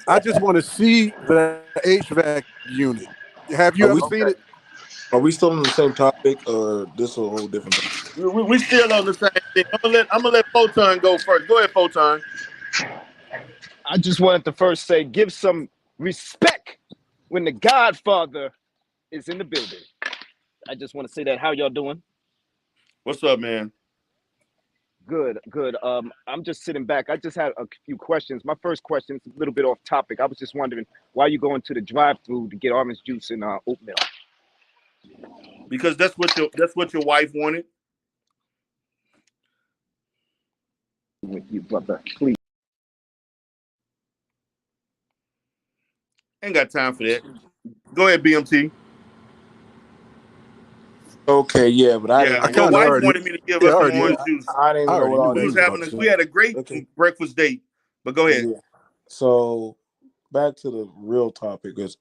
I just want to see the HVAC unit. Have you Are ever we seen it? are we still on the same topic or this is a whole different topic? We still on the same thing. I'm gonna let Photon go first. Go ahead, Photon. I just wanted to first say, give some respect when the Godfather is in the building. I just want to say that. How y'all doing? What's up, man? Good, good. I'm just sitting back. I just had a few questions. My first question is a little bit off topic. I was just wondering why you going to the drive-through to get orange juice and oatmeal. Because that's what your wife wanted. With you, brother, please. Ain't got time for that. Go ahead, BMT. Okay, yeah, but I Yeah, didn't. your kind of wife already. wanted me to give Yeah, her I some already orange knew. juice. I didn't I even know already what knew all what this he was was about to say. We had a great Okay, breakfast date. But go ahead. yeah. So back to the real topic is,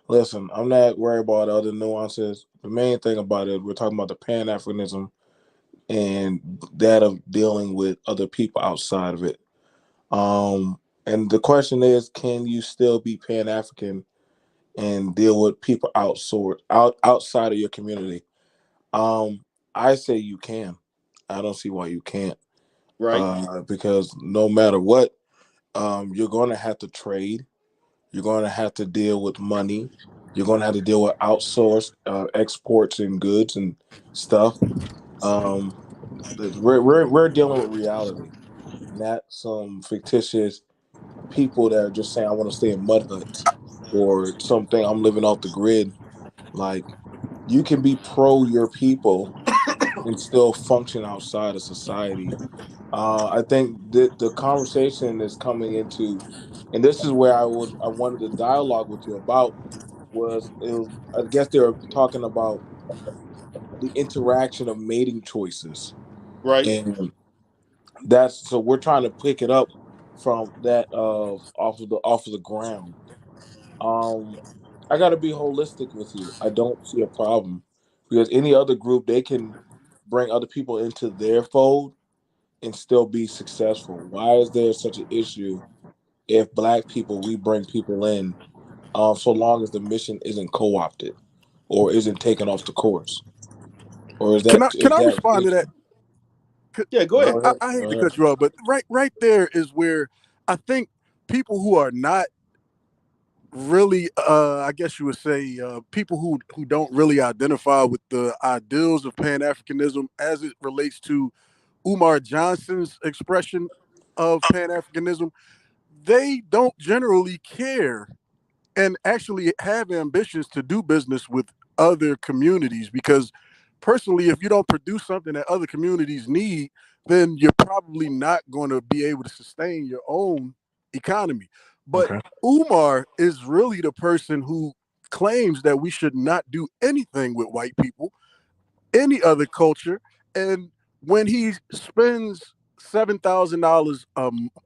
listen, I'm not worried about other nuances. The main thing about it, we're talking about the Pan-Africanism and that of dealing with other people outside of it. And the question is, can you still be Pan-African and deal with people outside of your community? I say you can. I don't see why you can't. Right. Because no matter what, you're going to have to trade. You're going to have to deal with money. You're going to have to deal with outsourced exports and goods and stuff. Um, we're dealing with reality, not some fictitious people that are just saying I want to stay in mud huts or something. I'm living off the grid. Like, you can be pro your people and still function outside of society. I think the conversation is coming into, and this is where I wanted to dialogue with you about I guess they were talking about the interaction of mating choices, Right. and that's so we're trying to pick it up from that off of the ground. Um, I got to be holistic with you. I don't see a problem because any other group they can bring other people into their fold and still be successful. Why is there such an issue if Black people we bring people in, so long as the mission isn't co-opted or isn't taken off the course, or is Can that I is that respond to that? Yeah, go ahead. Go ahead. I hate Go to ahead. cut you off, but right there is where I think people who are not really, I guess you would say, people who don't really identify with the ideals of Pan-Africanism as it relates to Umar Johnson's expression of Pan-Africanism, they don't generally care and actually have ambitions to do business with other communities because personally, if you don't produce something that other communities need, then you're probably not going to be able to sustain your own economy. But Okay. Umar is really the person who claims that we should not do anything with white people, any other culture. And when he spends $7,000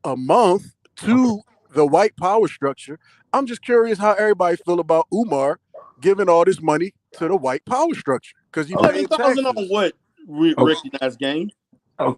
a month Okay. to the white power structure, I'm just curious how everybody feel about Umar giving all this money to the white power structure because he paying 7,000 on taxes. what? Okay. Recognized game.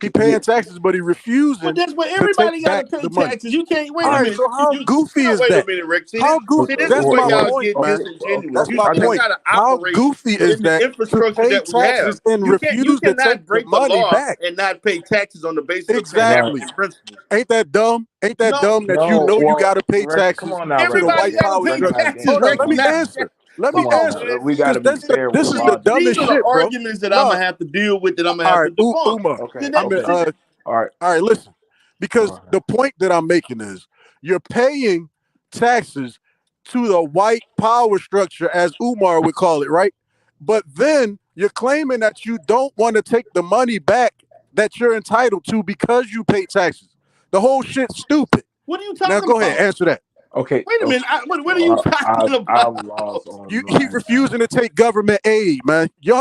He Okay. paying Yeah. taxes, but he But refusing that's what to take everybody got to back pay the money. taxes. You can't wait All a right, minute. so how goofy Now, is wait a that? minute, Rick. How See, goofy? this is That's where my y'all point, get man. disingenuous. That's You my point. got to How operate goofy is in the that to infrastructure pay that we have. taxes and You refuse to take cannot the break the money law back? and not pay taxes on the basis of Pan Right. Exactly. African principles. Ain't that dumb? Ain't that No, dumb that you No. know you got Well, to pay come taxes on now, to the everybody white recognize got to power pay structure? game. taxes. Hold on, Come let me on Recognize now. that. answer. Let me Come Come on on, answer. now. man. We got Because to be fair with this the is the logic. These dumbest are the shit, bro. arguments that I'm Nah. gonna have to deal with. That I'm gonna All have to right, debunk. Umar. Okay. I'm Okay. All right. all right, listen. Go Because ahead. the point that I'm making is you're paying taxes to the white power structure, as Umar would call it, right? But then you're claiming that you don't want to take the money back that you're entitled to because you pay taxes. The whole shit's stupid. What are you Now talking go ahead, about? answer that. Okay. Wait a minute. What are you talking about? He refusing to take government aid, man. You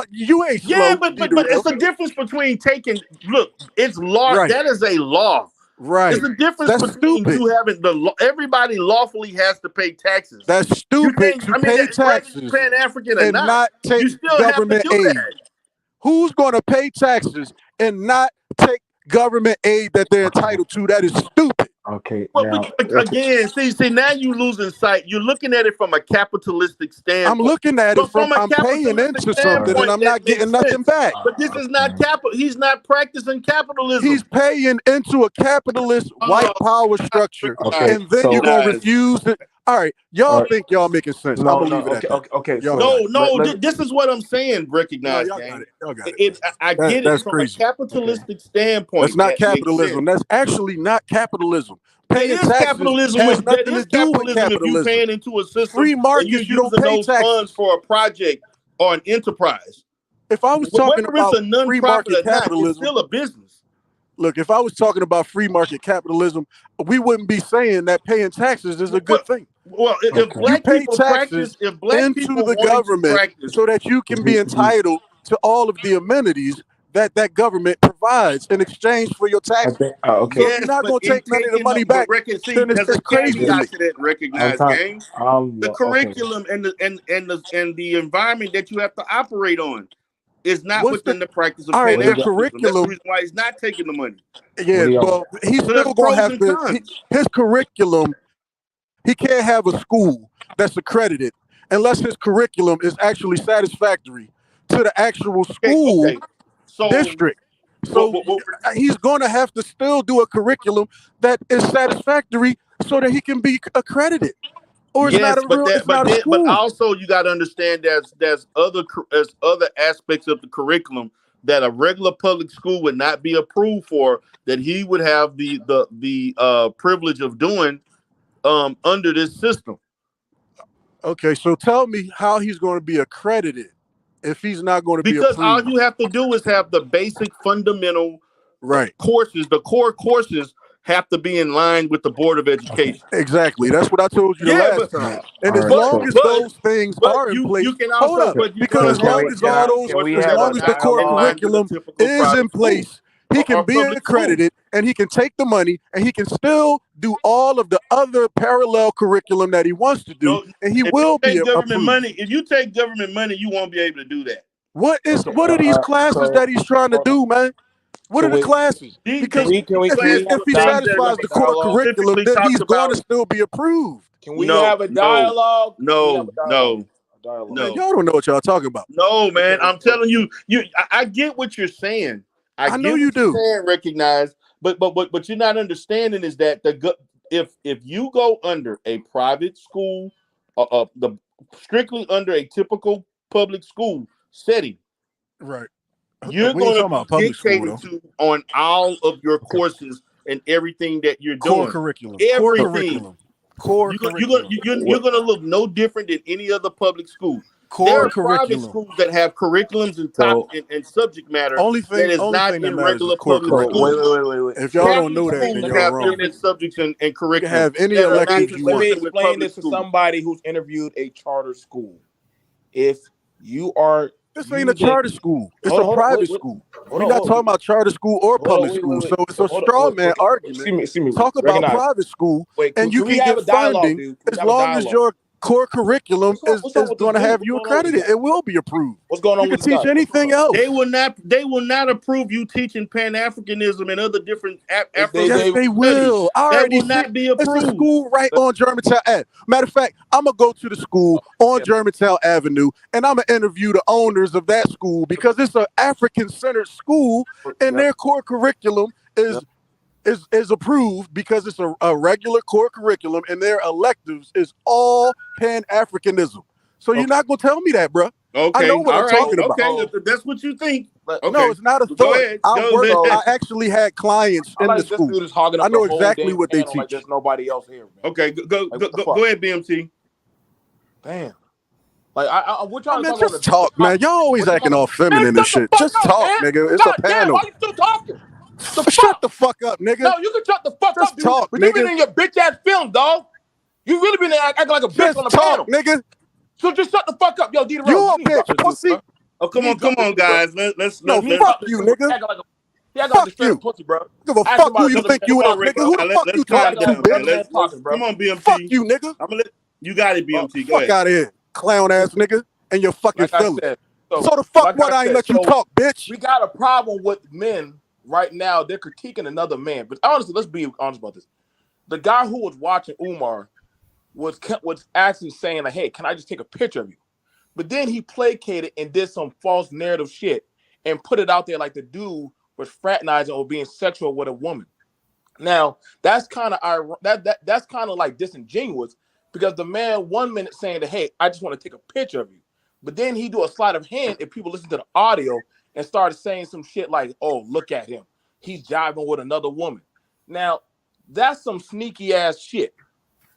ain't slow. Yeah, but it's a difference between taking. Look, it's law. Right. That is a law. Right. It's a difference between you having everybody lawfully has to pay taxes. That's stupid to pay taxes Pan-African or and not take you still government have to do aid. that. Who's going to pay taxes and not take government aid that they're entitled to? That is stupid. Okay. Well, again, see, now you losing sight. You're looking at it from a capitalistic standpoint. I'm looking at it from I'm paying into something and I'm not getting nothing back. But this is not capital. He's not practicing capitalism. He's paying into a capitalist white power structure, and then you're gonna refuse it. All right, y'all think y'all making sense? No, I'm gonna leave it at that. Okay. This is what I'm saying. Recognize, y'all got it. I get it from a capitalistic standpoint. That's not capitalism. That's actually not capitalism. Paying taxes capitalism has nothing to do with capitalism. If you paying into a system, free market, you don't pay those taxes funds for a project or an enterprise. If I was talking about free market capitalism, it's still a business. Look, if I was talking about free market capitalism, we wouldn't be saying that paying taxes is a good thing. Well, if black you pay people taxes if black into people the government so that you can be entitled to all of the amenities that government provies in exchange for your taxes. So if you're not going to take none of the money back, then it's crazy to me. The curriculum and the environment that you have to operate on is not within the practice of Pan-Africanism. Curriculum. That's the reason why he's not taking the money. Yeah, well, he's still going to have to. His curriculum, he can't have a school that's accredited unless his curriculum is actually satisfactory to the actual school district. So he's going to have to still do a curriculum that is satisfactory so that he can be accredited. Or it's not a real, it's not a school. But also you got to understand there's other aspects of the curriculum that a regular public school would not be approved for, that he would have the privilege of doing under this system. Okay, so tell me how he's going to be accredited if he's not going to be approved. Because all you have to do is have the basic fundamental courses. The core courses have to be in line with the Board of Education. Exactly. That's what I told you the last time. And as long as those things are in place, because as long as the core curriculum is in place, he can be accredited and he can take the money and he can still do all of the other parallel curriculum that he wants to do, and he will be government money. If you take government money, you won't be able to do that. What are these classes that he's trying to do, man? What are the classes? Because if he satisfies the core curriculum, then he's going to still be approved. Can we have a dialogue? No. Man, y'all don't know what y'all talking about. No, man. I'm telling you, I get what you're saying. I know you do. Recognize, but what you're not understanding is that if you go under a private school, strictly under a typical public school setting, right? You're going to be dictated to on all of your courses and everything that you're doing. Core curriculum. Everything. You're going to look no different than any other public school. There are private schools that have curriculums and subject matter that is not in regular public schools. Wait. If y'all don't know that, then y'all wrong. Different subjects and curriculums. You have any electives you want. Let me explain this to somebody who's interviewed a charter school. If you are This ain't a charter school. It's a private school. We're not talking about charter school or public school. So it's a straw man argument. Talk about private school, and you can get funding as long as your core curriculum is going to have you accredited. It will be approved. What's going on? You can teach anything else. They will not approve you teaching Pan-Africanism and other different Afro. Yes, they will. That will not be approved. It's a school right on Germantown Ave. Matter of fact, I'm gonna go to the school on Germantown Avenue, and I'm gonna interview the owners of that school because it's an African-centered school, and their core curriculum is approved because it's a regular core curriculum, and their electives is all Pan-Africanism. So you're not gonna tell me that, bro. Okay, I know what I'm talking about. Okay, if that's what you think. No, it's not a thought. I actually had clients in the school. I know exactly what they teach. Like there's nobody else here, man. Okay, go ahead, BMT. Damn. Like we're trying to just talk, man. Y'all always acting all feminine and shit. Just talk, nigga. It's a panel. Why you still talking? Shut the fuck up, nigga. No, you can shut the fuck up. Talk, But nigga. you've been in your bitch ass film, dog. You really been acting like a bitch on the talk, panel, nigga. So just shut the fuck up, yo, D. You a bitch, pussy. Oh, come on, guys. Let's fuck you, nigga. Fuck you, pussy, bro. Give a fuck who you think you are, nigga. Who the fuck you talking to, bitch? Come on, BMT. Fuck you, nigga. I'm gonna let you got it, BMT. Go fuck ahead. out of here, clown ass nigga, and your fucking feelings. So the fuck what I ain't let you talk, bitch. We got a problem with men right now. They're critiquing another man, but honestly, let's be honest about this. The guy who was watching Umar was actually saying like, "Hey, can I just take a picture of you?" But then he placated and did some false narrative shit and put it out there like the dude was fraternizing or being sexual with a woman. Now that's kind of that's kind of like disingenuous because the man 1 minute saying that, "Hey, I just want to take a picture of you," but then he do a sleight of hand if people listen to the audio and started saying some shit like, "Oh, look at him, he's jiving with another woman." Now that's some sneaky ass shit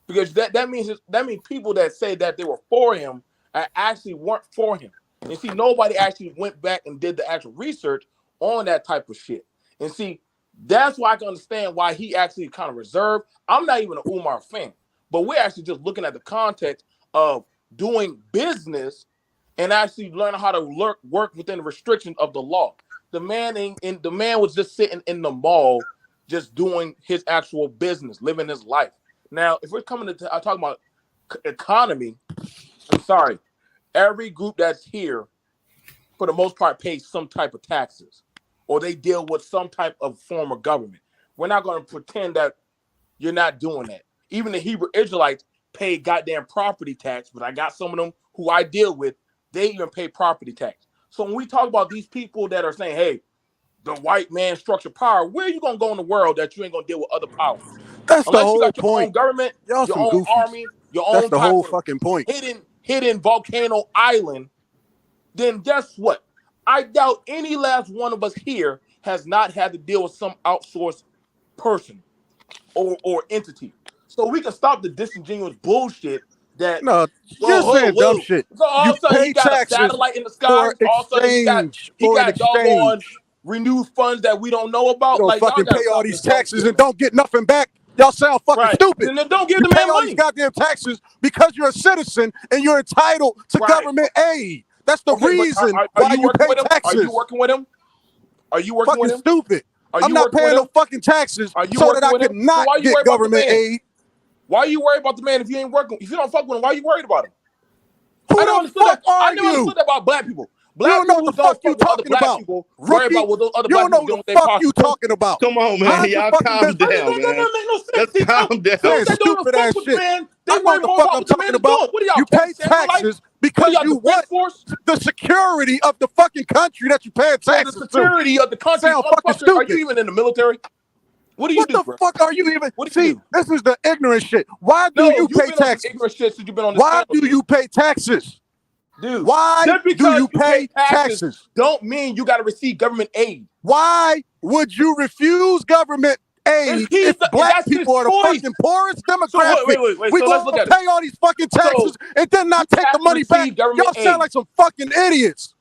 because that means people that say that they were for him actually weren't for him. And see, nobody actually went back and did the actual research on that type of shit. And see, that's why I can understand why he actually kind of reserved. I'm not even an Umar fan, but we're actually just looking at the context of doing business and actually learning how to work within the restrictions of the law. The man was just sitting in the mall, just doing his actual business, living his life. Now, if we're coming to talk about economy, I'm sorry, every group that's here, for the most part, pays some type of taxes, or they deal with some type of form of government. We're not going to pretend that you're not doing that. Even the Hebrew Israelites pay goddamn property tax, but I got some of them who I deal with, they even pay property tax. So when we talk about these people that are saying, "Hey, the white man structured power," where are you going to go in the world that you ain't going to deal with other powers? That's Unless the whole you got your point. own government, Y'all your some own goofies. army, your That's own the type whole of fucking point. hidden volcano island, then guess what? I doubt any last one of us here has not had to deal with some outsourced person or entity. So we can stop the disingenuous bullshit that you're saying dumb shit. So all You of a sudden pay he got a taxes satellite in the sky. for All of a sudden he got doggone exchange. renewed funds that we don't know about. You don't Like y'all fucking gotta pay stop all this these dumb taxes shit, and don't get nothing back. Y'all sound fucking stupid. Then don't give you the pay man all money. these goddamn taxes because you're a citizen and you're entitled to government aid. That's the reason why you pay taxes. Are you working with him? Are you working with him? Stupid. Are I'm you not working paying with no him? fucking taxes Are you so working that I with could him? not Why you get worried about the government man? aid. Why are you worried about the man if you ain't working? If you don't fuck with him, why are you worried about him? Who I never the understood fuck that. are I never you? understood that about black people. You Black don't know people what who the fuck don't you fuck with other talking black about. people worry Rookie, about what those other you black don't know people what doing the with their fuck you pockets. talking about. Come on, man. Mind your Y'all fucking calm business. down, That man. don't make no sense. Let's See, calm down. those that don't Stupid fuck ass with the shit. man, they I know worry what the more fuck about I'm what the man talking is about. doing. What are y'all, You pay Samurai? taxes What are because y'all, you defense want force? the security of the fucking country that you pay So taxes the security of the country, Sound fucking motherfucker, are stupid. you even in the military? What do you What do, the bro? fuck are you even? What do you See, do? this is the ignorant shit. Why do No, you you've pay been on some taxes? ignorant shit since you've been on this Why panel. do you pay taxes? Dude, Why just do because you pay taxes? don't mean you got to receive government aid. Why would you refuse government aid if black people are the fucking poorest demographic? So wait. We So let's look gonna at pay all these fucking taxes and then not take the money back. Y'all sound like some fucking idiots.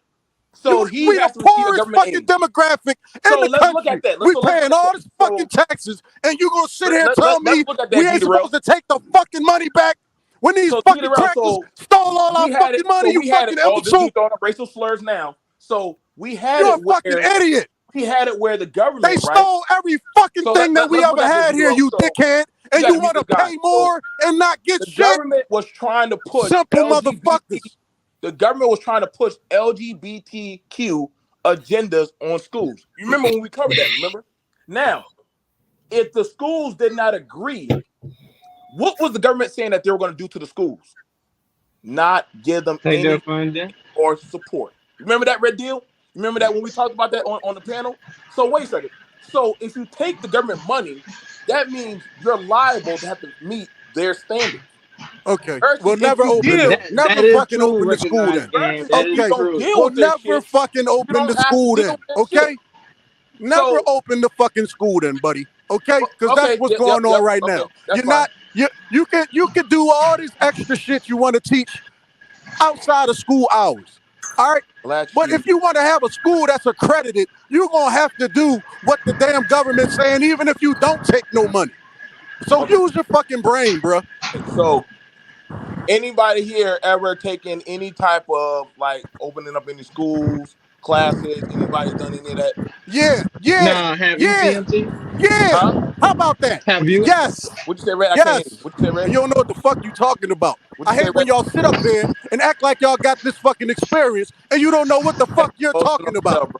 So we he has the to receive a poorest government fucking aid. demographic So in the let's look country. at that. We So let's paying look at all that. this fucking taxes, and you gonna sit here and tell me look at that, we ain't supposed to take the fucking money back when these fucking crackers stole all our fucking money? You fucking imbecile! Throwing up racial slurs now. So we had You're it a fucking idiot. We had it where the government, They stole every fucking thing that we ever had here, you dickhead, and you want to pay more and not get shit. The government was trying to push simple motherfuckers. The government was trying to push LGBTQ agendas on schools. You remember when we covered that? Remember? Now, if the schools did not agree, what was the government saying that they were going to do to the schools? Not give them any funding or support. Remember that Red Deal? Remember that when we talked about that on the panel? So wait a second. So if you take the government money, that means you're liable to have to meet their standards. Okay, Versus we'll never open it. Never fucking open the school then. Okay, we'll never fucking open the school then. Okay? Never open the fucking school then, buddy. Okay? Because that's what's going on right now. You're not, you can do all this extra shit you want to teach outside of school hours. All right? But if you want to have a school that's accredited, you're going to have to do what the damn government's saying, even if you don't take no money. So use your fucking brain, bruh. So, anybody here ever taken any type of like opening up any schools, classes? Anybody done any of that? Yeah. Nah, have you, BMT? How about that? Have you? Yes. What'd you say, Red? I can't hear you. Yes. What'd you say, Red? And you don't know what the fuck you talking about. What'd I you say, hate when Red? y'all sit up there and act like y'all got this fucking experience and you don't know what the fuck you're talking about.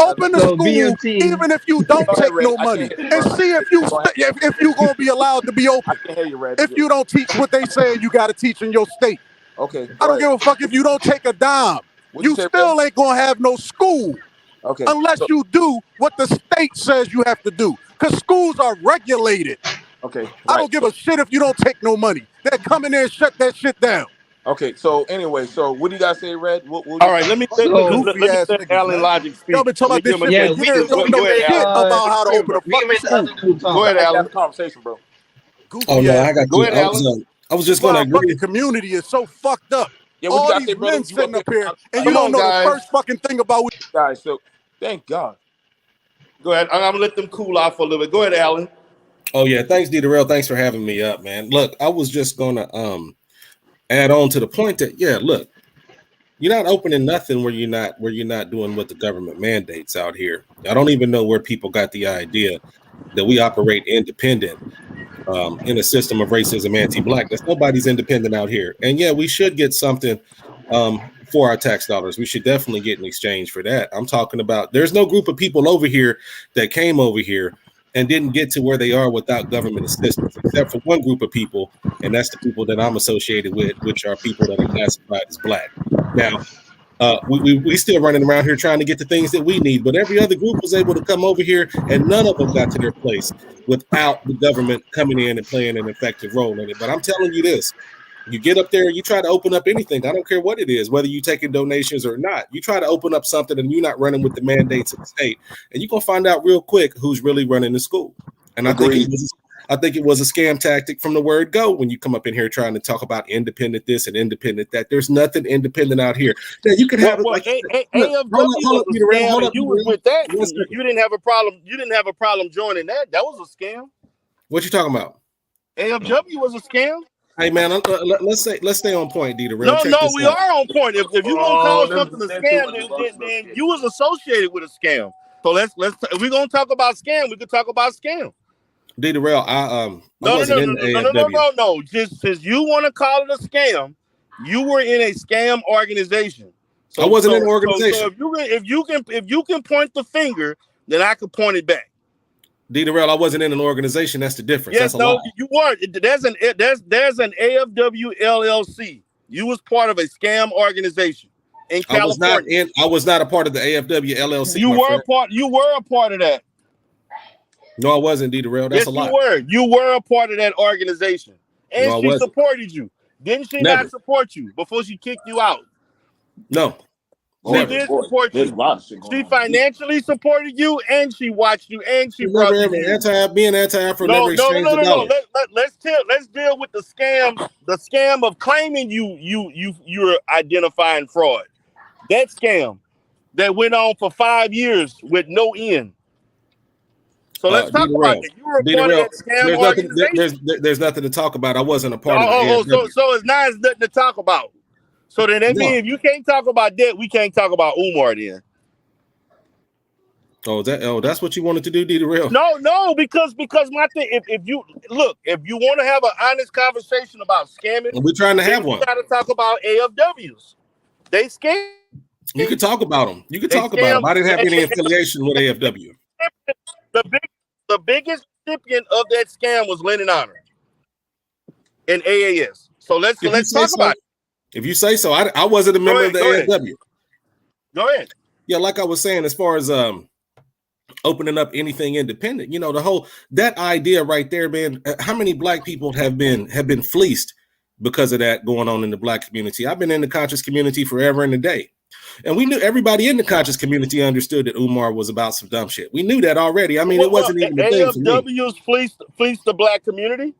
Open the So school, BMT, even if you don't Go ahead, take Red. no I money, can't hear you, and bro. see if you Go ahead. if you gonna be allowed to be I open. can't hear you, Red. If you don't teach what they say you got to teach in your state, Okay, I go don't ahead. give a fuck if you don't take a dime. What'd you You say, Red? still ain't gonna have no school Okay. unless So, you do what the state says you have to do. Because schools are regulated. okay. I Right. don't give a shit if you don't take no money. They'll come in there and shut that shit down. Okay. So anyway, so what do you guys say, Red? What All right, let me Goofy ass let niggas, Alan man. Logic speak. Y'all been talking Let me about this give him a shit for yeah, chance to we years. speak. can Don't we know Go can ahead, make shit Alan. about how to open a we can fucking make the other school. dude talk. Go ahead, I have to have Alan. a conversation, bro. Oh Goofy no, ass I got niggas. Go you. ahead, Alan. I was That's just going why to our fucking agree. community is so fucked up. Yeah. What you All guys these say, men brothers? You up sitting here? up here and you Come don't on, know the guys. first fucking thing about Guys. So, thank God. Go ahead. I'm gonna let them cool off for a little bit. Go ahead, Alan. Oh yeah, thanks, D. Darrell. Thanks for having me up, man. Look, I was just going to add on to the point that look, you're not opening nothing where you're not doing what the government mandates out here. I don't even know where people got the idea that we operate independent in a system of racism, anti-blackness. Nobody's independent out here. And yeah, we should get something for our tax dollars. We should definitely get in exchange for that. I'm talking about there's no group of people over here that came over here and didn't get to where they are without government assistance, except for one group of people, and that's the people that I'm associated with, which are people that are classified as black. Now, we still running around here trying to get the things that we need, but every other group was able to come over here, and none of them got to their place without the government coming in and playing an effective role in it. But I'm telling you this. You get up there, you try to open up anything. I don't care what it is, whether you're taking donations or not. You try to open up something and you're not running with the mandates of the state, and you're gonna find out real quick who's really running the school. And Agreed. I think it was a scam tactic from the word go when you come up in here trying to talk about independent this and independent that. There's nothing independent out here. Now you can have it like AFW hold was up, a Peter Rail, scam, hold and up, you Peter was Rail. with that. One And second. you didn't have a problem. You didn't have a problem joining that. That was a scam. What you talking about? AFW was a scam. Hey man, let's stay on point, D. Rail. No, Check this we out. are on point. If you gonna call something a scam, then you was associated with a scam. So if we're gonna talk about scam, we could talk about scam. D. Rail, I wasn't in the AFW. No. Just since you want to call it a scam, you were in a scam organization. So I wasn't in an organization. So if you can point the finger, then I can point it back. D. Darrell, I wasn't in an organization. That's the difference. Yes, That's a lie. you weren't. There's an AFW LLC. You was part of a scam organization in California. I was not a part of the AFW LLC. You were a part of that. No, I wasn't, D. Darrell. That's a lie. You were a part of that organization. And no, she supported you. Didn't she not support you before she kicked you out? No. She did support you. She financially supported you, and she watched you, and she brought you in. Being anti-Afro never exchanged a dollar. Let's deal with the scam of claiming you're identifying fraud. That scam that went on for 5 years with no end. So let's talk about it. You were a part of that scam organization. There's nothing to talk about. I wasn't a part of it. So it's not nothing to talk about. So then that means if you can't talk about that, we can't talk about Umar then. That's what you wanted to do, D. Darrell? No, because my thing, if you want to have an honest conversation about scamming, we're trying to have one. We got to talk about AFWs. They scam. You can talk about them. I didn't have any affiliation with AFW. The biggest recipient of that scam was Lennon Honor and AAS. So let's talk about it. If you say so, I wasn't a member of the AFW. Go ahead. Yeah, like I was saying, as far as opening up anything independent, that idea right there, man. How many black people have been fleeced because of that going on in the black community? I've been in the conscious community forever and a day. And we knew everybody in the conscious community understood that Umar was about some dumb shit. We knew that already. I mean, it wasn't even a thing for me. AFWs fleeced the black community.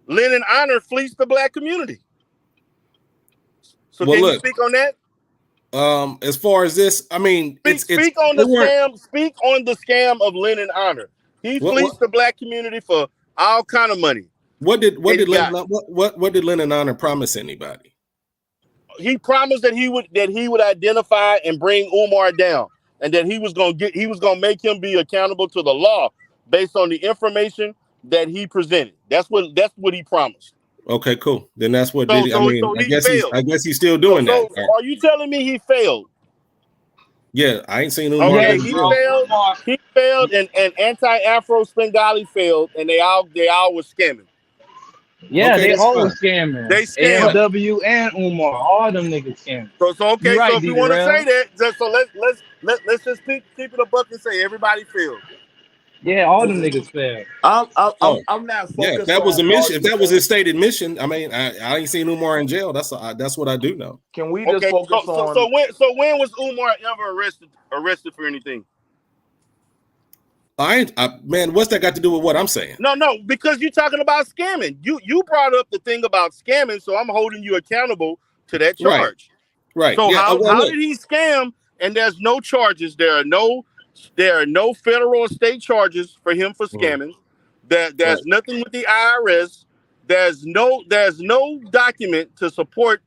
Lennon Honor fleeced the black community. So can you speak on that? As far as this, I mean, speak on the scam of Lennon Honor. He fleeced the black community for all kind of money. What did Lennon Honor promise anybody? He promised that he would identify and bring Umar down, and that he was gonna make him be accountable to the law based on the information that he presented. That's what he promised. Okay, cool. Then that's what So, did. I guess he's still doing that. Are you telling me he failed? Yeah, I ain't seen Umar. Okay, he failed, and anti-Afro Spengali failed, and they all were scamming. Yeah, okay, they all were scamming. They scammed. AMW and Umar, all them niggas scamming. So okay, right, so if you want to say that, let's just keep it a buck and say everybody failed. Yeah, all them niggas failed. I'm not focused. Yeah, if that was a mission, if that was his stated mission, I mean, I ain't seen Umar in jail. That's what I do know. Can we just focus on? So when was Umar ever arrested for anything? Man, what's that got to do with what I'm saying? No, because you're talking about scamming. You brought up the thing about scamming, so I'm holding you accountable to that charge. Right. So yeah, how did he scam? And there's no charges. There are no federal or state charges for him for scamming. There's nothing with the IRS. There's no document to support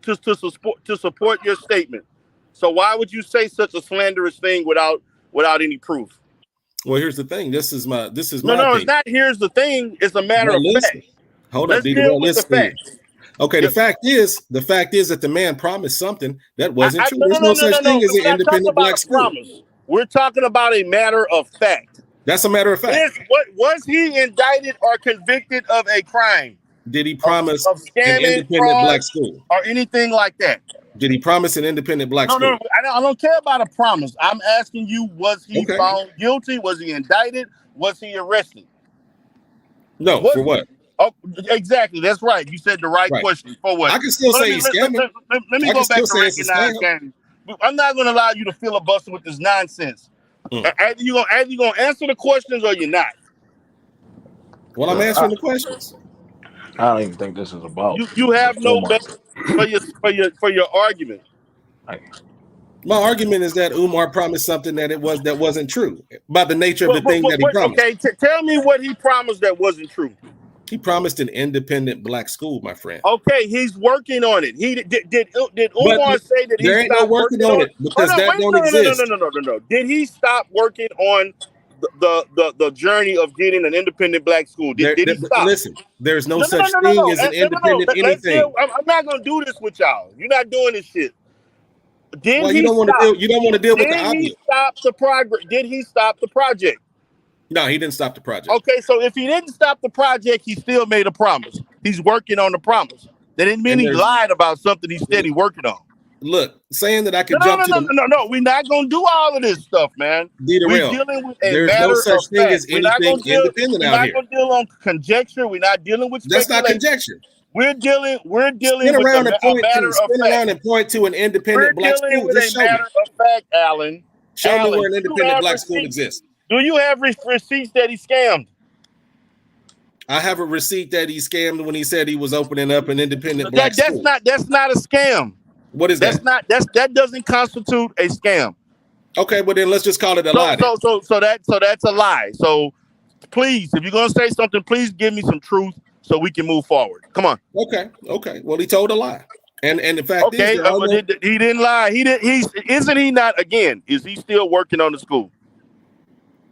your statement. So why would you say such a slanderous thing without any proof? Well, here's the thing. This is my No, opinion. it's not. Here's the thing. It's a matter of fact. Hold Let's up, deal with the facts. Okay, the fact is that the man promised something that wasn't true. There's no such thing as an independent black school. We're talking about a matter of fact. That's a matter of fact. Was he indicted or convicted of a crime? Did he promise of scamming, an independent black school or anything like that? Did he promise an independent black school? No, I don't care about a promise. I'm asking you, was he found guilty? Was he indicted? Was he arrested? No, for what? Oh, exactly. That's right. You said the right question. For what? I can still say he's scamming. Let me go back to recognize scamming. I'm not going to allow you to filibuster with this nonsense. Either you're going to answer the questions or you're not. Well, I'm answering the questions. I don't even think this is about. You have no basis for your argument. My argument is that Umar promised something that wasn't true by the nature of the thing that he promised. Okay, tell me what he promised that wasn't true. He promised an independent black school, my friend. Okay, he's working on it. He did Umar say that he stopped working on it because that don't exist? No. Did he stop working on the journey of getting an independent black school? Did he stop? Listen, there's no such thing as an independent anything. I'm not gonna do this with y'all. You're not doing this shit. You don't want to deal with the obvious. Did he stop the progress? Did he stop the project? No, he didn't stop the project. Okay, so if he didn't stop the project, he still made a promise. He's working on the promise. That didn't mean he lied about something he said he's working on. Look, saying that I could No, we're not gonna do all of this stuff, man. We're dealing with a matter of fact. Thing as anything independent out here. We're not gonna deal on conjecture. We're not dealing with speculation. That's not conjecture. We're dealing spin with around a and point to an independent black school. We're dealing with a matter of fact, Alan. Show me where an independent black school exists. Do you have receipts that he scammed? I have a receipt that he scammed when he said he was opening up an independent black school. That's not a scam. What is that? That doesn't constitute a scam. Okay, but then let's just call it a lie. So that's a lie. So please, if you're gonna say something, please give me some truth so we can move forward. Come on. Okay. Well, he told a lie. And the fact is, he didn't lie. Isn't he not? Again, is he still working on the school?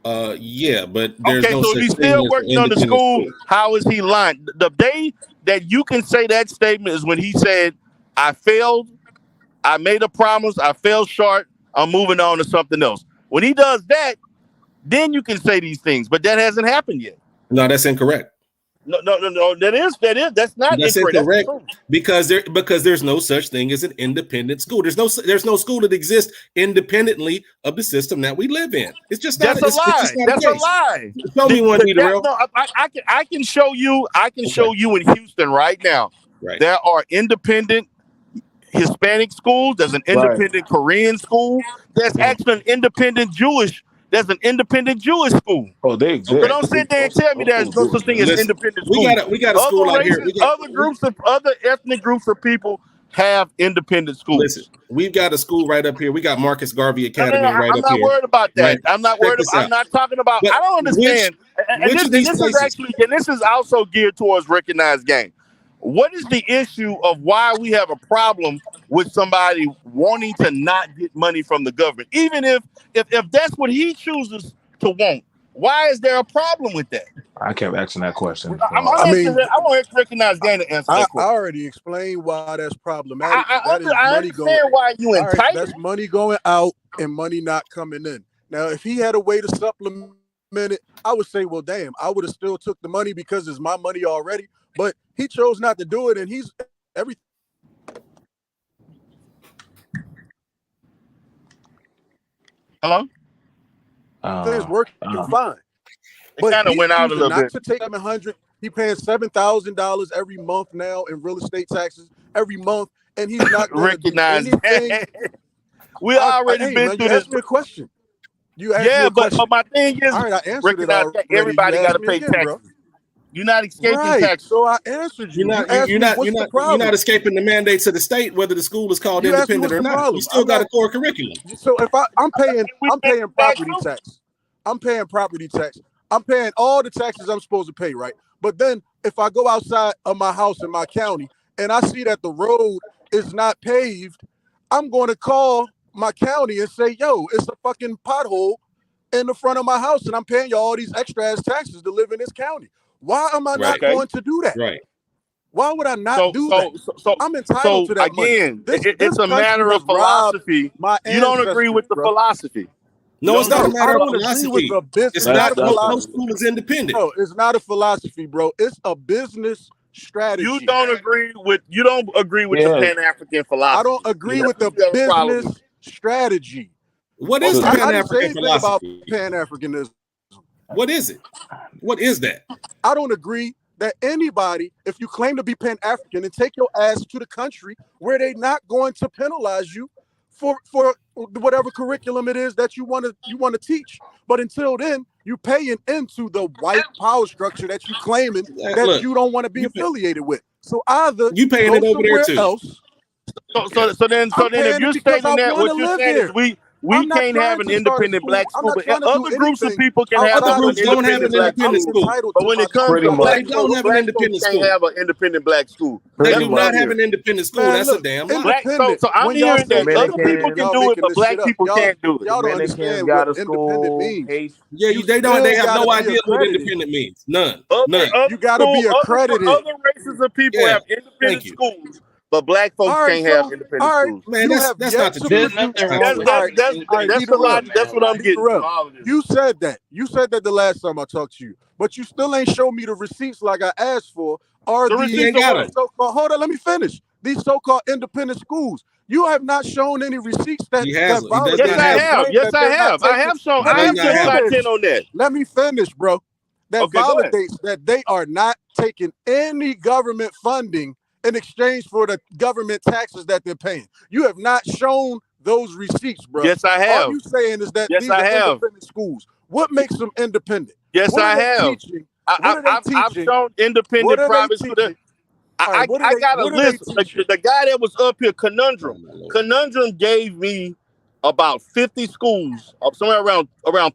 Yeah, but there's no so such he's thing still as working on the school. How is he lying? The day that you can say that statement is when he said, "I failed. I made a promise. I fell short. I'm moving on to something else." When he does that, then you can say these things. But that hasn't happened yet. No, that's incorrect. No. That's not incorrect. Because there's no such thing as an independent school. There's no school that exists independently of the system that we live in. It's just not. That's a lie. That's a lie. Show me one, Darrell. No, I can show you. I can show you in Houston right now. Right. There are independent Hispanic schools. There's an independent Korean school. There's actually an independent Jewish. There's an independent Jewish school. Oh, they exist. So don't sit there and tell me there's no such thing as independent school. We got a school out here. Other ethnic groups of people have independent schools. Listen, we've got a school right up here. We got Marcus Garvey Academy right I'm up not here. worried about that. Right. I'm not Check worried this about. I'm out. not talking about. But I don't understand. which of these places? This is also geared towards recognized game. What is the issue of why we have a problem with somebody wanting to not get money from the government, even if that's what he chooses to want? Why is there a problem with that? I kept asking that question. I want to recognize game to answer that I question. already explained why that's problematic. I money understand going. why you All right, entitled. that's money going out and money not coming in. Now, if he had a way to supplement it, I would say, well, damn, I would have still took the money because it's my money already. But he chose not to do it, and he's everything. Hello? It's working fine. It kind of went out a little bit. Not to take $700. He paying $7,000 every month now in real estate taxes every month, and he's not going to do anything. We already been through you this. Asked me a question. You asked me a question. But my thing is, all right, I answered it already. Everybody got to pay taxes. Bro. You're not escaping taxes. So I answered you. You're not escaping the mandates of the state, whether the school is called independent or not. You still got a core curriculum. So if I'm paying property tax. I'm paying property tax. I'm paying all the taxes I'm supposed to pay, right? But then if I go outside of my house in my county and I see that the road is not paved, I'm going to call my county and say, yo, it's a fucking pothole in the front of my house and I'm paying you all these extra ass taxes to live in this county. Why am I not going to do that? Right. Why would I not do that? So I'm entitled to that again, money. It's a matter of philosophy. You don't agree with the philosophy. No, it's not a matter of philosophy. It's not. No school is independent. Bro, it's not a philosophy, bro. It's a business strategy. You don't agree with the Pan-African philosophy. I don't agree with the business strategy. What is the Pan-African philosophy? About Pan-Africanism. What is it? What is that? I don't agree that anybody, if you claim to be Pan-African and take your ass to the country where they're not going to penalize you for whatever curriculum it is that you want to teach. But until then, you paying into the white power structure that you claiming that you don't want to be affiliated with. So either you paying it over there too. Else, so then if you're stating that, what you're saying is we can't have an independent black school, but other groups of people can have other groups don't have an independent school. But when it comes to black, they don't have an independent school. Can't have an independent black school. They do not have an independent school. That's a damn lie. So I'm hearing that other people can do it, but black people can't do it. Y'all don't understand what independent means. Yeah, they don't. They have no idea what independent means. None. You got to be accredited. Other races of people have independent schools. But black folks can't have independent schools. Man, that's not the truth. That's what I'm getting. You said that. You said that the last time I talked to you. But you still ain't show me the receipts like I asked for. Are these so-called, hold on, let me finish. These so-called independent schools. You have not shown any receipts that Yes, I have. I have shown content on that. Let me finish, bro. That validates that they are not taking any government funding in exchange for the government taxes that they're paying. You have not shown those receipts, bro. Yes, I have. All you saying is that these are independent schools. What makes them independent? Yes, I have. I've shown independent private schools. I got a list. The guy that was up here, Conundrum gave me about 50 schools, somewhere around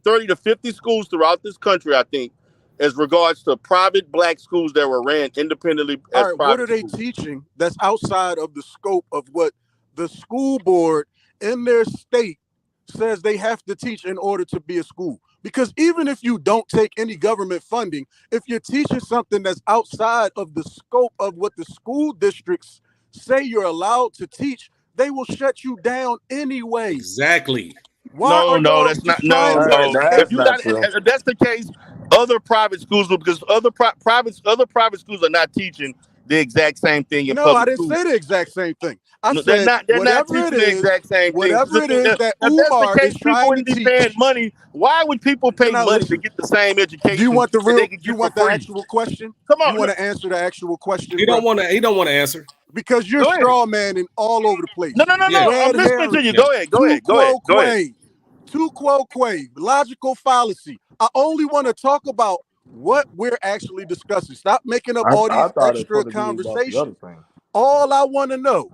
30 to 50 schools throughout this country, I think, as regards to private black schools that were ran independently. All right, what are they teaching that's outside of the scope of what the school board in their state says they have to teach in order to be a school? Because even if you don't take any government funding, if you're teaching something that's outside of the scope of what the school districts say you're allowed to teach, they will shut you down anyway. Exactly. No, that's not. No. If that's the case, other private schools, because other private schools are not teaching the exact same thing in public I didn't schools. say the exact same thing. I said they're not teaching the exact same thing. Whatever it is that Umar is trying to teach. Paying money. Why would people pay money to get the same education? Do you want the actual question? Come on. You want to answer the actual question? He don't want to answer. Because you're straw manning all over the place. No. I'm listening to you. Go ahead. Tu quo quo, logical fallacy. I only want to talk about what we're actually discussing. Stop making up all these extra conversations. All I want to know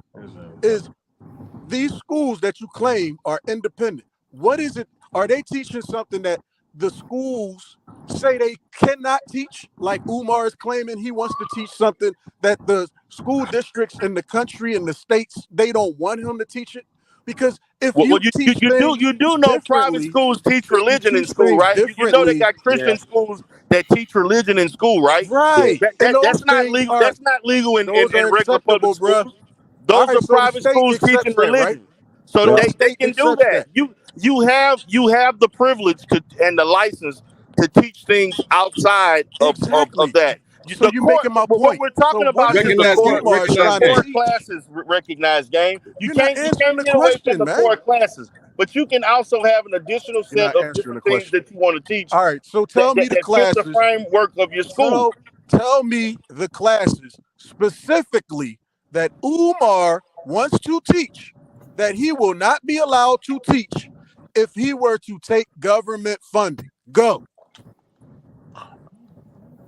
is these schools that you claim are independent. What is it? Are they teaching something that the schools say they cannot teach? Like Umar is claiming he wants to teach something that the school districts in the country and the states, they don't want him to teach it? Because if you teach you do know private schools teach religion in school, right? You know they got Christian schools that teach religion in school, right? Right. That's not legal. That's not legal in regular public schools. Those are private schools teaching religion, so they can do that. You have the privilege to and the license to teach things outside of that. So you're making my point. What we're talking about is the core classes recognized game. You can't get away from the core classes, but you can also have an additional set of different things that you want to teach. All right, so tell me the classes. The framework of your school. Tell me the classes specifically that Umar wants to teach that he will not be allowed to teach if he were to take government funding. Go.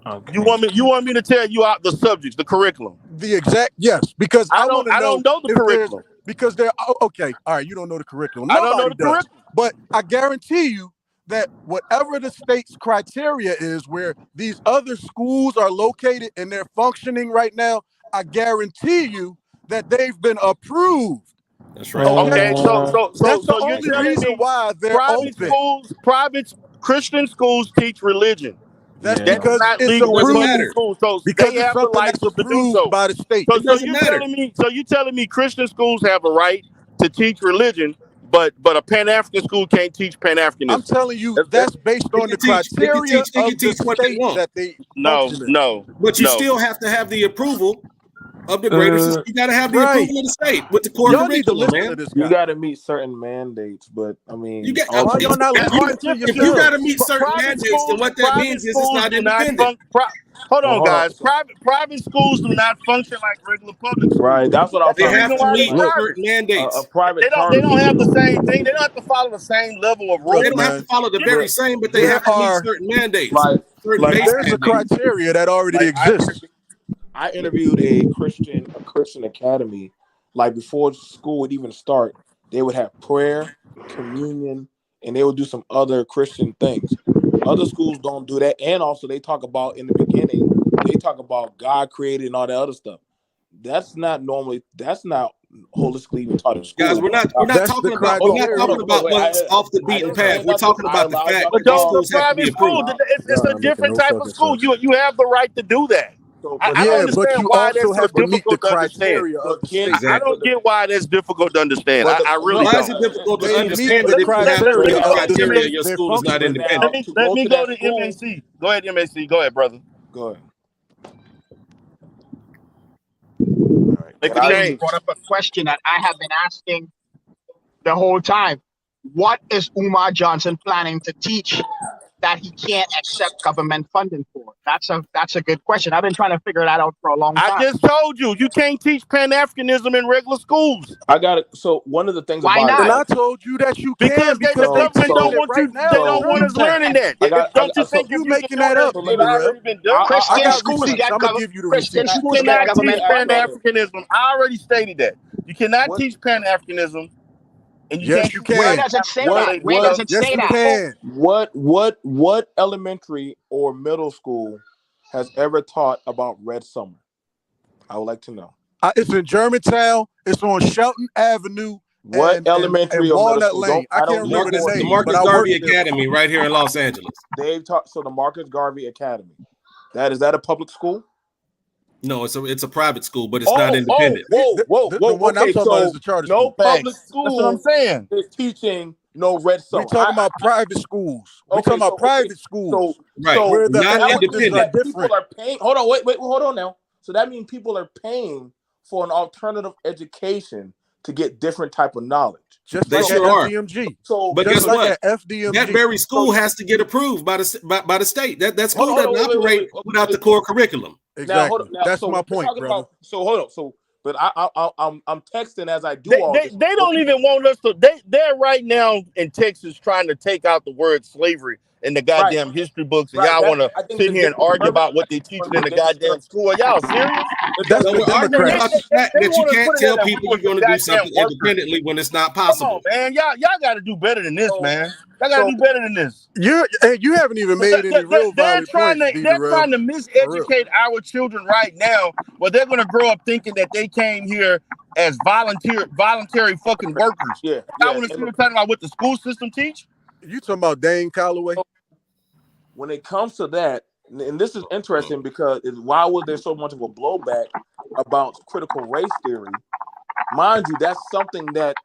Okay. You want me to tell you out the subjects, the curriculum? The exact because I don't know the curriculum. Because they're okay. All right, you don't know the curriculum. I don't know the curriculum. But I guarantee you that whatever the state's criteria is, where these other schools are located and they're functioning right now, I guarantee you that they've been approved. That's right. Okay, so that's the you're only telling reason me why they're open. Private Christian schools teach religion. That's because not it's legal approved. Schools, so because they have the license to do so by the state. So you're telling me Christian schools have a right to teach religion, but a Pan-African school can't teach Pan-Africanism. I'm telling you, that's based on the criteria of the state that they No. But you still have to have the approval of the greater system. You got to have the approval of the state with the core curriculum, man. You got to meet certain mandates, but I mean, if you got to meet certain mandates, then what that means is it's not independent. Hold on, guys. Private schools do not function like regular public schools. Right. That's what I'm saying. They have to meet certain mandates. They don't have the same thing. They don't have to follow the same level of rules. They don't have to follow the very same, but they have to meet certain mandates. There's a criteria that already exists. I interviewed a Christian academy. Like before school would even start, they would have prayer, communion, and they would do some other Christian things. Other schools don't do that. And also they talk about in the beginning, they talk about God created and all that other stuff. That's not holistically even taught in school. Guys, we're not talking about what's off the beaten path. We're talking about the fact that those private schools, it's a different type of school. You have the right to do that. I don't understand why that's so difficult to understand. I don't get why that's difficult to understand. I really don't. Why is it difficult to understand that criteria your school is not independent? Let me go to MAC. Go ahead, MAC. Go ahead, brother. Go ahead. Make a change. Brought up a question that I have been asking the whole time. What is Umar Johnson planning to teach that he can't accept government funding for? That's a good question. I've been trying to figure that out for a long time. I just told you can't teach Pan-Africanism in regular schools. I got it. So one of the things Why about not? And I told you that you can because the government don't want you. They don't want us learning that. Don't you think you making that up? Christian schools get government. Christian schools get government Pan-Africanism. I already stated that you cannot teach Pan-Africanism. And you can. Where does it say that? Where does it say that? What elementary or middle school has ever taught about Red Summer? I would like to know. It's in Germantown. It's on Shelton Avenue. What elementary or Walnut middle school? Lane. I can't remember the name. The Marcus Garvey Academy right here in Los Angeles. They've taught the Marcus Garvey Academy. Is that a public school? No, it's a private school, but it's not independent. Whoa. The one I'm talking about is the charter school. Public school. That's what I'm saying. Is teaching Red Summer. We're talking about private schools. We're talking about private schools. Where the not independent. People are paying. Hold on, wait, hold on now. So that means people are paying for an alternative education to get different type of knowledge. Just they like sure are. FDMG. But guess what? That very school has to get approved by the state. That school doesn't operate without the core curriculum. Exactly. That's my point, brother. Hold on. But I'm texting as I do all this. They don't even want us to. They're right now in Texas trying to take out the word slavery in the goddamn history books, and y'all want to sit here and argue about what they teaching in the goddamn school. Are y'all serious? That's no, the we're arguing about Democrats. the fact They that you want to can't put it in tell that people we you're were going to do some something goddamn workers. independently when it's not Come possible. on, man. Y'all got to do better than this, man. Y'all got to do better than this. You haven't even made any real valid points, They're trying to miseducate our children right now, where they're going to grow up thinking that they came here as voluntary fucking workers. Yeah. I want to see what talking about what the school system teach. You talking about Dane Calloway? When it comes to that, and this is interesting because why was there so much of a blowback about critical race theory? Mind you, that's something that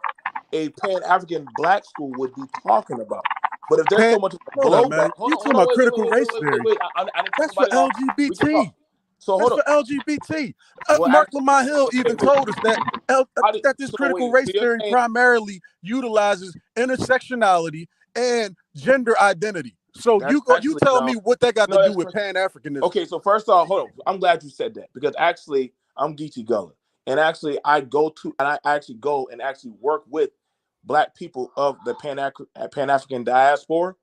a Pan-African black school would be talking about. But if there's so much of a blowback, you talking about critical race theory? I didn't That's for LGBT. So hold That's on. for LGBT. Well, Mark Lamar Hill even told us that this so critical wait, race so you're theory saying- primarily utilizes intersectionality and gender identity. So That's you actually- tell no. me what that got No, to do that's with Pan-Africanism. Okay, so first off, hold on. I'm glad you said that because actually I'm Geechee Gullah. And actually I actually go and actually work with black people of the Pan-African diaspora.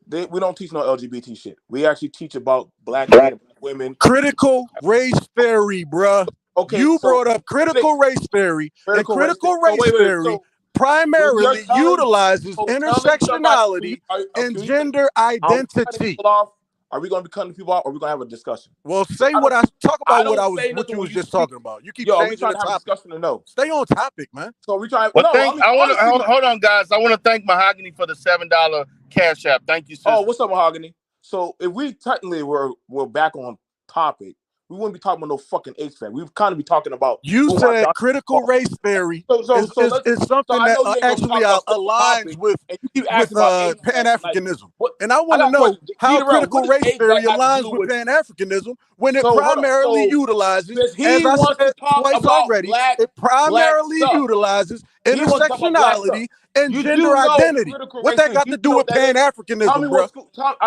We don't teach no LGBT shit. We actually teach about black men and black women. Critical race theory, bruh. Okay, you so brought up critical race theory, and critical race theory primarily utilizes intersectionality and gender identity. Are we going to be cutting people off, or are we going to have a discussion? Well, say what I talk about. What you was just talking about. You keep are we changing trying the to have a topic. discussion or no? Stay on topic, man. So we trying. Well, hold on, guys. I want to thank Mahogany for the $7 cash app. Thank you, sis. Oh, what's up, Mahogany? So if we technically were back on topic, we wouldn't be talking about no fucking HVAC. We'd kind of be talking about. You said critical race theory is something that actually aligns with Pan-Africanism. And I want to know how critical race theory aligns with Pan-Africanism when it primarily utilizes, as I said twice already, it primarily utilizes intersectionality and gender identity. What that got to do with Pan-Africanism, bro?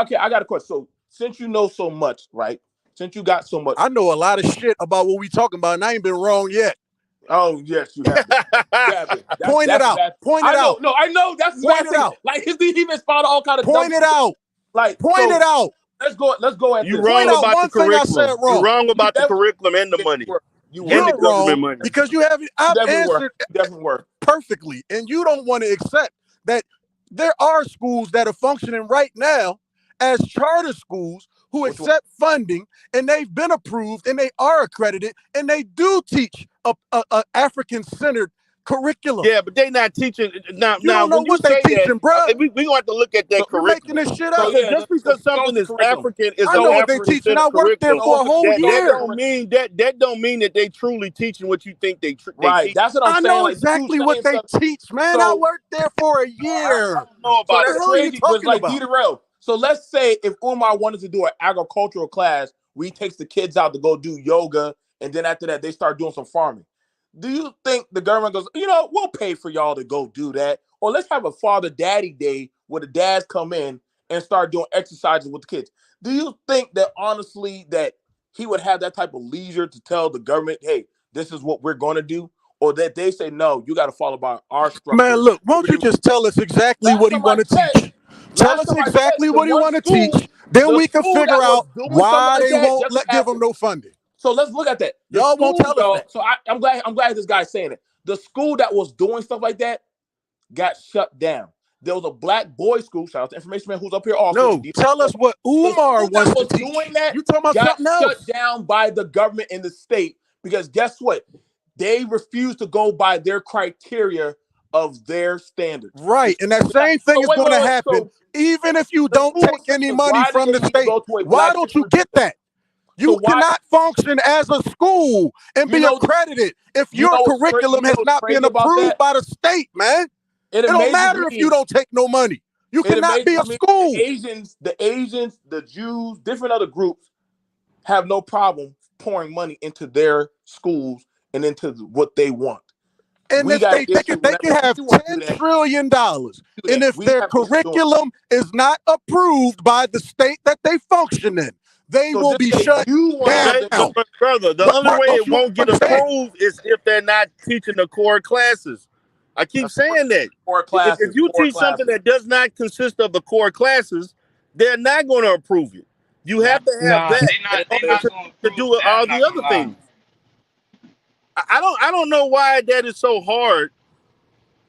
Okay, I got a question. So since you know so much, right? Since you got so much, I know a lot of shit about what we talking about, and I ain't been wrong yet. Oh yes, you have. Point it out. Point it out. No, I know. That's point it out. Like he even spotted all kind of. Point it out. Like point it out. Let's go. At you wrong about the curriculum. You wrong about the curriculum and the money. You're wrong money. because you haven't. I've answered work perfectly, and you don't want to accept that there are schools that are functioning right now as charter schools who accept funding, and they've been approved, and they are accredited, and they do teach a African-centered curriculum. Yeah, but they not teaching now. You don't know what they teaching, bro. We gonna have to look at that curriculum. You're making this shit up. Just because something is African is I know what they teaching. I worked there for a whole year. That don't mean that they truly teaching what you think they right. Teach. That's what I'm saying. I know exactly what they teach, man. I worked there for a year. I know about that's crazy. Like D-Rail. So let's say if Umar wanted to do an agricultural class, we takes the kids out to go do yoga, and then after that they start doing some farming. Do you think the government goes, we'll pay for y'all to go do that? Or let's have a father-daddy day where the dads come in and start doing exercises with the kids. Do you think that honestly that he would have that type of leisure to tell the government, hey, this is what we're going to do? Or that they say, no, you got to follow by our structure? Man, look, won't you just tell us exactly what he want to teach? Tell us exactly what he want to teach. Then we can figure out why they won't give him no funding. So let's look at that. Y'all won't tell us that. So I'm glad this guy's saying it. The school that was doing stuff like that got shut down. There was a black boys' school. Shout out to Information Man who's up here also. No, tell us what Umar wants to teach. Doing that, you talking about something else? Shut down by the government in the state because guess what? They refuse to go by their criteria of their standards. Right, and that same thing is going to happen even if you don't take any money from the state. Why don't you get that? You cannot function as a school and be accredited if your curriculum has not been approved by the state, man. It don't matter if you don't take no money. You cannot be a school. The Asians, the Jews, different other groups have no problem pouring money into their schools and into what they want. And if they can have $10 trillion, and if their curriculum is not approved by the state that they function in, they will be shut down. Brother, the only way it won't get approved is if they're not teaching the core classes. I keep saying that. If you teach something that does not consist of the core classes, They're not going to approve it. You have to have that They're not going to do all the other things. I don't know why that is so hard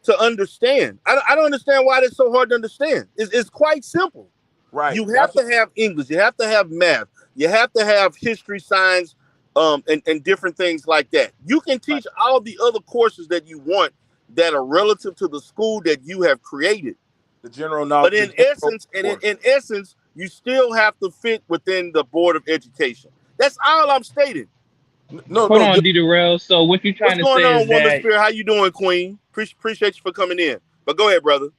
to understand. I don't understand why that's so hard to understand. It's quite simple. Right. You have to have English. You have to have math. You have to have history, science, and different things like that. You can teach all the other courses that you want that are relative to the school that you have created. The general knowledge. But in essence, you still have to fit within the Board of Education. That's all I'm stating. Hold on, D-Durrell. So what you trying to say is that... What's going on, Woman Spirit? How you doing, Queen? Appreciate you for coming in. But go ahead, brother.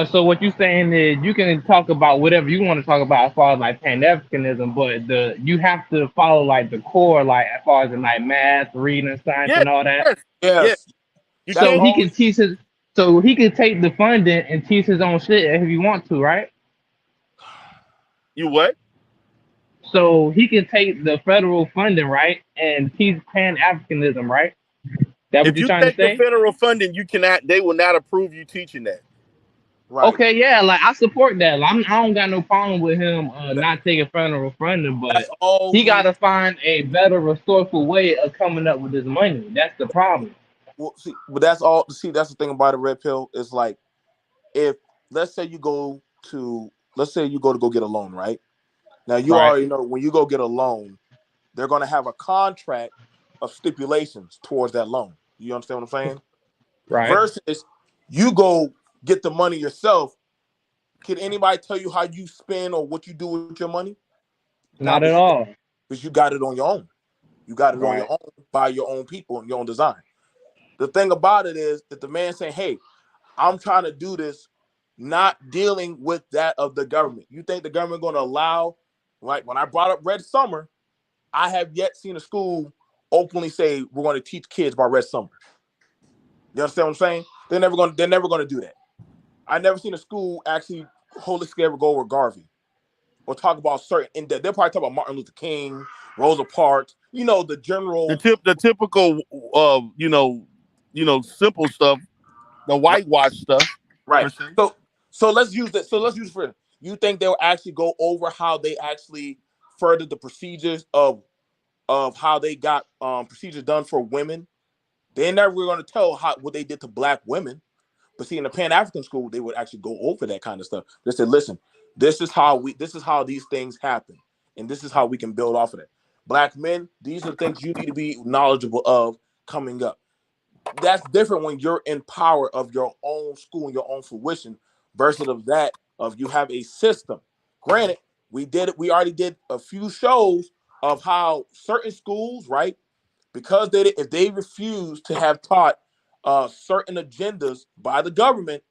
So what you're saying is you can talk about whatever you want to talk about as far as like Pan-Africanism, but you have to follow like the core, like as far as in like math, reading, science, and all that. Yes. So he can teach his. So he can take the funding and teach his own shit if he wants to, right? You what? So he can take the federal funding, right, and teach Pan-Africanism, right? That what if you're you trying take to say? The federal funding, you cannot. They will not approve you teaching that. Right. Okay, yeah, like I support that. Like, I don't got no problem with him not taking federal funding, but he got to find a better, resourceful way of coming up with his money. That's the problem. Well, see, but that's all. See, that's the thing about a red pill. Is like, if let's say you go to go get a loan, right? Now you already know when you go get a loan, they're going to have a contract of stipulations towards that loan. You understand what I'm saying? Right. Versus you go get the money yourself. Can anybody tell you how you spend or what you do with your money? Not at all. Because you got it on your own. You got it on your own by your own people and your own design. The thing about it is that the man saying, hey, I'm trying to do this, not dealing with that of the government. You think the government going to allow, like when I brought up Red Summer, I have yet seen a school openly say we're going to teach kids about Red Summer. You understand what I'm saying? They're never going to do that. I never seen a school actually holistically ever go over Garvey or talk about certain. They'll probably talk about Martin Luther King, Rosa Parks. You know, the general, the typical, simple stuff, the whitewash stuff. Right. So let's use that. So let's use for you think they'll actually go over how they actually furthered the procedures of how they got procedures done for women. They're never going to tell what they did to black women. But see, in the Pan-African school, they would actually go over that kind of stuff. They said, listen, this is how these things happen. And this is how we can build off of it. Black men, these are things you need to be knowledgeable of coming up. That's different when you're in power of your own school and your own fruition versus of you have a system. Granted, we already did a few shows of how certain schools, right? Because if they refuse to have taught certain agendas by the government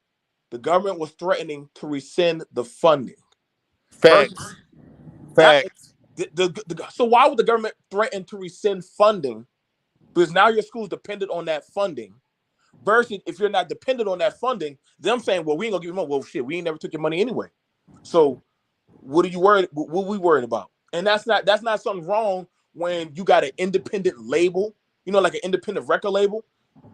was threatening to rescind the funding. Facts. So why would the government threaten to rescind funding? Because now your school's dependent on that funding. Versus if you're not dependent on that funding, them saying, well, we ain't gonna give you money. Well, shit, we ain't never took your money anyway. So what we worried about? And that's not something wrong when you got an independent label, like an independent record label.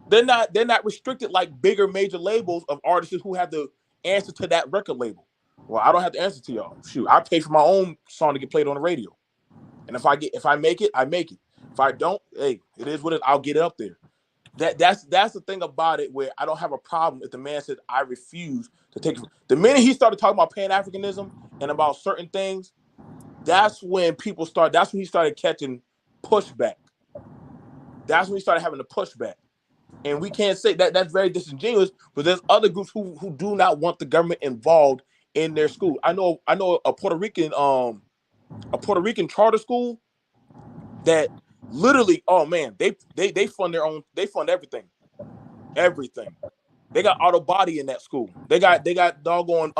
They're not restricted like bigger major labels of artists who have to answer to that record label. Well, I don't have to answer to y'all. Shoot, I pay for my own song to get played on the radio. And if I make it, I make it. If I don't, hey, it is what it is. I'll get it up there. That's the thing about it where I don't have a problem if the man said I refuse to take it. The minute he started talking about Pan-Africanism and about certain things, that's when he started catching pushback. That's when he started having the pushback. And we can't say that that's very disingenuous, but there's other groups who do not want the government involved in their school. I know a Puerto Rican charter school that literally, oh man, they fund their own, they fund everything. They got auto body in that school. They got doggone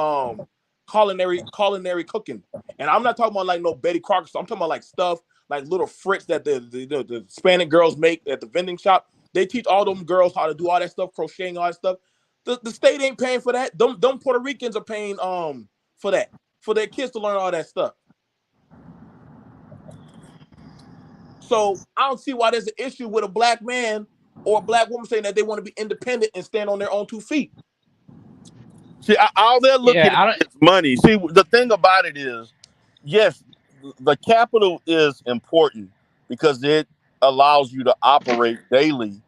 culinary cooking. And I'm not talking about like no Betty Crocker stuff. I'm talking about like stuff like little frits that the Hispanic girls make at the vending shop. They teach all them girls how to do all that stuff, crocheting, all that stuff. The state ain't paying for that. Them Puerto Ricans are paying for that, for their kids to learn all that stuff. So I don't see why there's an issue with a black man or a black woman saying that they want to be independent and stand on their own 2 feet. See, all they're looking Yeah, at is money. See, the thing about it is, yes, the capital is important because it allows you to operate daily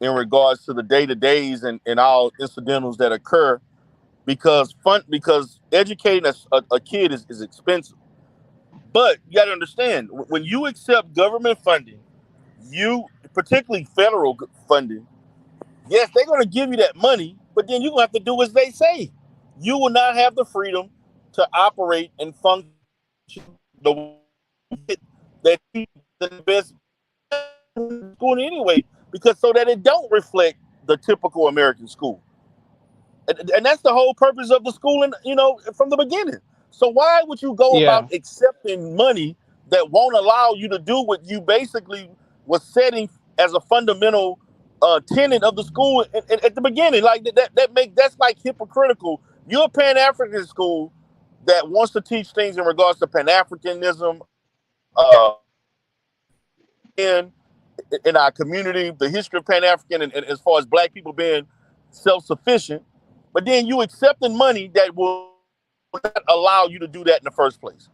in regards to the day-to-days and all incidentals that occur because educating a kid is expensive. But you got to understand, when you accept government funding, you particularly federal funding, yes, they're going to give you that money, but then you're going to have to do as they say. You will not have the freedom to operate and function the way that you the best school anyway, because so that it don't reflect the typical American school. And that's the whole purpose of the schooling, from the beginning. So why would you go yeah, about accepting money that won't allow you to do what you basically was setting as a fundamental tenet of the school at the beginning? Like that's like hypocritical. You're a Pan African school that wants to teach things in regards to Pan Africanism, in in our community, the history of Pan African, and as far as Black people being self sufficient. But then you accepting money that will not allow you to do that in the first place.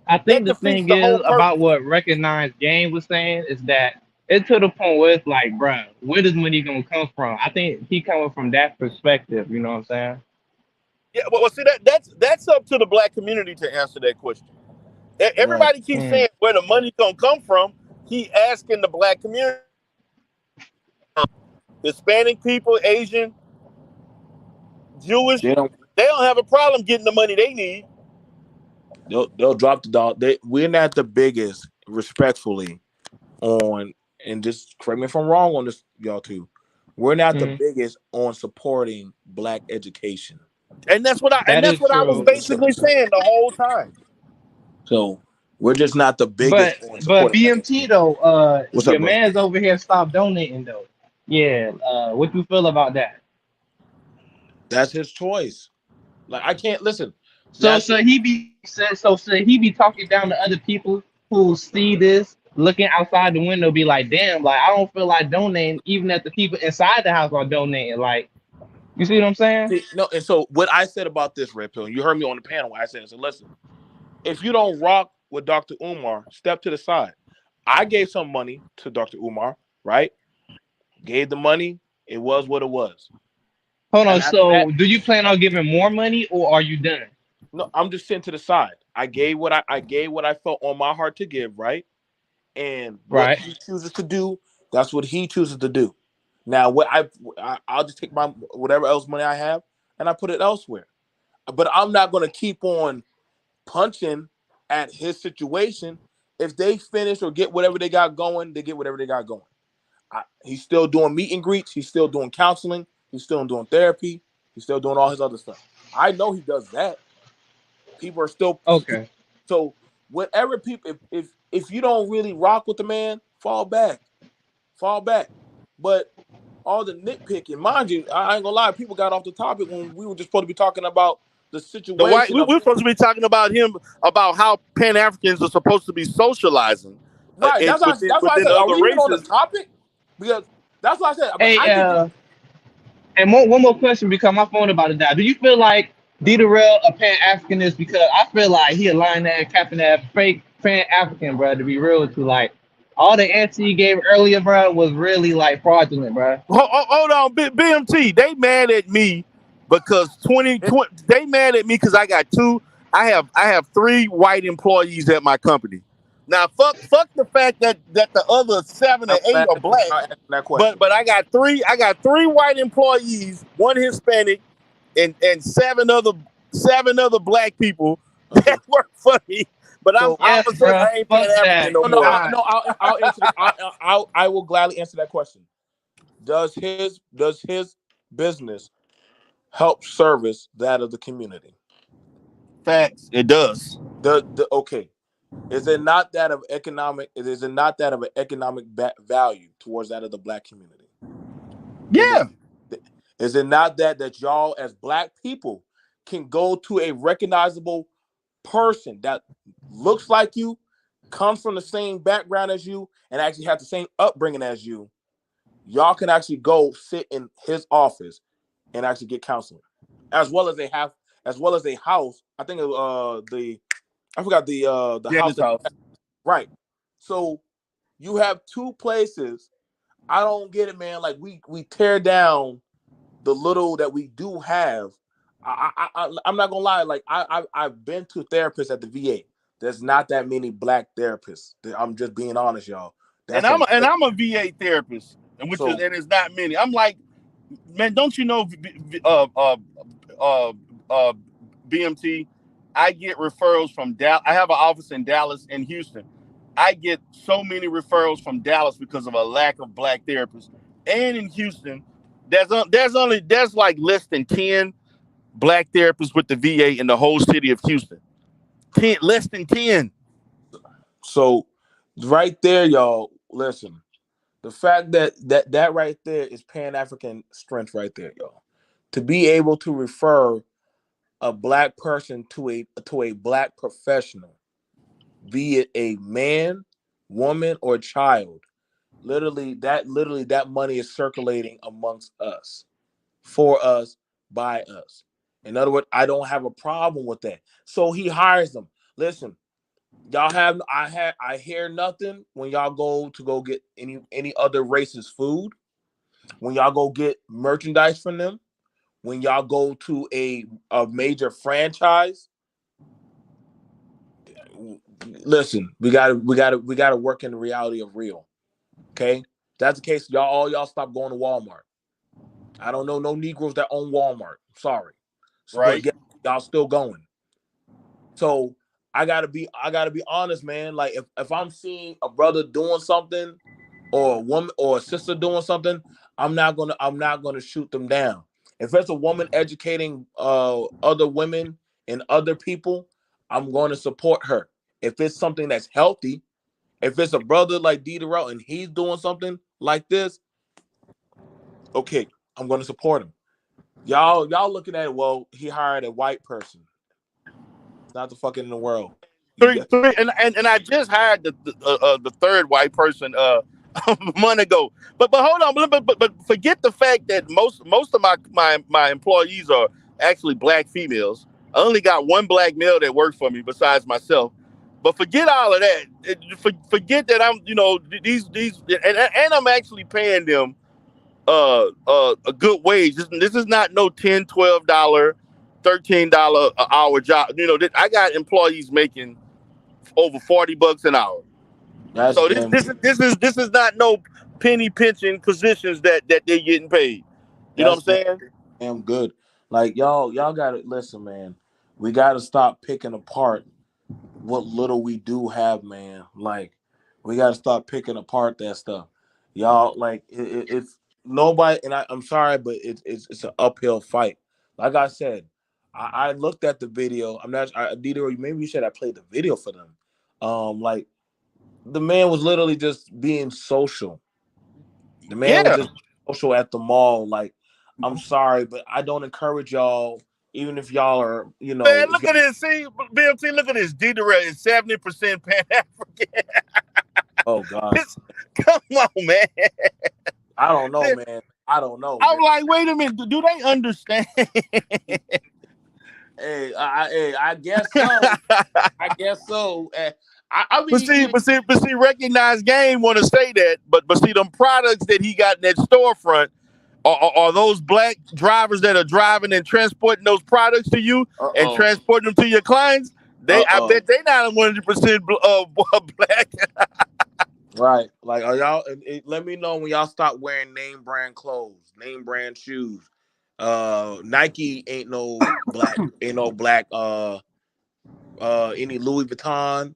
I That think the defeats thing the whole is about purpose. what Recognized Game was saying is that it's to the point where it's like, bro, where does money gonna come from? I think he coming from that perspective. You know what I'm saying? Yeah, well, see that's up to the Black community to answer that question. Right. Everybody keeps saying where the money gonna come from. He asking the Black community, Hispanic people, Asian, Jewish. They don't. They don't have a problem getting the money they need. They'll drop the dog. We're not the biggest, respectfully, on, and just correct me if I'm wrong on this, y'all too. We're not the biggest on supporting Black education. And that's what That is I was true. basically saying the whole time. So we're just not the biggest But on but supporting Black BMT education. though, What's up, your brother? man's over here stopped donating though. Yeah, what you feel about that? That's his choice. Like, I can't listen. So That's so he be so he be talking down to other people who see this, looking outside the window, be like, damn, like I don't feel like donating, even if the people inside the house are donating. Like, you see what I'm saying? See, no. And so what I said about this, Red Pill, you heard me on the panel. I said, listen, if you don't rock with Dr. Umar, step to the side. I gave some money to Dr. Umar, right? Gave the money. It was what it was. Hold And on. after that, So do you plan on giving more money, or are you done? no, I'm just sitting to the side. I gave what I felt on my heart to give, right? And what Right. he chooses to do, that's what he chooses to do. Now, what I'll just take my whatever else money I have and I put it elsewhere. But I'm not going to keep on punching at his situation. If they finish or get whatever they got going, they get whatever they got going. He's still doing meet and greets. He's still doing counseling. He's still doing therapy. He's still doing all his other stuff. I know he does that. People are still Okay. so whatever people. If you don't really rock with the man, fall back. But all the nitpicking, mind you, I ain't gonna lie. People got off the topic when we were just supposed to be talking about the situation of We're supposed to be talking about him about how Pan Africans are supposed to be socializing, right. That's why I within said, are other we even on the races. topic? Because that's what I said. But Hey, I think and one more question because my phone about to die. Do you feel like D. Darrell a Pan Africanist? Because I feel like he aligned that capping that fake Pan African, bro. To be real with you, like all the answer he gave earlier, bro, was really like fraudulent, bro. Hold on, BMT. They mad at me because 2020. They mad at me because I got two. I have three white employees at my company. Now, fuck the fact that the other seven or I'm eight glad are black. I answered that question. But I got three. I got three white employees, one Hispanic, and seven other black people that work for me. But I'm So all Yes, of a sudden bro. I ain't Pan Fuck African that. no more. I'll answer. I will gladly answer that question. Does his business help service that of the community? Facts. It does. Okay. Is it not that of economic? Is it not that of an economic value towards that of the black community? Yeah. Is it not that y'all as black people can go to a recognizable person that looks like you, comes from the same background as you, and actually have the same upbringing as you? Y'all can actually go sit in his office and actually get counseling. as well as a house. I think I forgot the house. house. Right. So you have two places. I don't get it, man. Like we tear down the little that we do have. I'm not gonna lie. Like I've been to therapists at the VA. There's not that many black therapists. I'm just being honest, y'all. And I'm a VA therapist, and it's not many. I'm like, man, don't you know, BMT? I get referrals from Dallas. I have an office in Dallas and Houston. I get so many referrals from Dallas because of a lack of black therapists. And in Houston, there's like less than 10 black therapists with the VA in the whole city of Houston. Less than 10. So right there, y'all, listen. The fact that right there is Pan-African strength right there, y'all. To be able to refer a black person to a black professional, be it a man, woman, or child, literally that money is circulating amongst us, for us, by us. In other words, I don't have a problem with that. So he hires them. Listen, y'all I hear nothing when y'all go get any other race's food, when y'all go get merchandise from them, when y'all go to a major franchise. Listen, we gotta work in the reality of real. Okay, if that's the case. Y'all stop going to Walmart. I don't know no Negroes that own Walmart. Sorry, right? But y'all still going. So I gotta be honest, man. Like if I'm seeing a brother doing something, or a woman or a sister doing something, I'm not gonna shoot them down. If it's a woman educating other women and other people, I'm going to support her. If it's something that's healthy, if it's a brother like D. Darrell and he's doing something like this, okay, I'm going to support him. Y'all looking at it, well, he hired a white person. It's not the fucking in the world. Three, and I just hired the third white person a month ago. But hold on, but forget the fact that most of my employees are actually black females. I only got one black male that works for me besides myself. But forget all of that. Forget that I'm these and I'm actually paying them a good wage. This is not no $10, $12, $13 an hour job. I got employees making over $40 an hour. So this is not no penny pinching positions that they're getting paid. You know what I'm saying? Damn good. Like y'all gotta listen, man. We gotta stop picking apart what little we do have, man. Like we gotta stop picking apart that stuff. Y'all, like it's nobody, and I'm sorry, but it's an uphill fight. Like I said, I looked at the video. I'm not Dieter, maybe you should have played the video for them. Like the man was literally just being social. The man was just social at the mall. Like, I'm sorry, but I don't encourage y'all, even if y'all are, Man, look at this. See, BMT, look at this. D-Direct is 70% Pan-African. Oh, God. Come on, man. I don't know, man. I don't know. I'm like, wait a minute. Do they understand? Hey, I guess so. I guess so. I mean, but see, Recognized Game want to say that, but see, them products that he got in that storefront are those black drivers that are driving and transporting those products to you and transporting them to your clients. I bet they not 100% black. Right. Like, are y'all? Let me know when y'all stop wearing name brand clothes, name brand shoes. Nike ain't no black. Any Louis Vuitton,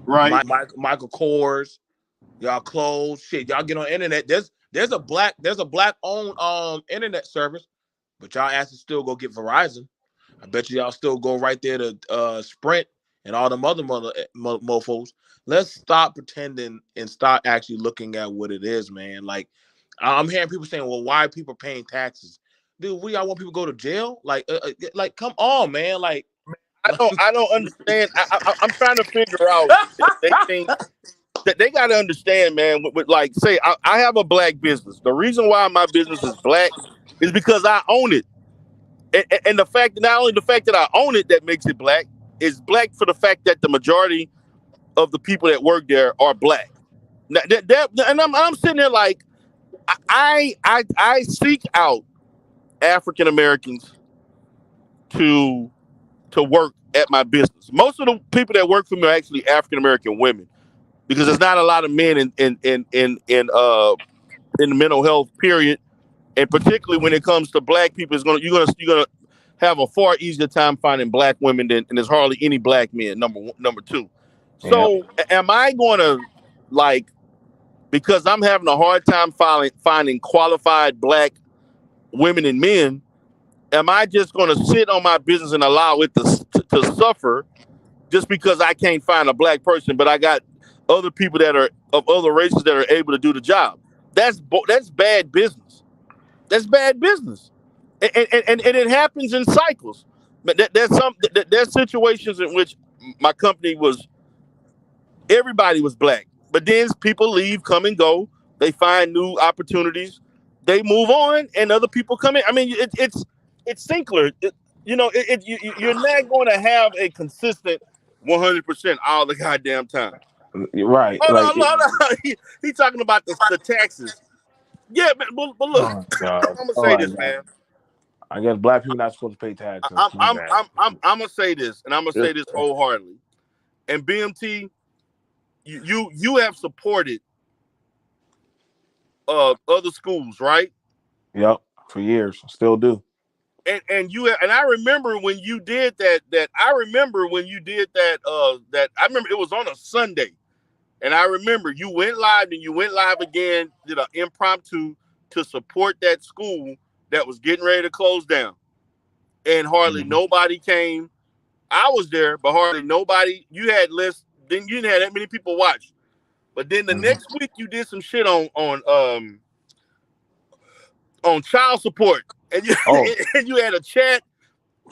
right? Michael Kors, y'all clothes, shit. Y'all get on the internet. There's a black owned internet service, but y'all asses still go get Verizon. I bet y'all still go right there to Sprint and all them other mofos. Let's stop pretending and start actually looking at what it is, man. Like I'm hearing people saying, "Well, why are people paying taxes?" Dude, we y'all want people to go to jail? Like come on, man. Like I don't understand. I'm trying to figure out if they think that they got to understand, man. With like, say, I have a black business. The reason why my business is black is because I own it. And the fact, not only the fact that I own it that makes it black, it's black for the fact that the majority of the people that work there are black. Now, and I'm sitting there like, I seek out African Americans to work at my business. Most of the people that work for me are actually African American women, because there's not a lot of men in the mental health period, and particularly when it comes to black people, you're gonna have a far easier time finding black women and there's hardly any black men. Number two. So am I gonna, like, because I'm having a hard time finding qualified black women and men, am I just going to sit on my business and allow it to suffer just because I can't find a black person, but I got other people that are of other races that are able to do the job? That's bad business. That's bad business, and it happens in cycles. But there's situations in which my company was, everybody was black, but then people leave, come and go. They find new opportunities. They move on, and other people come in. I mean, it's singular. You're not going to have a consistent 100% all the goddamn time. Right. Hold on. He talking about the taxes. Yeah, but look, Oh, God. I'm gonna say this, man. I guess black people not supposed to pay taxes. I'm gonna say this, and I'm gonna say this wholeheartedly. And BMT, you have supported other schools, right? Yep, for years, still do. And I remember when you did that. I remember I remember it was on a Sunday, and I remember you went live and you went live again, did an impromptu to support that school that was getting ready to close down, and hardly nobody came. I was there, but hardly nobody. You had less. Then you didn't have that many people watch. But then the next week you did some shit on child support, and you had a chat,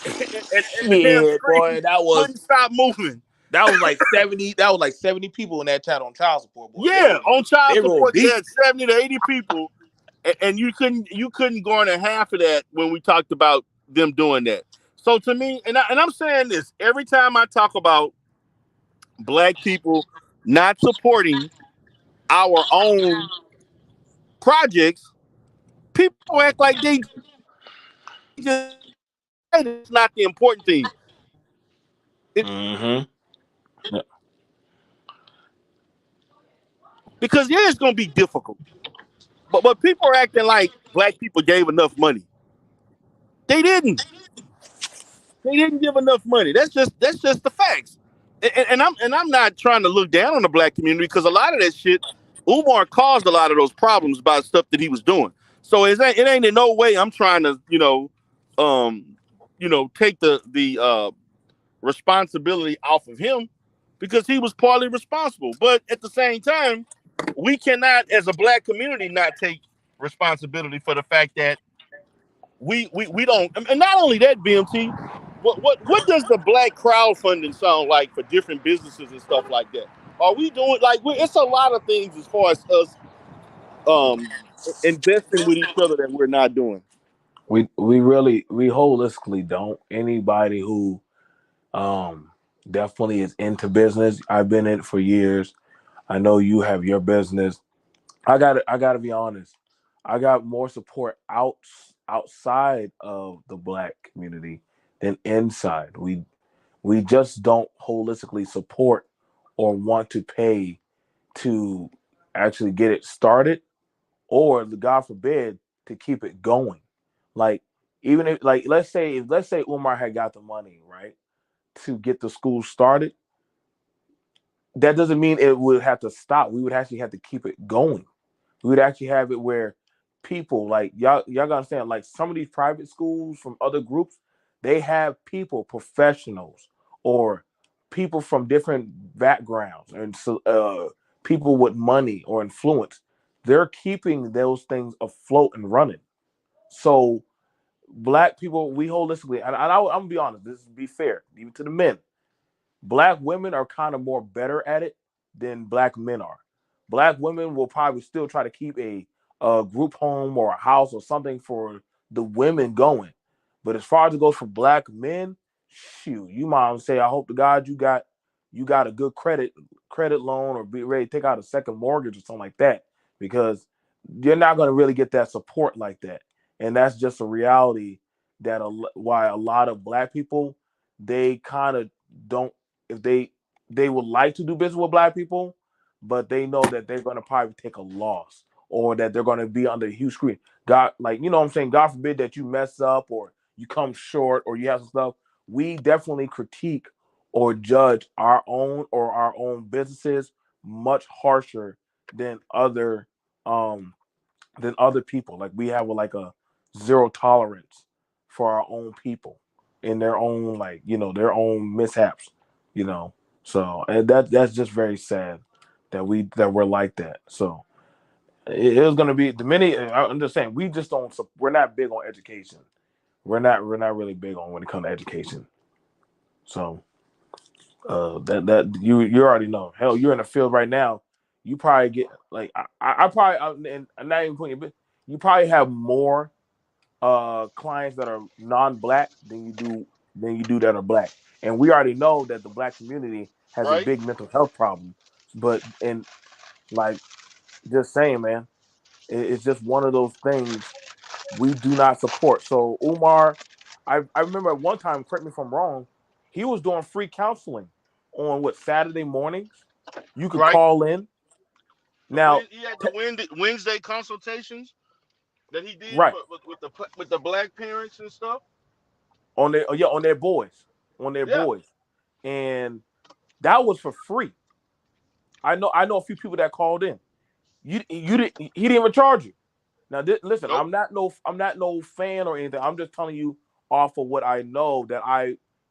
and the damn screen boy, wouldn't stop moving. That was like 70. That was like 70 people in that chat on child support. Boy. Yeah, on child support, you had 70 to 80 people, and you couldn't garner half of that when we talked about them doing that. So to me, and I'm saying this every time I talk about black people not supporting our own projects, people act like they just, it's not the important thing. Because yeah, it's gonna be difficult. But people are acting like black people gave enough money. They didn't. They didn't give enough money. That's just the facts. And I'm not trying to look down on the black community, because a lot of that shit, Umar caused a lot of those problems by stuff that he was doing. So it ain't in no way I'm trying to take the responsibility off of him, because he was partly responsible. But at the same time, we cannot, as a black community, not take responsibility for the fact that we don't. And not only that, BMT, what does the black crowdfunding sound like for different businesses and stuff like that? Are we doing it's a lot of things as far as us investing with each other that we're not doing. We holistically don't. Anybody who definitely is into business. I've been in it for years. I know you have your business. I gotta be honest. I got more support outside of the black community than inside. We just don't holistically support or want to pay to actually get it started, or God forbid, to keep it going. Like, even if, like, let's say Umar had got the money, right, to get the school started, that doesn't mean it would have to stop. We would actually have to keep it going. We would actually have it where people, like, y'all gotta understand, like, some of these private schools from other groups, they have people, professionals, or people from different backgrounds, and so people with money or influence. They're keeping those things afloat and running. So black people, we holistically, and I'm gonna be honest, this is be fair, even to the men. Black women are kind of more better at it than black men are. Black women will probably still try to keep a group home or a house or something for the women going. But as far as it goes for black men, shoot, you might say, I hope to God you got a good credit loan, or be ready to take out a second mortgage or something like that, because you're not going to really get that support like that. And that's just a reality that why a lot of black people, they kind of don't, if they would like to do business with black people, but they know that they're going to probably take a loss, or that they're going to be under a huge screen. God, like, you know what I'm saying? God forbid that you mess up, or you come short, or you have some stuff. We definitely critique or judge our own businesses much harsher than other people. Like, we have like a zero tolerance for our own people in their own, like, their own mishaps, So, and that's just very sad that we're like that. So it was going to be the many. I'm just saying, we're not big on education. We're not really big on when it comes to education. So that you already know. Hell, you're in the field right now. You probably get, like, I probably, and I'm not even putting it, you probably have more clients that are non-black than you do that are black. And we already know that the black community has a big mental health problem. But, and like, just saying, man, it's just one of those things we do not support. So Umar, I remember at one time, correct me if I'm wrong, he was doing free counseling on Saturday mornings. You could call in. Now he had the Wednesday consultations that he did with the black parents and stuff on their boys, and that was for free. I know a few people that called in. He didn't even charge you. Now, listen, nope. I'm not no fan or anything. I'm just telling you off of what I know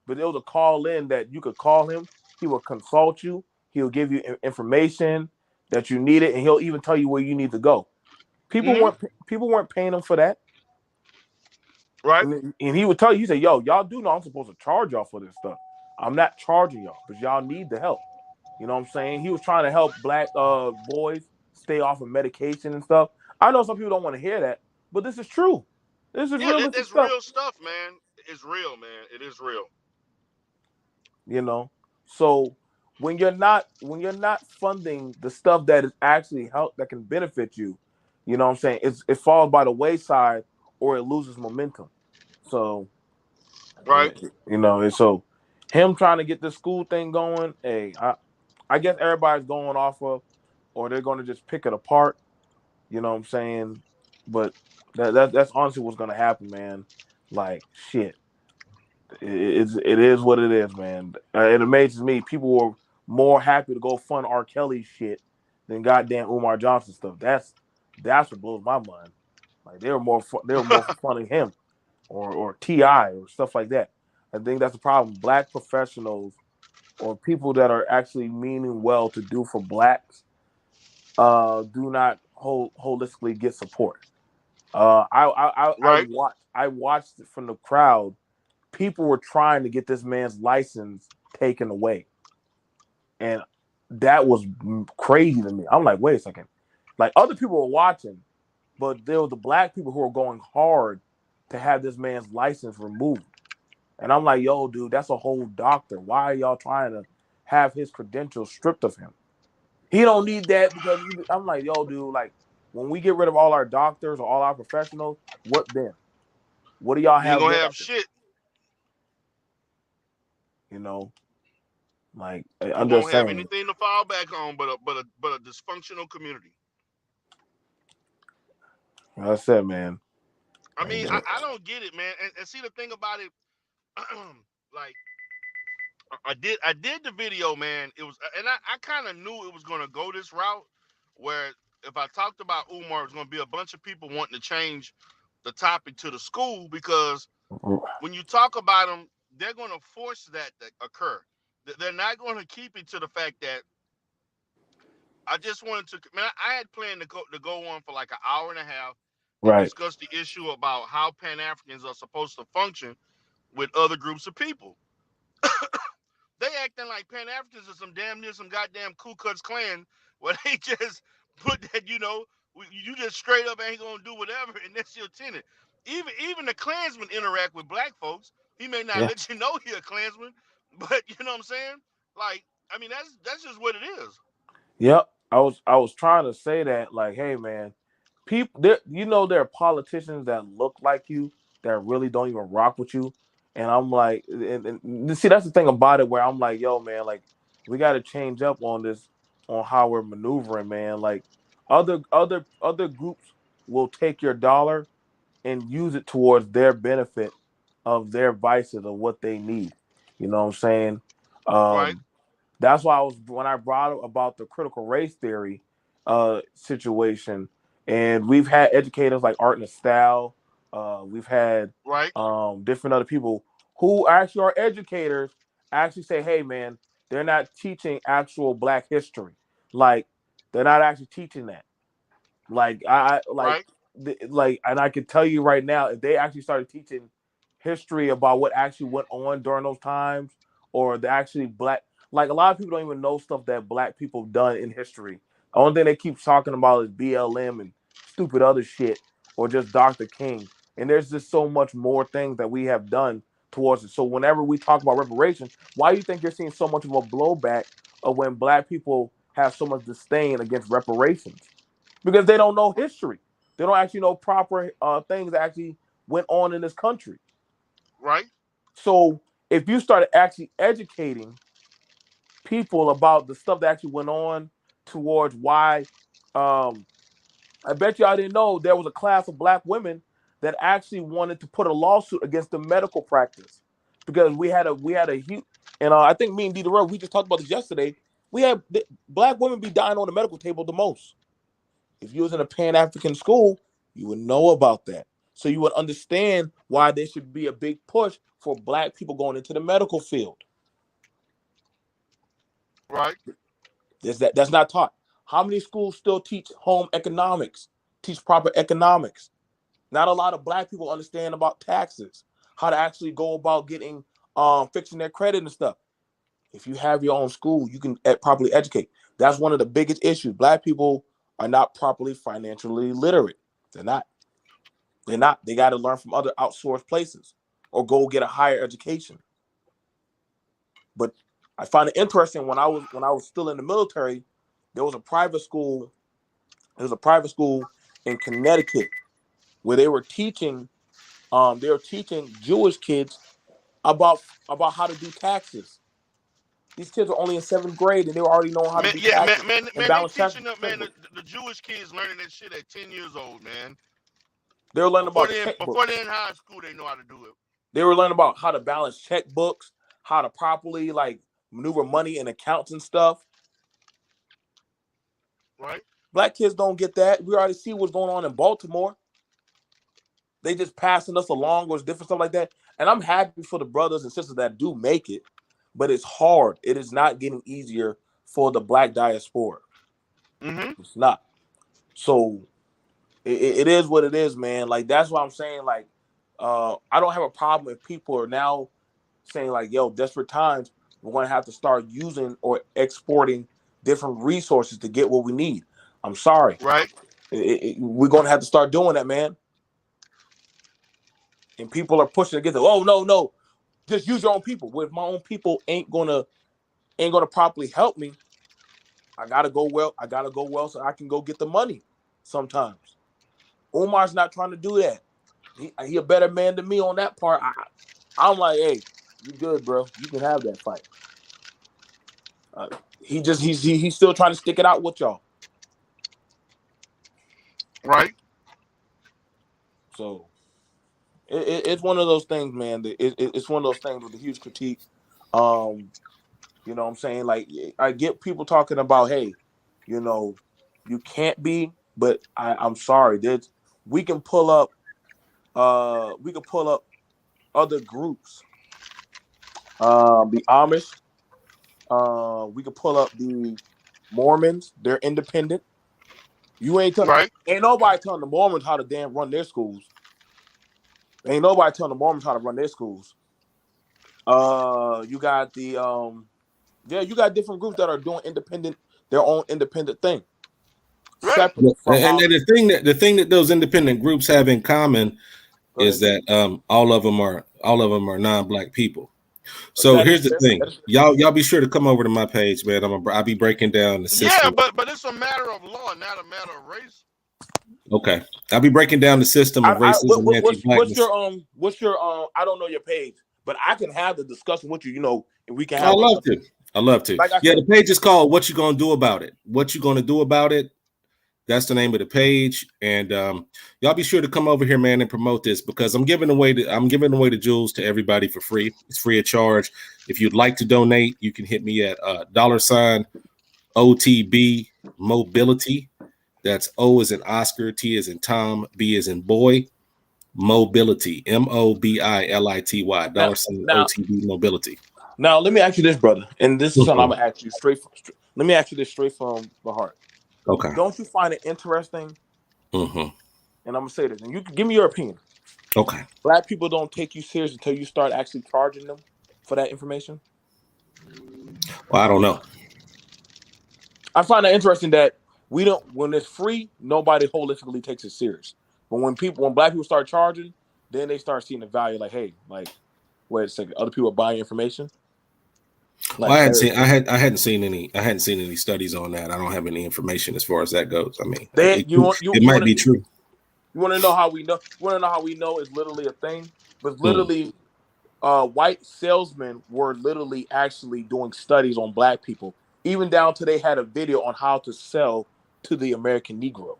but it was a call in that you could call him. He will consult you. He'll give you information that you needed, and he'll even tell you where you need to go. People weren't paying him for that. Right. And he would tell you, he said, yo, y'all do know I'm supposed to charge y'all for this stuff. I'm not charging y'all, but y'all need the help. You know what I'm saying? He was trying to help black boys stay off of medication and stuff. I know some people don't want to hear that, but this is true. This is realistic stuff. Real stuff, man. It's real, man. It is real. So when you're not funding the stuff that is actually that can benefit you, you know what I'm saying? It falls by the wayside, or it loses momentum. So, right. And so him trying to get this school thing going, hey, I guess everybody's going off of, or they're going to just pick it apart. You know what I'm saying? But that's honestly what's going to happen, man. Like, shit. It is what it is, man. It amazes me. People were more happy to go fund R. Kelly shit than goddamn Umar Johnson stuff. That's what blows my mind. Like, they were more funding him or T.I. or stuff like that. I think that's the problem. Black professionals or people that are actually meaning well to do for blacks do not holistically get support. I watched it from the crowd. People were trying to get this man's license taken away, and that was crazy to me. I'm like, wait a second. Like, other people were watching, but there were the black people who were going hard to have this man's license removed. And I'm like, yo, dude, that's a whole doctor. Why are y'all trying to have his credentials stripped of him? He don't need that, because I'm like, yo, dude, like, when we get rid of all our doctors or all our professionals, what then? What do y'all have? You ain't gonna have shit. Like, I'm just saying. You won't have anything to fall back on but a dysfunctional community. Like I said, man. I mean, I don't get it, man. And see, the thing about it, like, I did the video, man. It was, and I kind of knew it was gonna go this route, where if I talked about Umar, it was gonna be a bunch of people wanting to change the topic to the school, because when you talk about them, they're gonna force that to occur. They're not gonna keep it to the fact that I just wanted to. Man, I had planned to go on for like an hour and a half and discuss the issue about how Pan-Africans are supposed to function with other groups of people. They acting like Pan-Africans are some goddamn Ku Klux Klan, where they just put that, you just straight up ain't gonna do whatever, and that's your tenant. even the Klansman interact with black folks. He may not let you know he a Klansman, but you know what I'm saying? Like, I mean, that's just what it is. Yep. I was trying to say that, like, hey man, people there, there are politicians that look like you that really don't even rock with you. And I'm like, and see, that's the thing about it, where I'm like, yo, man, like, we got to change up on this, on how we're maneuvering, man. Like, other groups will take your dollar and use it towards their benefit of their vices of what they need. You know what I'm saying? Right. That's why when I brought up about the critical race theory situation, and we've had educators like Art Nostal, we've had different other people who actually are educators actually say, hey man, they're not teaching actual Black history. Like, they're not actually teaching that. Like, and I can tell you right now, if they actually started teaching history about what actually went on during those times, or the actually Black, like, a lot of people don't even know stuff that Black people have done in history. The only thing they keep talking about is BLM and stupid other shit, or just Dr. King. And there's just so much more things that we have done towards it. So whenever we talk about reparations, why do you think you're seeing so much of a blowback of when Black people have so much disdain against reparations? Because they don't know history. They don't actually know proper things that actually went on in this country. Right. So if you started actually educating people about the stuff that actually went on towards why, I bet you I didn't know there was a class of Black women that actually wanted to put a lawsuit against the medical practice, because we had a huge, and I think me and D. we just talked about this yesterday. We had Black women be dying on the medical table the most. If you was in a Pan-African school, you would know about that. So you would understand why there should be a big push for Black people going into the medical field. Right. That's not taught. How many schools still teach home economics, teach proper economics? Not a lot of Black people understand about taxes, how to actually go about getting fixing their credit and stuff. If you have your own school, you can properly educate. That's one of the biggest issues. Black people are not properly financially literate. They're not. They got to learn from other outsourced places or go get a higher education. But I find it interesting, when I was still in the military, there was a private school. There was a private school in Connecticut where they were teaching Jewish kids about how to do taxes. These kids are only in 7th grade and they were already knowing how to do taxes. Man, they teaching them, man. The Jewish kids learning that shit at 10 years old, man. They were learning about before they're in high school, they know how to do it. They were learning about how to balance checkbooks, how to properly maneuver money in accounts and stuff. Right. Black kids don't get that. We already see what's going on in Baltimore. They just passing us along or different stuff like that. And I'm happy for the brothers and sisters that do make it, but it's hard. It is not getting easier for the Black diaspora. Mm-hmm. It's not. So it is what it is, man. Like, that's why I'm saying, like, I don't have a problem if people are now saying, like, yo, desperate times, we're going to have to start using or exporting different resources to get what we need. I'm sorry. Right. We're going to have to start doing that, man. And people are pushing against it. Oh, no. Just use your own people. Well, if my own people ain't gonna properly help me, I gotta go well so I can go get the money sometimes. Umar's not trying to do that. He a better man than me on that part. I'm like, hey, you good, bro. You can have that fight. He's still trying to stick it out with y'all. Right. So it's one of those things, man. It's one of those things with a huge critique. You know what I'm saying? Like, I get people talking about, hey, you can't be, but I'm sorry. We can pull up other groups. The Amish. We could pull up the Mormons. They're independent. Ain't nobody telling the Mormons how to damn run their schools. Ain't nobody telling the Mormons how to run their schools. You got the you got different groups that are doing their own independent thing. Right. And the thing that those independent groups have in common is that all of them are non-black people. So here's the thing, y'all be sure to come over to my page, man. I'll be breaking down the system. Yeah, but it's a matter of law, not a matter of race. Okay, I'll be breaking down the system of racism, anti-blackness. What's your I don't know your page, but I can have the discussion with you. You know, and we can have. I love to. Like the page is called "What You Gonna Do About It." What you gonna do about it? That's the name of the page, and y'all be sure to come over here, man, and promote this because I'm giving away the jewels to everybody for free. It's free of charge. If you'd like to donate, you can hit me at $OTB Mobility. That's O as in Oscar, T as in Tom, B as in boy, Mobility, MOBILITY, $OTB Mobility. Now let me ask you this, brother, and this is something I'm gonna ask you straight. Let me ask you this straight from the heart. Okay. Don't you find it interesting? Mm-hmm. And I'm gonna say this, and you can give me your opinion. Okay. Black people don't take you serious until you start actually charging them for that information. Well, I don't know. I find that interesting that we don't. When it's free, nobody holistically takes it serious. But when black people start charging, then they start seeing the value. Like, hey, like, wait a second, other people are buying information. Like, well, I hadn't seen any studies on that. I don't have any information as far as that goes. I mean, it might be true. You want to know how we know? You want to know how we know it's literally a thing? But literally, white salesmen were literally actually doing studies on black people, even down to they had a video on how to sell to the American Negro.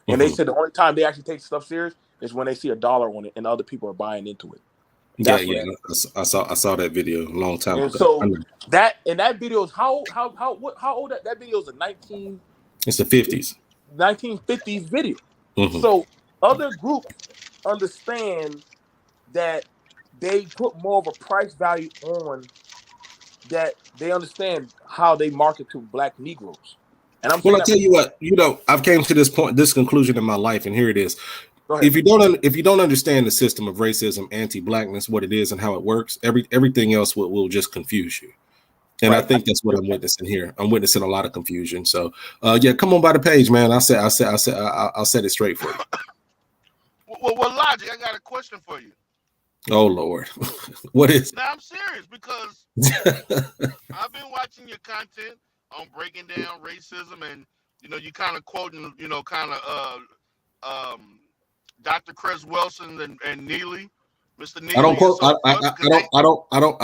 And they said the only time they actually take stuff serious is when they see $1 on it and other people are buying into it. I saw that video a long time ago. So that video is how old that video is? It's the 50s. 1950s video. So other groups understand that they put more of a price value on that. They understand how they market to black Negroes. And I'll tell you what, I've came to this conclusion in my life, and here it is. If you don't understand the system of racism, anti-blackness, what it is and how it works, everything else will just confuse you. And I think that's what I'm witnessing here. I'm witnessing a lot of confusion. So come on by the page, man. I'll set it straight for you. Well, Logic, I got a question for you. Oh Lord. What is? Now I'm serious because I've been watching your content on breaking down racism, and you kind of quoting, Dr. Chris Wilson and Neely, Mr. Neely. I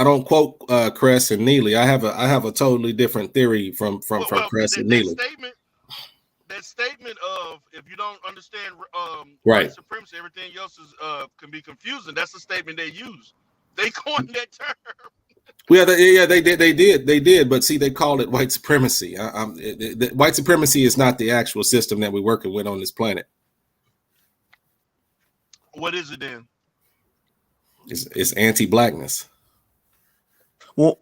don't quote Cress and Neely. I have a totally different theory from Cress and Neely. That statement of if you don't understand right. white supremacy, everything else is can be confusing. That's the statement they use. They coined that term. They did. But see, they call it white supremacy. White supremacy is not the actual system that we're working with on this planet. What is it then? It's anti-blackness. Well,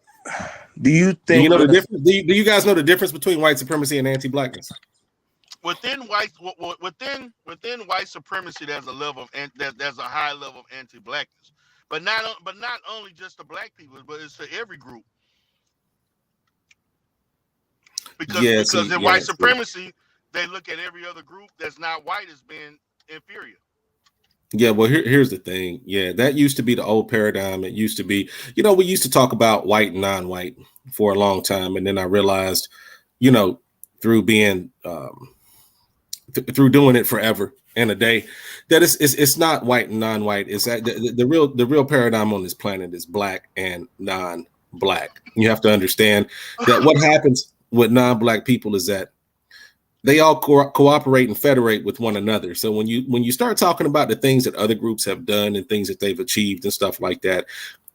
do you think the difference? Do you guys know the difference between white supremacy and anti-blackness? Within white supremacy, there's a high level of anti-blackness, but not only just the black people, but it's for every group. Because in white supremacy, they look at every other group that's not white as being inferior. Yeah, well, here's the thing. Yeah, that used to be the old paradigm. It used to be, we used to talk about white and non-white for a long time. And then I realized, through being, through doing it forever and a day, that it's not white and non-white. It's that the real paradigm on this planet is black and non-black. You have to understand that what happens with non-black people is that they all cooperate and federate with one another. So when you start talking about the things that other groups have done and things that they've achieved and stuff like that,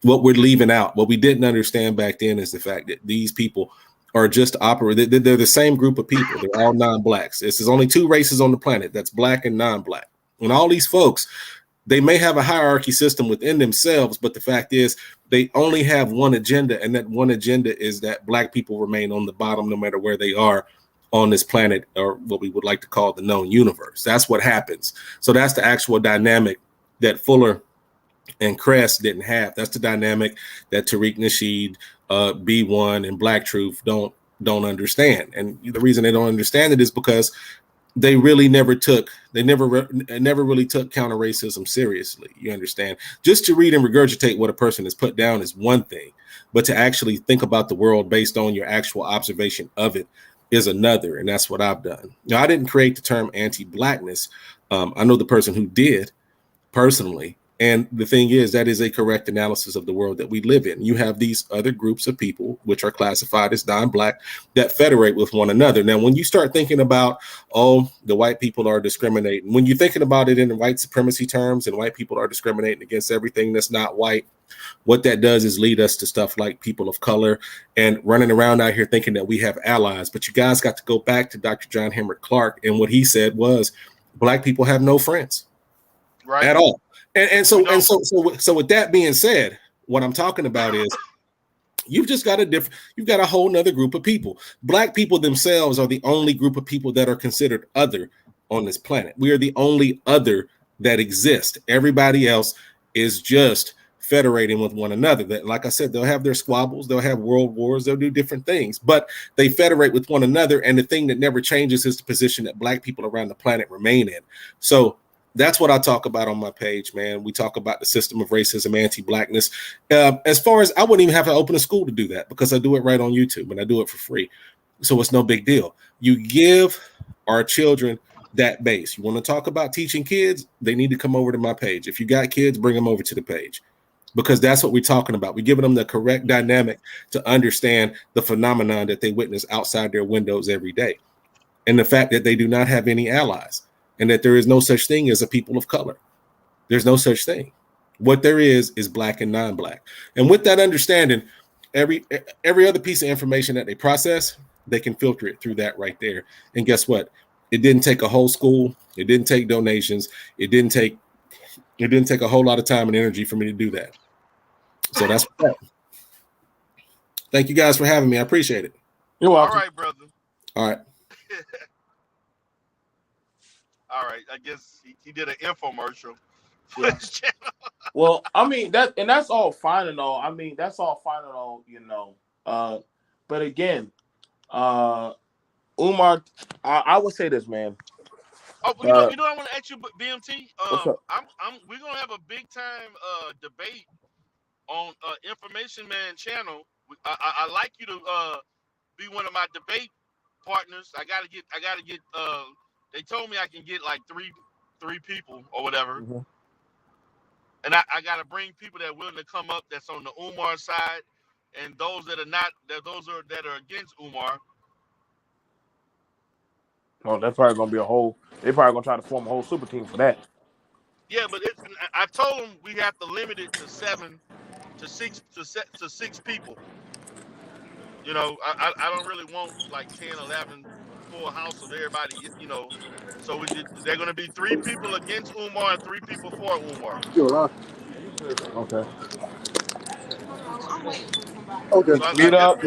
what we're leaving out, what we didn't understand back then is the fact that these people are just operate. They're the same group of people. They're all non-blacks. There's only two races on the planet. That's black and non-black. And all these folks, they may have a hierarchy system within themselves, but the fact is they only have one agenda. And that one agenda is that black people remain on the bottom no matter where they are on this planet, or what we would like to call the known universe. That's what happens. So that's the actual dynamic that Fuller and Cress didn't have. That's the dynamic that Tariq Nasheed, B1, and Black Truth don't understand. And the reason they don't understand it is because they really never really took counter racism seriously. You understand? Just to read and regurgitate what a person has put down is one thing, but to actually think about the world based on your actual observation of it is another. And that's what I've done. Now, I didn't create the term anti-blackness. I know the person who did personally. And the thing is, that is a correct analysis of the world that we live in. You have these other groups of people, which are classified as non-black, that federate with one another. Now, when you start thinking about, oh, the white people are discriminating, when you're thinking about it in the white supremacy terms and white people are discriminating against everything that's not white, what that does is lead us to stuff like people of color and running around out here thinking that we have allies. But you guys got to go back to Dr. John Henrik Clarke. And what he said was, black people have no friends at all. So with that being said, what I'm talking about is you've got a whole nother group of people. Black people themselves are the only group of people that are considered other on this planet. We are the only other that exist. Everybody else is just federating with one another. That, like I said, they'll have their squabbles, they'll have world wars, they'll do different things, but they federate with one another. And the thing that never changes is the position that black people around the planet remain in. So that's what I talk about on my page, man. We talk about the system of racism, anti-blackness. As far as I wouldn't even have to open a school to do that because I do it right on YouTube and I do it for free. So it's no big deal. You give our children that base. You want to talk about teaching kids? They need to come over to my page. If you got kids, bring them over to the page because that's what we're talking about. We're giving them the correct dynamic to understand the phenomenon that they witness outside their windows every day. And the fact that they do not have any allies. And that there is no such thing as a people of color. There's no such thing. What there is black and non-black. And with that understanding, every other piece of information that they process, they can filter it through that right there. And guess what? It didn't take a whole school. It didn't take donations. It didn't take a whole lot of time and energy for me to do that. So that's what. Thank you guys for having me. I appreciate it. You're welcome. All right, brother. All right. All right, I guess he did an infomercial. Yeah. Well, I mean that's all fine and all. I mean that's all fine and all, you know. But again, Umar, I would say this, man. Oh, you know, I want to ask you, BMT. What's up? We're gonna have a big time debate on Information Man channel. I like you to be one of my debate partners. I gotta get. They told me I can get like three people or whatever. Mm-hmm. And I got to bring people that are willing to come up that's on the Umar side and those that are not, that are against Umar. Oh, that's probably going to be they're probably going to try to form a whole super team for that. Yeah, but I told them we have to limit it to 7 to 6 people. You know, I don't really want like 10, 11 full house of everybody, you know. So they're going to be 3 people against Umar and 3 people for Umar. Okay. Okay. So Mute up.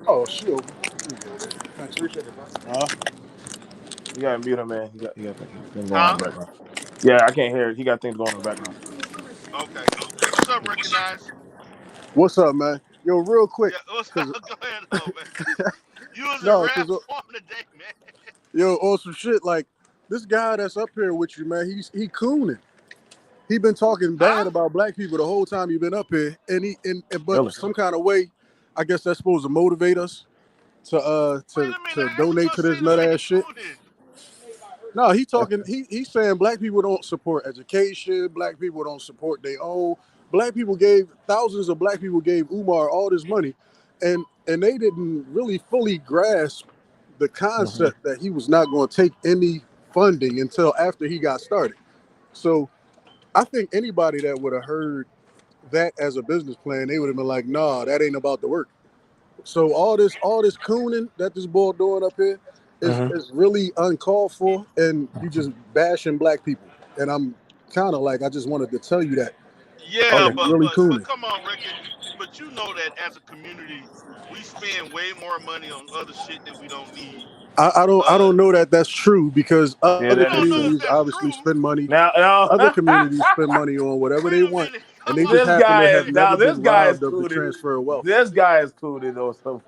Oh, shoot. You got to mute him, man. You got things going on in the background. Yeah, I can't hear it. He got things going on in the background. Okay. What's up, Recognize? What's up, man? Yo, real quick. Yeah, go ahead, man. You was in rap form today, man. Yo, on some shit like this guy that's up here with you, man. He cooning. He been talking bad about black people the whole time you've been up here, but really? Some kind of way, I guess that's supposed to motivate us to donate to this nut ass shit. No, he talking. He's saying black people don't support education. Black people don't support their own. Thousands of black people gave Umar all this money, and they didn't really fully grasp the concept that he was not going to take any funding until after he got started. So I think anybody that would have heard that as a business plan, they would have been like, nah, that ain't about the work. So all this cooning that this boy doing up here is really uncalled for, and you just bashing black people. And I'm kind of like, I just wanted to tell you that. Yeah, but come on, Ricky. But you know that as a community, we spend way more money on other shit that we don't need. I don't know that that's true because other communities obviously spend money. Now, other communities spend money on whatever they want, and they just happen to have never been robbed of the transfer of wealth. This guy is cool, though. So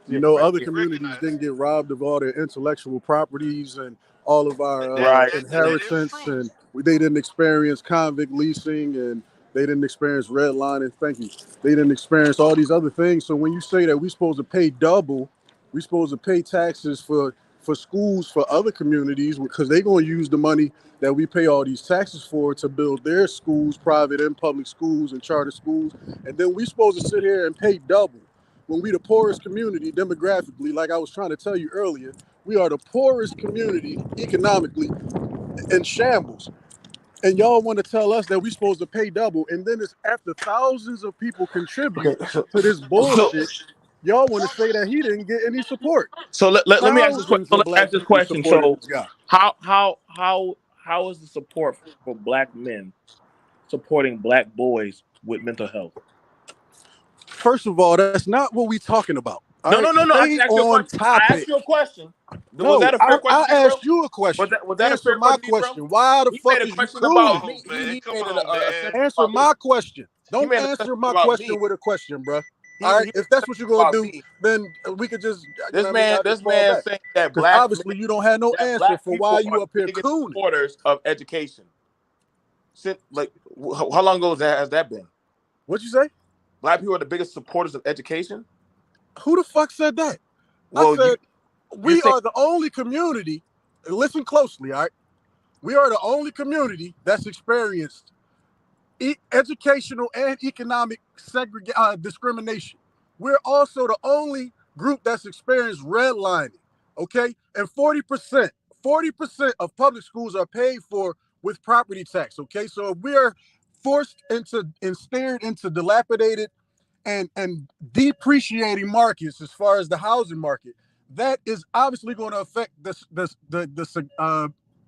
You know, other communities didn't get robbed of all their intellectual properties and all of our inheritance, and they didn't experience convict leasing, and they didn't experience redlining. Thank you. They didn't experience all these other things. So when you say that we're supposed to pay double, we're supposed to pay taxes for schools for other communities because they're going to use the money that we pay all these taxes for to build their schools, private and public schools and charter schools, and then we're supposed to sit here and pay double. When we the poorest community demographically, like I was trying to tell you earlier, we are the poorest community economically in shambles. And y'all want to tell us that we're supposed to pay double. And then it's after thousands of people contribute to this bullshit, y'all want to say that he didn't get any support. So let me ask this question. So let's ask this question. So how is the support for black men supporting black boys with mental health? First of all, that's not what we're talking about. No. I asked you a question. No, was that a fair question? I asked you a question. Was that Answer a fair my question? Why the fuck is you cooling? Answer my question. Don't answer my question with a question, bro. All right, if that's what you're gonna do, then we could just. This man saying that black obviously you don't have no answer for why you up here cooling. Supporters of education. Since how long ago has that been? What'd you say? Black people are the biggest supporters of education. Who the fuck said that? Well, I said we are the only community. And listen closely, all right? We are the only community that's experienced educational and economic discrimination. We're also the only group that's experienced redlining, okay? And 40% of public schools are paid for with property tax, okay? So if we're forced into and stared into dilapidated and depreciating markets as far as the housing market, that is obviously going to affect the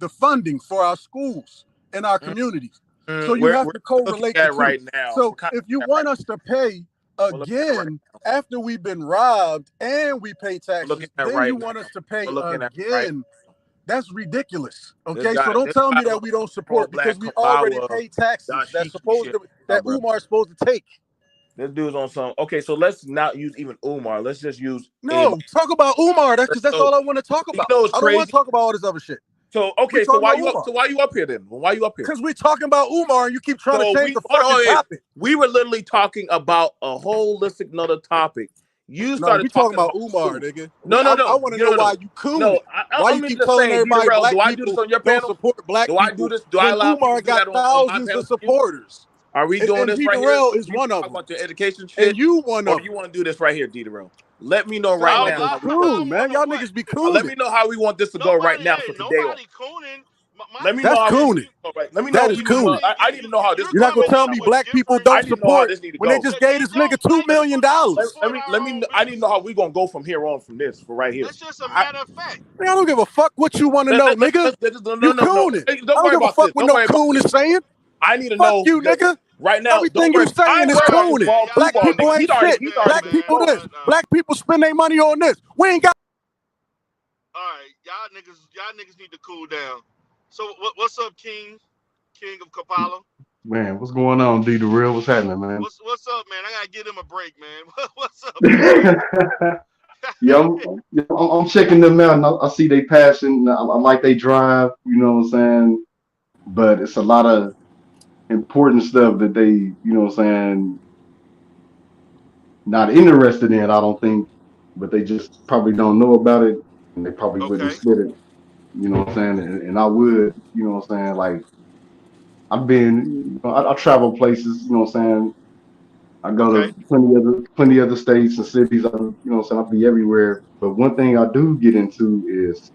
funding for our schools and our communities. So you have to correlate the two. Right now. So if you want us to pay again after we've been robbed and we pay taxes, then you want us to pay again. That's ridiculous. Okay, so don't tell me that we don't support because we already pay taxes. That's supposed to that Umar's supposed to take. This dude's on some. Okay, so let's not use even Umar. Let's just use. Talk about Umar. That's all I want to talk about. I don't want to talk about all this other shit. So okay, so why you up here then? Why you up here? Because we're talking about Umar and you keep trying to change the fucking topic. We were literally talking about a holistic another topic. You started talking about Umar, nigga. No. I want to know why you cool. No, why you keep telling everybody black do I do this on your panel? Support black do I do this? Do I allow Umar got thousands of supporters? Are we doing this right here? D-Darrell is one of them. About your education shit? And you one of them. Or you want to do this right here, D-Darrell? Let me know right now. Cool, man. Y'all niggas be cool. Let me know how we want this to go right now for today. Let me know how cooning. Let me know. That is cooning. I need to know how this. You're not gonna tell me black people don't support when they just gave this nigga $2 million. Let me. I need to know how we gonna go from here on from this for right here. That's just a matter of fact. Man, I don't give a fuck what you want to know, nigga. You cooning. I don't give a fuck what no coon is saying. I need to know. Fuck you, nigga. Right now, everything you saying is cooning. Black people ain't shit. Black people this. Black people spend their money on this. We ain't got. All right, y'all niggas need to cool down. So what's up, King of Kapala? Man, what's going on, D-Darrell? What's happening, man? What's up, man? I gotta give him a break, man. What's up? Yeah, I'm checking them out, and I see they passing. I like they drive. You know what I'm saying? But it's a lot of important stuff that they, you know what I'm saying, not interested in. I don't think, but they just probably don't know about it, and they probably wouldn't split it. You know what I'm saying? And I would, you know what I'm saying? Like, I've been, I travel places, you know what I'm saying? I go to plenty other states and cities, you know what I'm saying? I'll be everywhere. But one thing I do get into is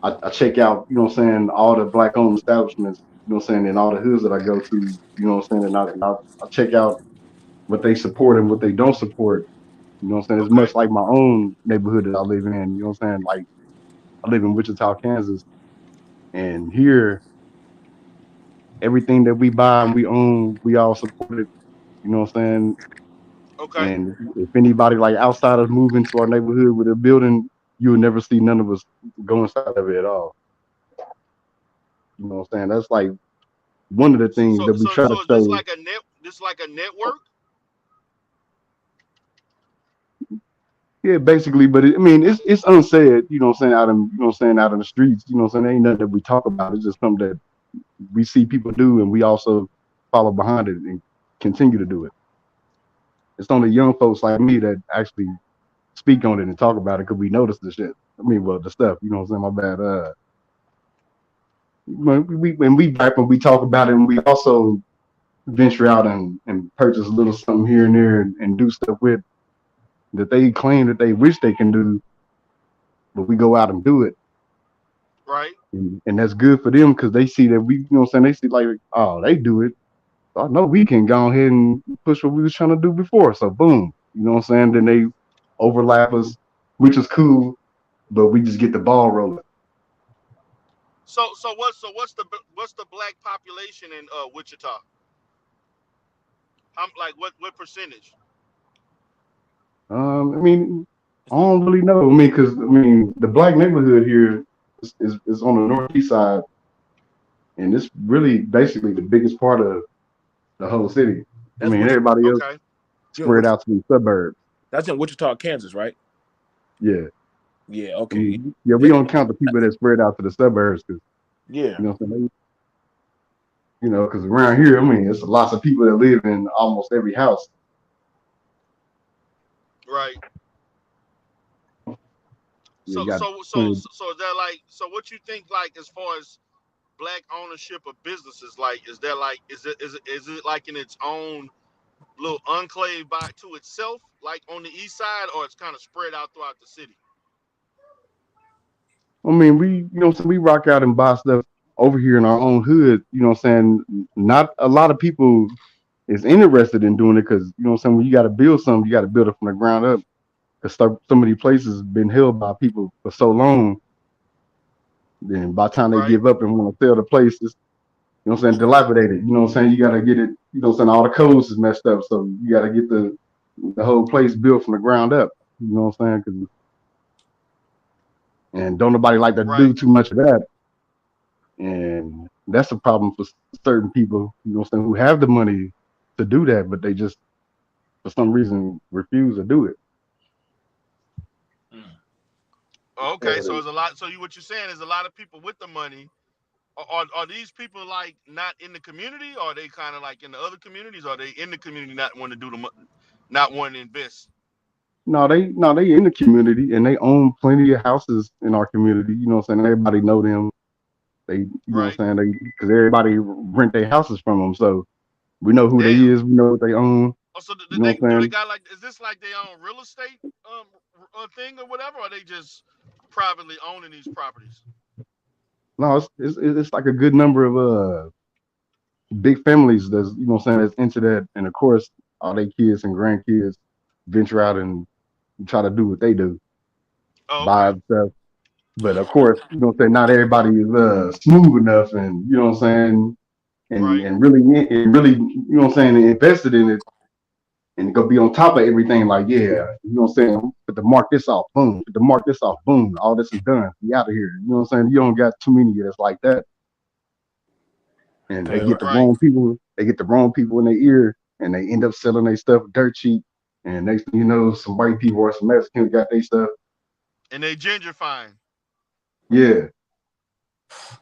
I check out, you know what I'm saying, all the black-owned establishments, you know what I'm saying, and all the hoods that I go to, you know what I'm saying? And I check out what they support and what they don't support. You know what I'm saying? It's much like my own neighborhood that I live in, you know what I'm saying? Like, I live in Wichita, Kansas, and here, everything that we buy and we own, we all support it. You know what I'm saying? Okay. And if anybody like outsiders move into our neighborhood with a building, you will never see none of us go inside of it at all. You know what I'm saying? That's like one of the things that we try to say. This like a network? Yeah, basically, but it's unsaid, you know what I'm saying, out in, you know what I'm saying, out in the streets, you know what I'm saying, ain't nothing that we talk about. It's just something that we see people do and we also follow behind it and continue to do it. It's only young folks like me that actually speak on it and talk about it because we notice the shit. Well, the stuff, you know what I'm saying, my bad. When we talk about it, and we also venture out and purchase a little something here and there and do stuff with that they claim that they wish they can do, but we go out and do it. Right. And that's good for them because they see that we, you know what I'm saying, they see like, oh, they do it. I know we can go ahead and push what we was trying to do before. So boom, you know what I'm saying? Then they overlap us, which is cool, but we just get the ball rolling. So what's the black population in Wichita? Like what percentage? I don't really know. Because the black neighborhood here is on the northeast side, and it's really basically the biggest part of the whole city. Everybody else spread out to the suburbs. That's in Wichita, Kansas, right? Yeah. Yeah. Okay. We don't count the people that spread out to the suburbs because yeah, you know what I'm saying. Because around here, it's lots of people that live in almost every house. Right. So is that like, so what you think, like, as far as black ownership of businesses, like, is it like in its own little enclave to itself, like on the east side, or it's kind of spread out throughout the city? We rock out and buy stuff over here in our own hood, you know what I'm saying? Not a lot of people is interested in doing it because, you know what I'm saying, when you got to build something, you got to build it from the ground up. Because some of these places have been held by people for so long, then by the time they give up and want to sell the place, it's, you know what I'm saying, dilapidated. You know what I'm saying? You got to get it, you know what I'm saying, all the codes is messed up. So you got to get the whole place built from the ground up. You know what I'm saying? And don't nobody like to do too much of that. And that's a problem for certain people, you know what I'm saying, who have the money to do that, but they just, for some reason, refuse to do it. Okay, so there's a lot. So what you're saying is a lot of people with the money. Are these people like not in the community, or are they kind of like in the other communities? Or are they in the community not wanting to not wanting to invest? No, they in the community and they own plenty of houses in our community. You know what I'm saying? Everybody know them. They, you know what I'm saying? Because everybody rent their houses from them, so we know who they is. We know what they own. Oh, so do they got like? Is this like they own real estate thing or whatever? Or are they just privately owning these properties? No, it's like a good number of big families that's, you know what I'm saying, that's into that, and of course all their kids and grandkids venture out and try to do what they do, buy stuff. But of course, you know what I'm saying, not everybody is smooth enough, and you know what I'm saying, and really, you know what I'm saying, invested in it, and go be on top of everything. Like, yeah, you know what I'm saying, put the mark this off, boom, put the mark this off, boom, all this is done, be out of here. You know what I'm saying? You don't got too many that's like that. And they get the wrong people. They get the wrong people in their ear, and they end up selling their stuff dirt cheap. And next thing you know, some white people or some Mexicans got their stuff. And they gentrifying. Yeah.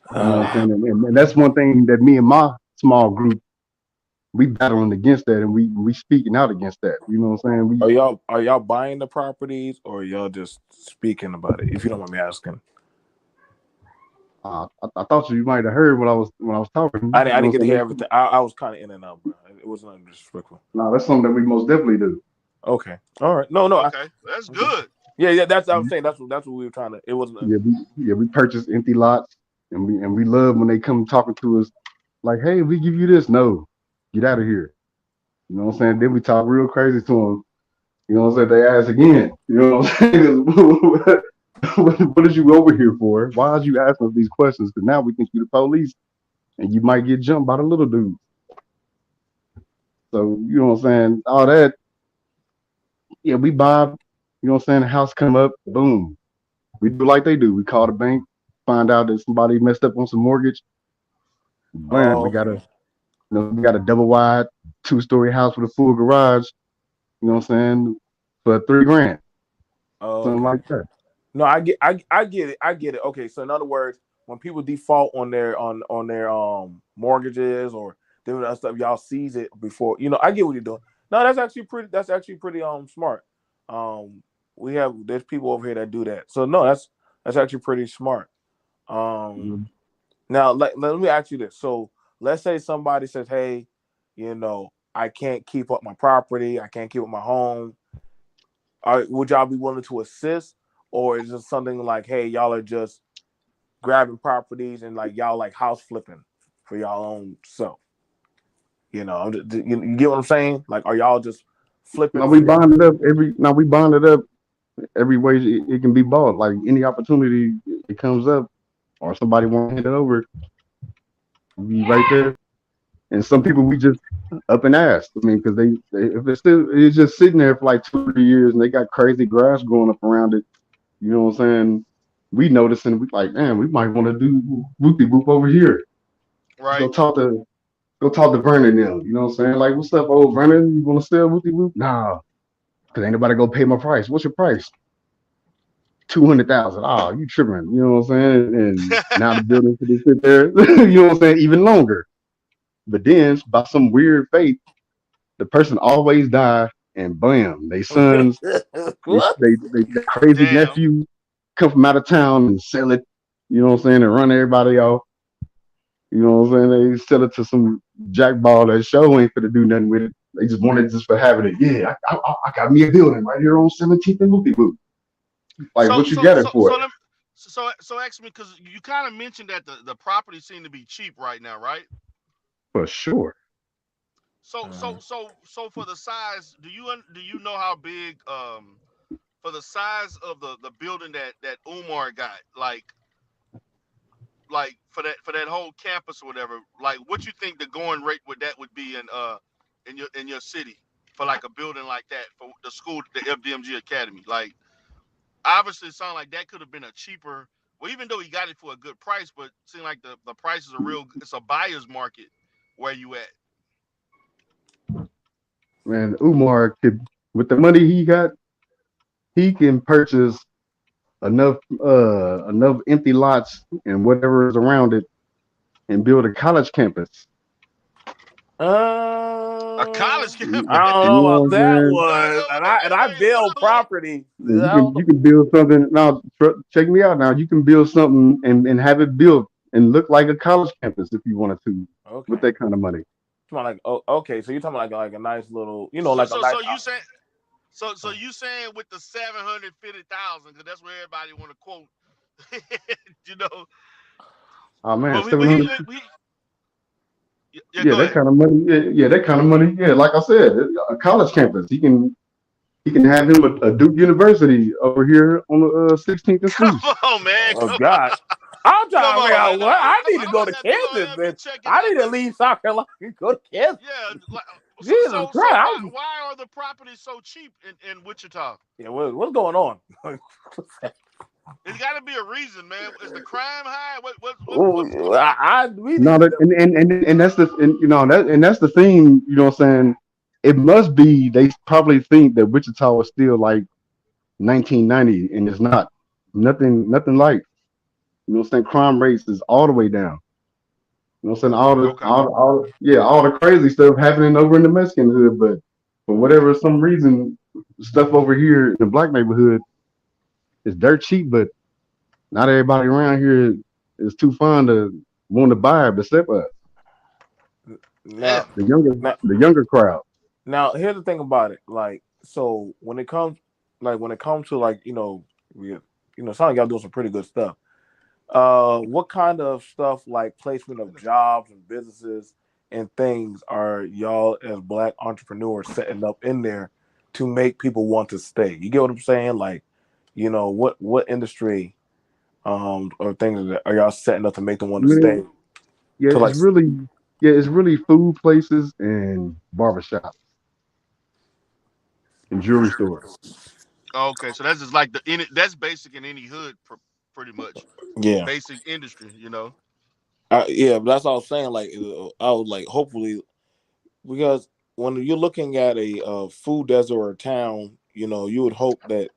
And that's one thing that me and my small group, we battling against that, and we speaking out against that. You know what I'm saying? Are y'all buying the properties, or are y'all just speaking about it? If you don't mind me asking. I thought you might have heard when I was talking. I didn't get to hear everything. I was kind of in and out, bro. It wasn't disrespectful. No, that's something that we most definitely do. Okay. All right. No. Okay, that's good. Yeah. That's what I'm saying. That's what we were trying to. It wasn't. We purchase empty lots, and we love when they come talking to us, like, hey, we give you this. No, get out of here. You know what I'm saying? Then we talk real crazy to them. You know what I'm saying? They ask again. You know what I'm saying? What is you over here for? Why are you asking us these questions? Because now we think you're the police, and you might get jumped by the little dude. So, you know what I'm saying? All that. Yeah, we buy, you know what I'm saying? The house come up, boom. We do like they do. We call the bank, find out that somebody messed up on some mortgage. Bam, we got a double wide 2-story house with a full garage, you know what I'm saying, for $3,000. something like that. No, I get it. I get it. Okay, so in other words, when people default on their mortgages or doing that stuff, y'all seize it before. I get what you're doing. No, that's actually pretty smart. There's people over here that do that. So no, that's actually pretty smart. Now let me ask you this. So let's say somebody says, hey, I can't keep up my property, I can't keep up my home. Would y'all be willing to assist? Or is it something like, hey, y'all are just grabbing properties and like y'all like house flipping for y'all own self? You get what I'm saying? Like, are y'all just flipping? Now we bond it up every way it can be bought. Like any opportunity it comes up, or somebody want to hand it over, be right there. And some people we just up and ask. I mean, because they if it's just sitting there for like 2 or 3 years and they got crazy grass growing up around it. You know what I'm saying? We noticing we like, man, we might want to do whoopie whoop over here. Right. Go talk to Vernon now. You know what I'm saying? Like, what's up, old Vernon? You want to sell whoopie whoop? Nah, because ain't nobody gonna pay my price. What's your price? 200,000. Oh, you tripping? You know what I'm saying? And now the building could sit there. You know what I'm saying? Even longer. But then, by some weird fate, the person always die, and bam, they sons, they crazy nephew come from out of town and sell it. You know what I'm saying? And run everybody off. You know what I'm saying? They sell it to some jackball that show ain't finna do nothing with it. They just want it just for having it. Yeah, I got me a building right here on 17th and Whoopie Whoop. Like, what you got it for? So ask me, because you kind of mentioned that the property seem to be cheap right now, right? For sure. So for the size, do you know how big for the size of the building that Umar got, like for that whole campus or whatever, like what you think the going rate would be in your city for like a building like that for the school, the FDMG Academy? Like, obviously it sounds like that could have been a cheaper, well, even though he got it for a good price, but it seems like the prices are real, it's a buyer's market where you at. Man, Umar could, with the money he got, he can purchase enough empty lots and whatever is around it and build a college campus. A college campus. I don't know about that one. And I build property. You can build something. Now, check me out. Now, you can build something and have it built and look like a college campus if you wanted to, with that kind of money. Like, okay, so you're talking like a nice little, like a nice. So you saying with the 750,000, because that's where everybody want to quote, Oh man, 700. Yeah, that kind of money. Yeah, that kind of money. Yeah, like I said, a college campus. He can have him a Duke University over here on the 16th and Spruce. Come on, man. Oh God. I'm trying to figure out what I need to go to Kansas, man. I need to leave South Carolina and go to Kansas. Yeah. Jesus Christ. Why are the properties so cheap in Wichita? Yeah, what's going on? There's got to be a reason, man. Is the crime high? And that's the thing. You know what I'm saying? It must be. They probably think that Wichita is still like 1990, and it's not. Nothing like. You know what I'm saying? Crime rates is all the way down. You know what I'm saying? All the crazy stuff happening over in the Mexican hood, but for whatever some reason, stuff over here in the black neighborhood is dirt cheap, but not everybody around here is too fond to want to buy it except us. Now, the younger crowd. Now, here's the thing about it. Like, so when it comes to like, sound like y'all doing some pretty good stuff. What kind of stuff, like placement of jobs and businesses and things, are y'all as black entrepreneurs setting up in there to make people want to stay? You get what I'm saying? Like, what industry or things are y'all setting up to make them want to stay? Yeah, it's really food places and barbershops and jewelry stores. Okay, so that's just like that's basic in any hood, pretty much. Yeah, basic industry, Yeah, but that's all I'm saying. Like, I would like hopefully, because when you're looking at a food desert or a town, you would hope that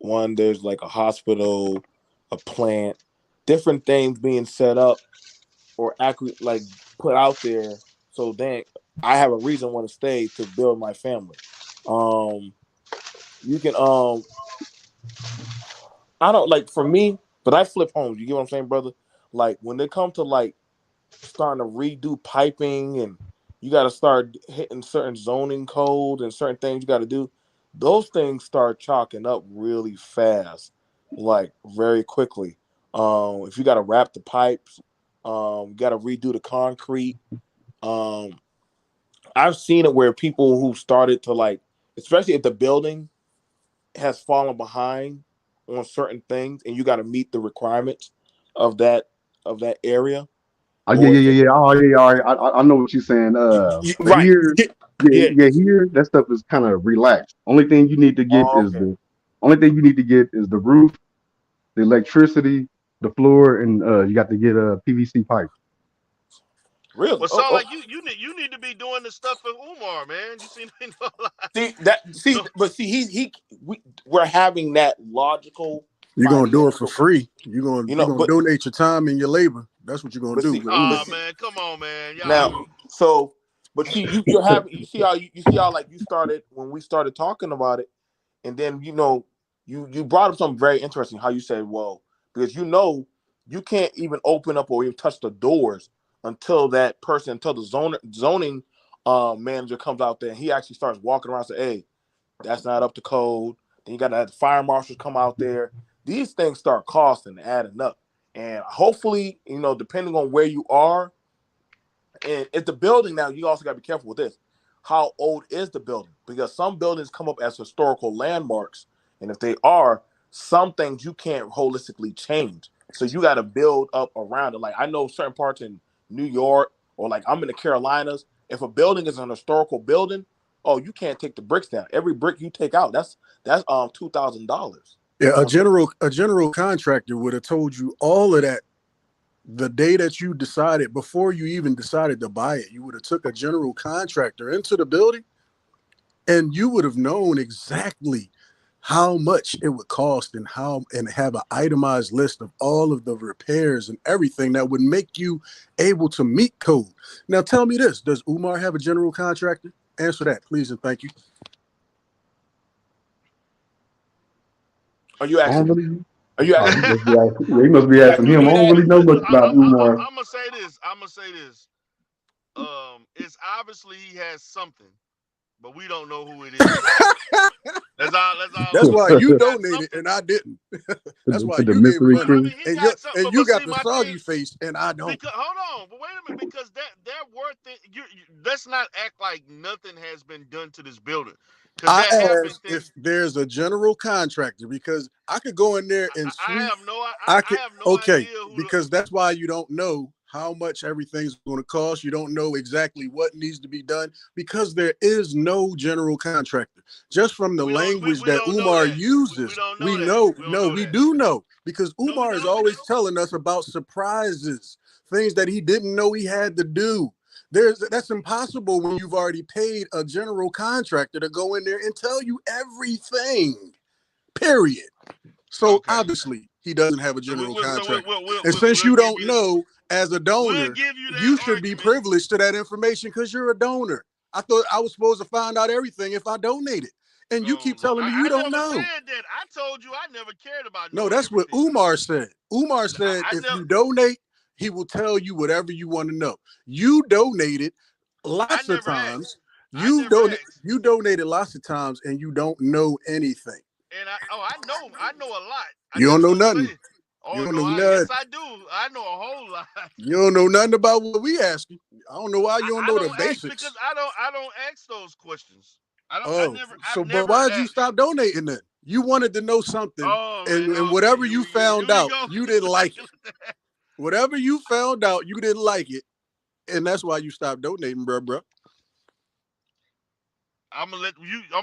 One, there's like a hospital, a plant, different things being set up or like put out there. So then I have a reason want to stay to build my family. You can I don't like for me, but I flip homes. You get what I'm saying, brother? Like when they come to like starting to redo piping and you got to start hitting certain zoning codes and certain things you got to do, those things start chalking up really fast, like very quickly. If you got to wrap the pipes, got to redo the concrete. I've seen it where people who started to like, especially if the building has fallen behind on certain things and you got to meet the requirements of that area. Oh yeah. Oh yeah, all right. I know what you're saying. But Right. here, Yeah. here that stuff is kind of relaxed. Only thing you need to get Oh, is okay. the roof, the electricity, the floor, and you got to get a PVC pipe. Really? Well, sound like you need to be doing the stuff for Umar, man. You seem to know a lot. We're having that logical. You're gonna do it for financial, free. You're gonna but donate your time and your labor. That's what you're gonna do. Man, come on, man. Y'all, now, so, but see, you're having. You see how like you started when we started talking about it, and then you brought up something very interesting. How you said, well, because you can't even open up or even touch the doors until the zoning manager comes out there and he actually starts walking around and say, hey, that's not up to code. Then you got to have the fire marshals come out there. These things start costing, adding up. And hopefully, depending on where you are, and if the building now, you also got to be careful with this. How old is the building? Because some buildings come up as historical landmarks. And if they are, some things you can't holistically change. So you got to build up around it. Like I know certain parts in New York or like I'm in the Carolinas. If a building is an historical building, oh, you can't take the bricks down. Every brick you take out, that's $2,000. Yeah, a general contractor would have told you all of that the day that you decided, before you even decided to buy it. You would have took a general contractor into the building and you would have known exactly how much it would cost and have an itemized list of all of the repairs and everything that would make you able to meet code. Now tell me this, does Umar have a general contractor? Answer that, please, and thank you. Are you asking? He must be asking him. I don't really know much about Umar. I'm gonna say this. It's obviously he has something, but we don't know who it is. That's why you donated and I didn't. That's why you gave money. And you got the soggy face and I don't. Hold on, but wait a minute, because they're worth it. Let's not act like nothing has been done to this building. I asked if there's a general contractor because I could go in there and sweep. I have no idea. Because that's why you don't know how much everything's going to cost. You don't know exactly what needs to be done because there is no general contractor. Just from the language that Umar uses, we do know because Umar is always telling us about surprises, things that he didn't know he had to do. That's impossible when you've already paid a general contractor to go in there and tell you everything, period. So obviously he doesn't have a general contractor. And since you don't know as a donor, you should be privileged to that information because you're a donor. I thought I was supposed to find out everything if I donated. And you keep telling me you don't know. I said that. I told you I never cared about. No, that's what Umar said. Umar said if you donate, he will tell you whatever you want to know. You donated lots of times. You donated lots of times and you don't know anything. And I know a lot. You don't know nothing. You don't know nothing. Yes, I do. I know a whole lot. You don't know nothing about what we ask you. I don't know why you don't know the basics. Because I don't ask those questions. But why did you stop donating then? You wanted to know something, and whatever you found out, you didn't like it. Whatever you found out, you didn't like it, and that's why you stopped donating, bro. I'm gonna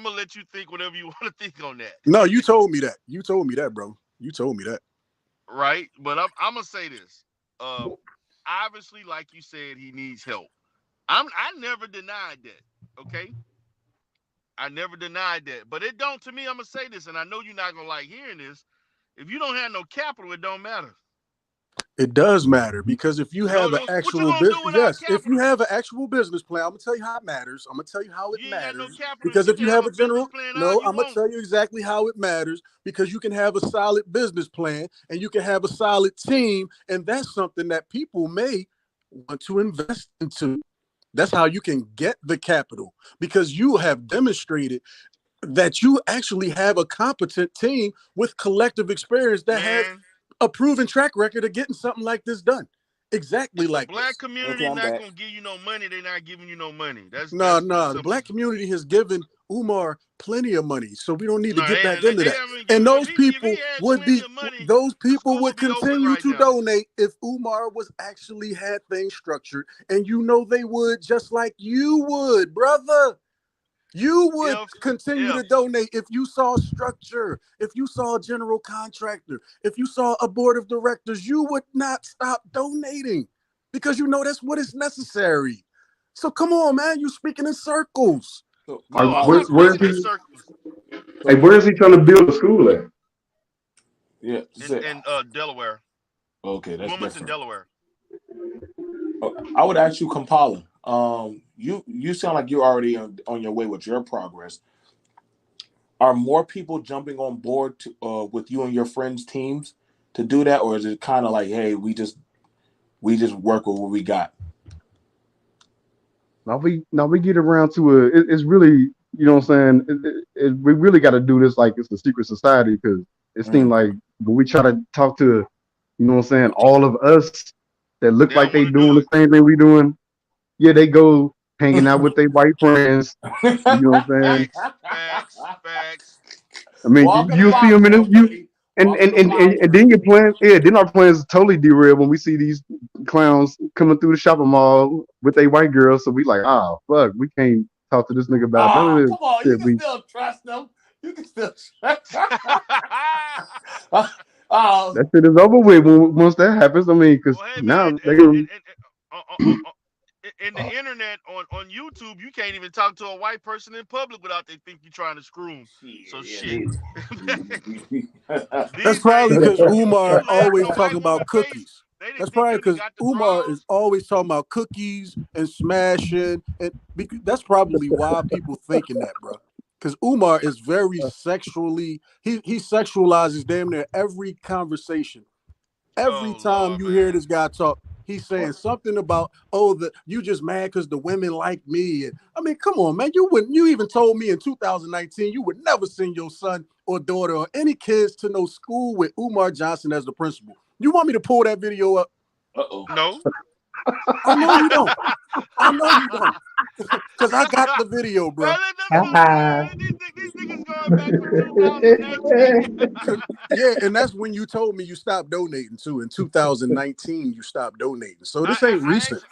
let you think whatever you want to think on that. No, you told me that. You told me that, bro. You told me that. Right, but I'm gonna say this. Obviously, like you said, he needs help. I never denied that. Okay, I never denied that. But it don't, to me, I'm going to say this, and I know you're not going to like hearing this. If you don't have no capital, it don't matter. It does matter, because if you have an what you actual gonna do without yes, if you capital? have an actual business plan, I'm gonna tell you how it matters. I'm gonna tell you how it You ain't got no matters. capital. Because You if you can have have a a business general, plan all no, you I'm gonna want. tell you exactly how it matters, because you can have a solid business plan and you can have a solid team, and that's something that people may want to invest into. That's how you can get the capital, because you have demonstrated that you actually have a competent team with collective experience that has a proven track record of getting something like this done. Exactly like the black this. community not gonna give you no money. They're not giving you no money. That's No. the The black community has given Umar plenty of money, so we don't need to get back they into that. haven't And given, those if people he had would plenty be, of money, those people would would be open continue right to now. donate if Umar was actually had things structured, and you know they would, just like you would, brother. You would continue to donate if you saw structure, if you saw a general contractor, if you saw a board of directors. You would not stop donating, because you know that's what is necessary. So come on, man, you speaking in circles. No, I'm not Where's speaking in he? circles. Hey, where is he trying to build a school at? Yeah, in Delaware. Okay, that's Wilmington, different. Delaware. I would ask you, Kampala. You sound like you're already on your way with your progress. Are more people jumping on board with you and your friends' teams to do that, or is it kind of like, hey, we just work with what we got? Now we get around to it's really, you know what I'm saying, we really got to do this like it's a secret society, because it seems like when we try to talk to, you know what I'm saying, all of us that look like they doing the same thing we doing, yeah, they go hanging out with their white friends, you know what I'm saying. Facts. I mean, you see them in this, and then your plans, then our plans totally derail when we see these clowns coming through the shopping mall with a white girl. So we like, fuck, we can't talk to this nigga about none of this Come on, shit. you can still trust them. You can still trust. That shit is over with once that happens. I mean, because now they gonna. In the internet, on YouTube, you can't even talk to a white person in public without they think you're trying to screw them. So shit. That's probably because Umar always talking about cookies. That's probably because Umar is always talking about cookies and smashing, and that's probably why people thinking that, bro. Because Umar is very sexually, he sexualizes damn near every conversation. Every time you hear this guy talk, he's saying something about, you just mad because the women like me. And, I mean, come on, man. You even told me in 2019 you would never send your son or daughter or any kids to no school with Umar Johnson as the principal. You want me to pull that video up? No. I know you don't. I know you don't. Because I got the video, bro. These niggas going back to 2019. Yeah, and that's when you told me you stopped donating too. In 2019, you stopped donating. So this ain't recent.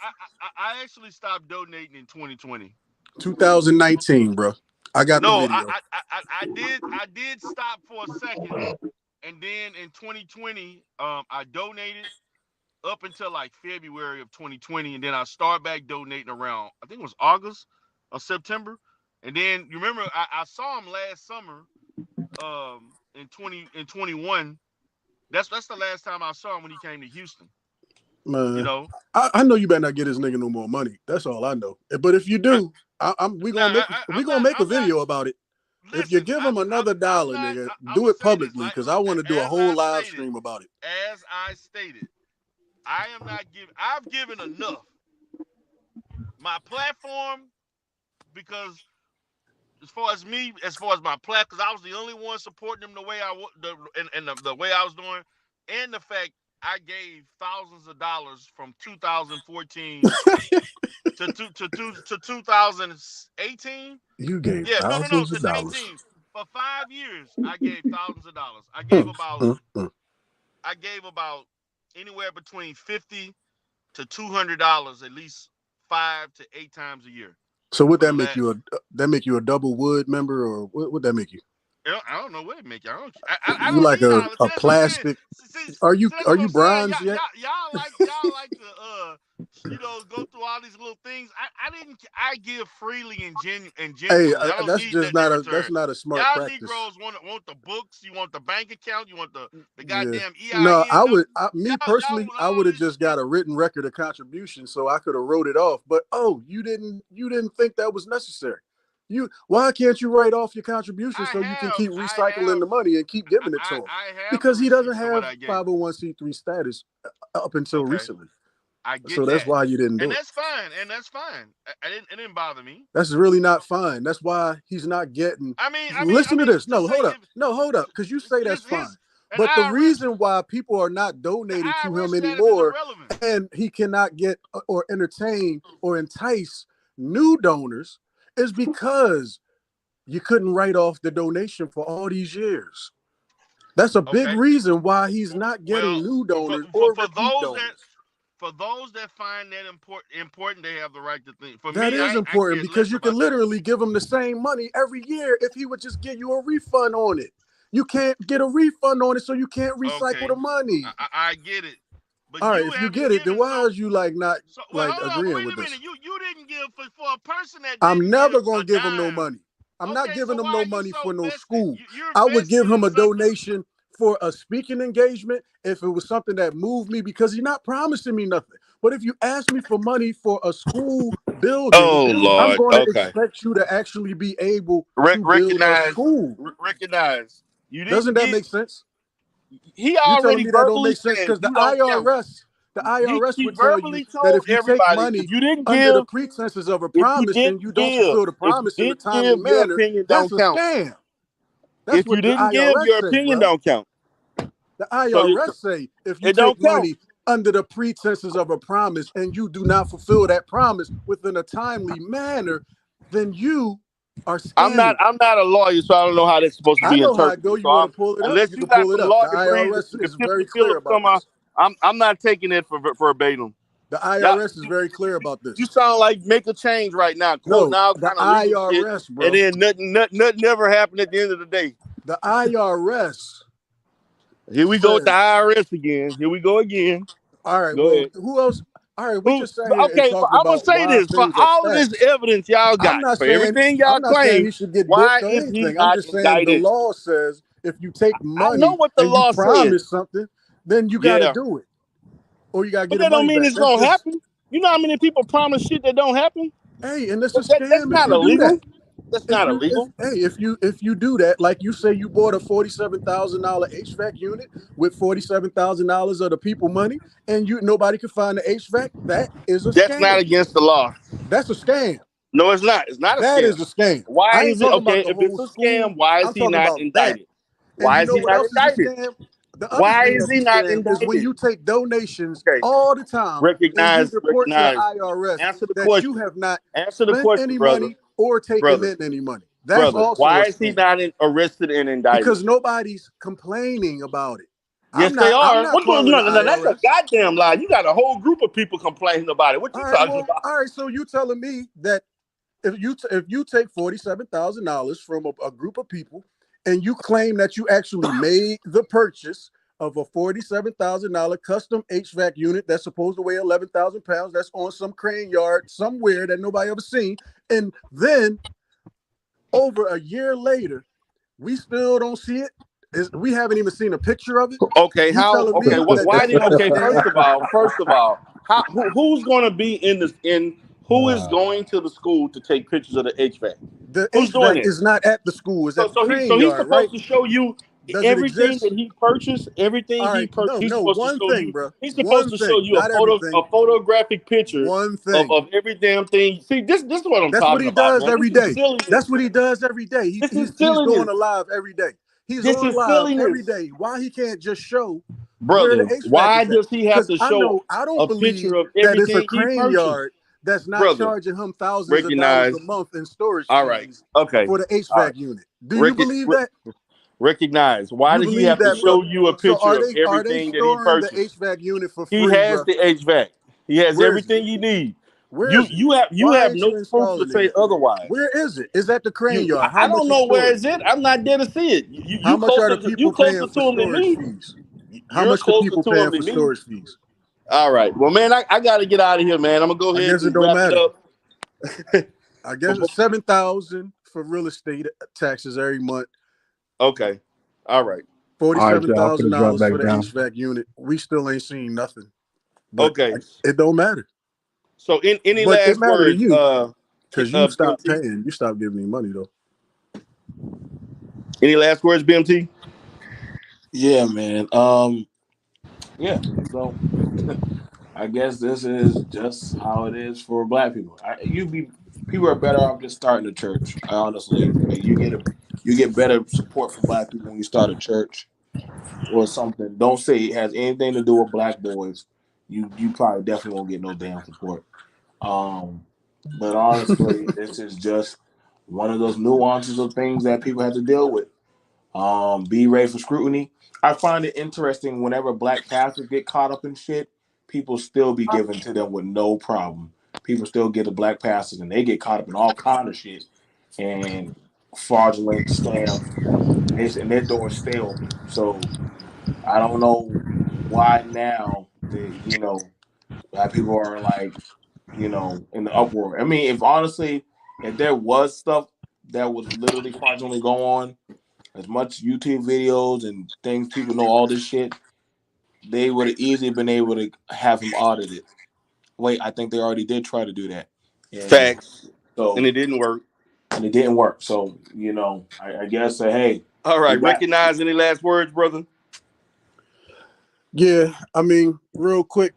I actually stopped donating in 2020. 2019, bro. I got the video. I did stop for a second, and then in 2020, I donated up until like February of 2020, and then I started back donating around, I think it was August or September. And then you remember I saw him last summer, in 2021. That's the last time I saw him, when he came to Houston. Man, you know, I know you better not get this nigga no more money. That's all I know. But if you do, we gonna make a video about it. Listen, if you give him another $1, nigga, do it publicly, because I want to do a whole live stream about it. As I stated, I am not giving. I've given enough. My platform, because as far as my platform, because I was the only one supporting them the way the way I was doing, and the fact I gave thousands of dollars from 2014 to 2018. You gave thousands of dollars. 18. For 5 years, I gave thousands of dollars. I gave about anywhere between $50 to $200 at least 5 to 8 times a year. So would that make you a double wood member, or what would that make you? I don't know what it make you. I you don't like need a plastic? Are you bronze yet? Y'all like to go through all these little things. I give freely and Hey, genuinely. I don't that's need just nothing in not return. a smart Y'all practice. Negroes want the books, you want the bank account, you want the Yeah. goddamn No, EIN number. me personally, I would have just got a written record of contribution, so I could have wrote it off. But you didn't think that was necessary. Why can't you write off your contribution so you can keep recycling the money and keep giving it to him? Because he doesn't have 501c3 status up until recently. I get so that's that. why you didn't do and it. that's fine. And that's fine. It didn't bother me. That's really not fine. That's why he's not getting. Listen to this. No, hold up. Because you say that's fine. But the reason why people are not donating to him anymore, and he cannot get or entertain or entice new donors, is because you couldn't write off the donation for all these years. That's a big reason why he's not getting new donors or repeat donors. For those that find that important, they have the right to think. For that me, is important because you can literally give him the same money every year if he would just give you a refund on it. You can't get a refund on it, so you can't recycle the money. I get it. But all right, if you get it, then why is you not agreeing with this? You didn't give for a person that. I'm never gonna give him no money. I'm not giving him no money for no school. I would give him a donation for a speaking engagement if it was something that moved me, because he's not promising me nothing. But if you ask me for money for a school building, I'm going to expect you to actually be able to build a school. Recognize. Doesn't that make sense? He already me that don't make sense because the IRS would tell you that if you take money under the pretenses of a promise and you don't fulfill the promise in a timely manner, that's a scam. If you didn't give, your opinion don't count. The IRS say if you take money under the pretenses of a promise and you do not fulfill that promise within a timely manner, then you are scamming. I'm not a lawyer, so I don't know how that's supposed to be interpreted. I know how it go. You want to pull it up? Unless you got some law degrees, the IRS is very clear about this. I'm not taking it for verbatim. The IRS is very clear about this. You sound like make a change right now. No, the IRS, shit, bro. And then nothing ever happened at the end of the day. The IRS. Here we go with the IRS again. Here we go again. All right. Go ahead. Who else? All right. We just saying. Okay. I'm gonna say this for all of this evidence y'all got. For everything y'all claim, he should get why booked or is he anything. not I'm just saying the law says if you take money, I know what the law you promise something, then you got to do it, or you got to get. But that don't mean it's gonna happen. You know how many people promise shit that don't happen? Hey, and this is scam. That's not illegal. That's not illegal. If you do that, like you say, you bought a $47,000 HVAC unit with $47,000 of the people money, and nobody could find the HVAC. That is a scam. That's not against the law. That's a scam. No, it's not. It's not a scam. That is a scam. Why is it okay? If it's a scam, why is he not indicted? Why is he not indicted? Why is he not indicted? Is when you take donations all the time, recognize to the IRS answer the that question. You have not answer the question, any brother. money or taken in any money. That's also why is he not arrested and indicted? Because nobody's complaining about it. Yes, they are. No, that's a goddamn lie. You got a whole group of people complaining about it. What you talking about? All right, so you telling me that if you take $47,000 from a group of people and you claim that you actually made the purchase of a $47,000 custom HVAC unit that's supposed to weigh 11,000 pounds, that's on some crane yard somewhere that nobody ever seen, and then over a year later, we still don't see it. We haven't even seen a picture of it. Okay, how? Okay, why did? Okay, first of all, who's going to be who is going to the school to take pictures of the HVAC? The HVAC is not at the school. It's at the crane yard, he's supposed to show you everything exist? That he purchased, everything he purchased. He's supposed to show you, bro. He's supposed to show you a photographic picture of every damn thing. See, this is what I'm talking about. That's what he does every day. That's what he does every day. He's going live every day. He's on live every day. Why he can't just show? Brother, why does he have to show I don't believe picture of that it's everything a crane yard that's not charging him thousands of dollars a month in storage fees for the HVAC unit. Do you believe that? Recognize. Why did he have to show you a picture of everything that he purchased? The HVAC unit for free, he has the HVAC. He has everything you need. You have no proof to say otherwise. Where is it? Is that the crane yard? I don't know where is it. I'm not there to see it. How much are the people paying for storage fees? How much are people paying for storage fees? All right. Well, man, I got to get out of here, man. I'm gonna go I ahead guess it and don't wrap matter. it up. I guess it's $7,000 for real estate taxes every month. Okay. All right. $47,000 for the down. HVAC unit. We still ain't seen nothing. But Okay. it don't matter. So, any But it last matter to words? you because you stopped BMT? paying. You stopped giving me money though. Any last words, BMT? Yeah, man. Yeah. So I guess this is just how it is for black people. People are better off just starting a church. Honestly, you get better support from black people when you start a church or something. Don't say it has anything to do with black boys. You probably definitely won't get no damn support. But honestly, this is just one of those nuances of things that people have to deal with. Be ready for scrutiny. I find it interesting whenever black pastors get caught up in shit, people still be given to them with no problem. People still get the black pastors and they get caught up in all kind of shit and fraudulent scams, and their doors stay open. So I don't know why now that people are like, in the uproar. I mean, if there was stuff that was literally fraudulently going on, as much YouTube videos and things people know all this shit, they would have easily been able to have him audited. Wait, I think they already did try to do that. Facts. So And it didn't work. So, I guess hey. All right. Recognize any last words, brother? Yeah, I mean, real quick,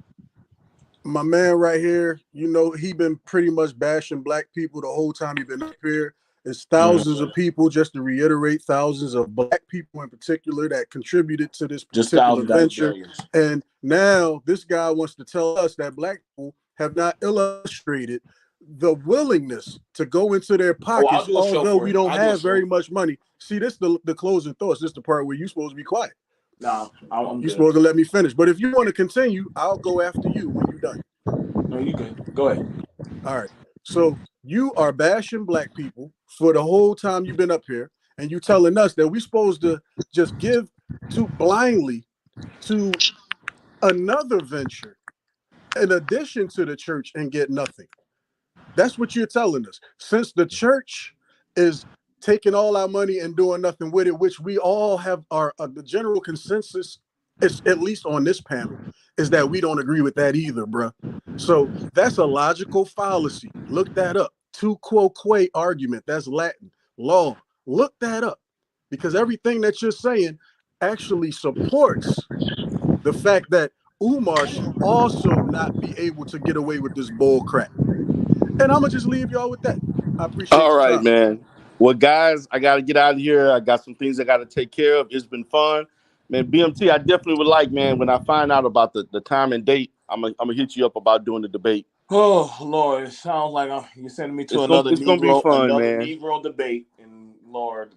my man right here, he been pretty much bashing black people the whole time he been up here. It's thousands of people, just to reiterate, thousands of black people in particular that contributed to this particular venture. And now this guy wants to tell us that black people have not illustrated the willingness to go into their pockets, although we don't have very much money. See, this is the closing thoughts. This is the part where you're supposed to be quiet. No, you're supposed to let me finish. But if you want to continue, I'll go after you when you're done. No, you good. Go ahead. All right. So you are bashing black people for the whole time you've been up here, and you telling us that we're supposed to just give blindly to another venture in addition to the church and get nothing. That's what you're telling us. Since the church is taking all our money and doing nothing with it, which we all have the general consensus, is, at least on this panel, is that we don't agree with that either, bruh. So that's a logical fallacy. Look that up. Tu quoque argument. That's Latin law. Look that up, because everything that you're saying actually supports the fact that Umar should also not be able to get away with this bull crap. And I'm gonna just leave y'all with that. I appreciate All right, time. man. Well, guys, I got to get out of here. I got some things I got to take care of. It's been fun. Man, BMT, I definitely would like, man, when I find out about the time and date, I'm gonna hit you up about doing the debate. Oh, Lord, it sounds like you're sending me to another Negro debate. And Lord,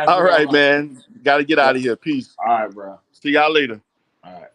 all right, man. Got to get out of here. Peace. All right, bro. See y'all later. All right.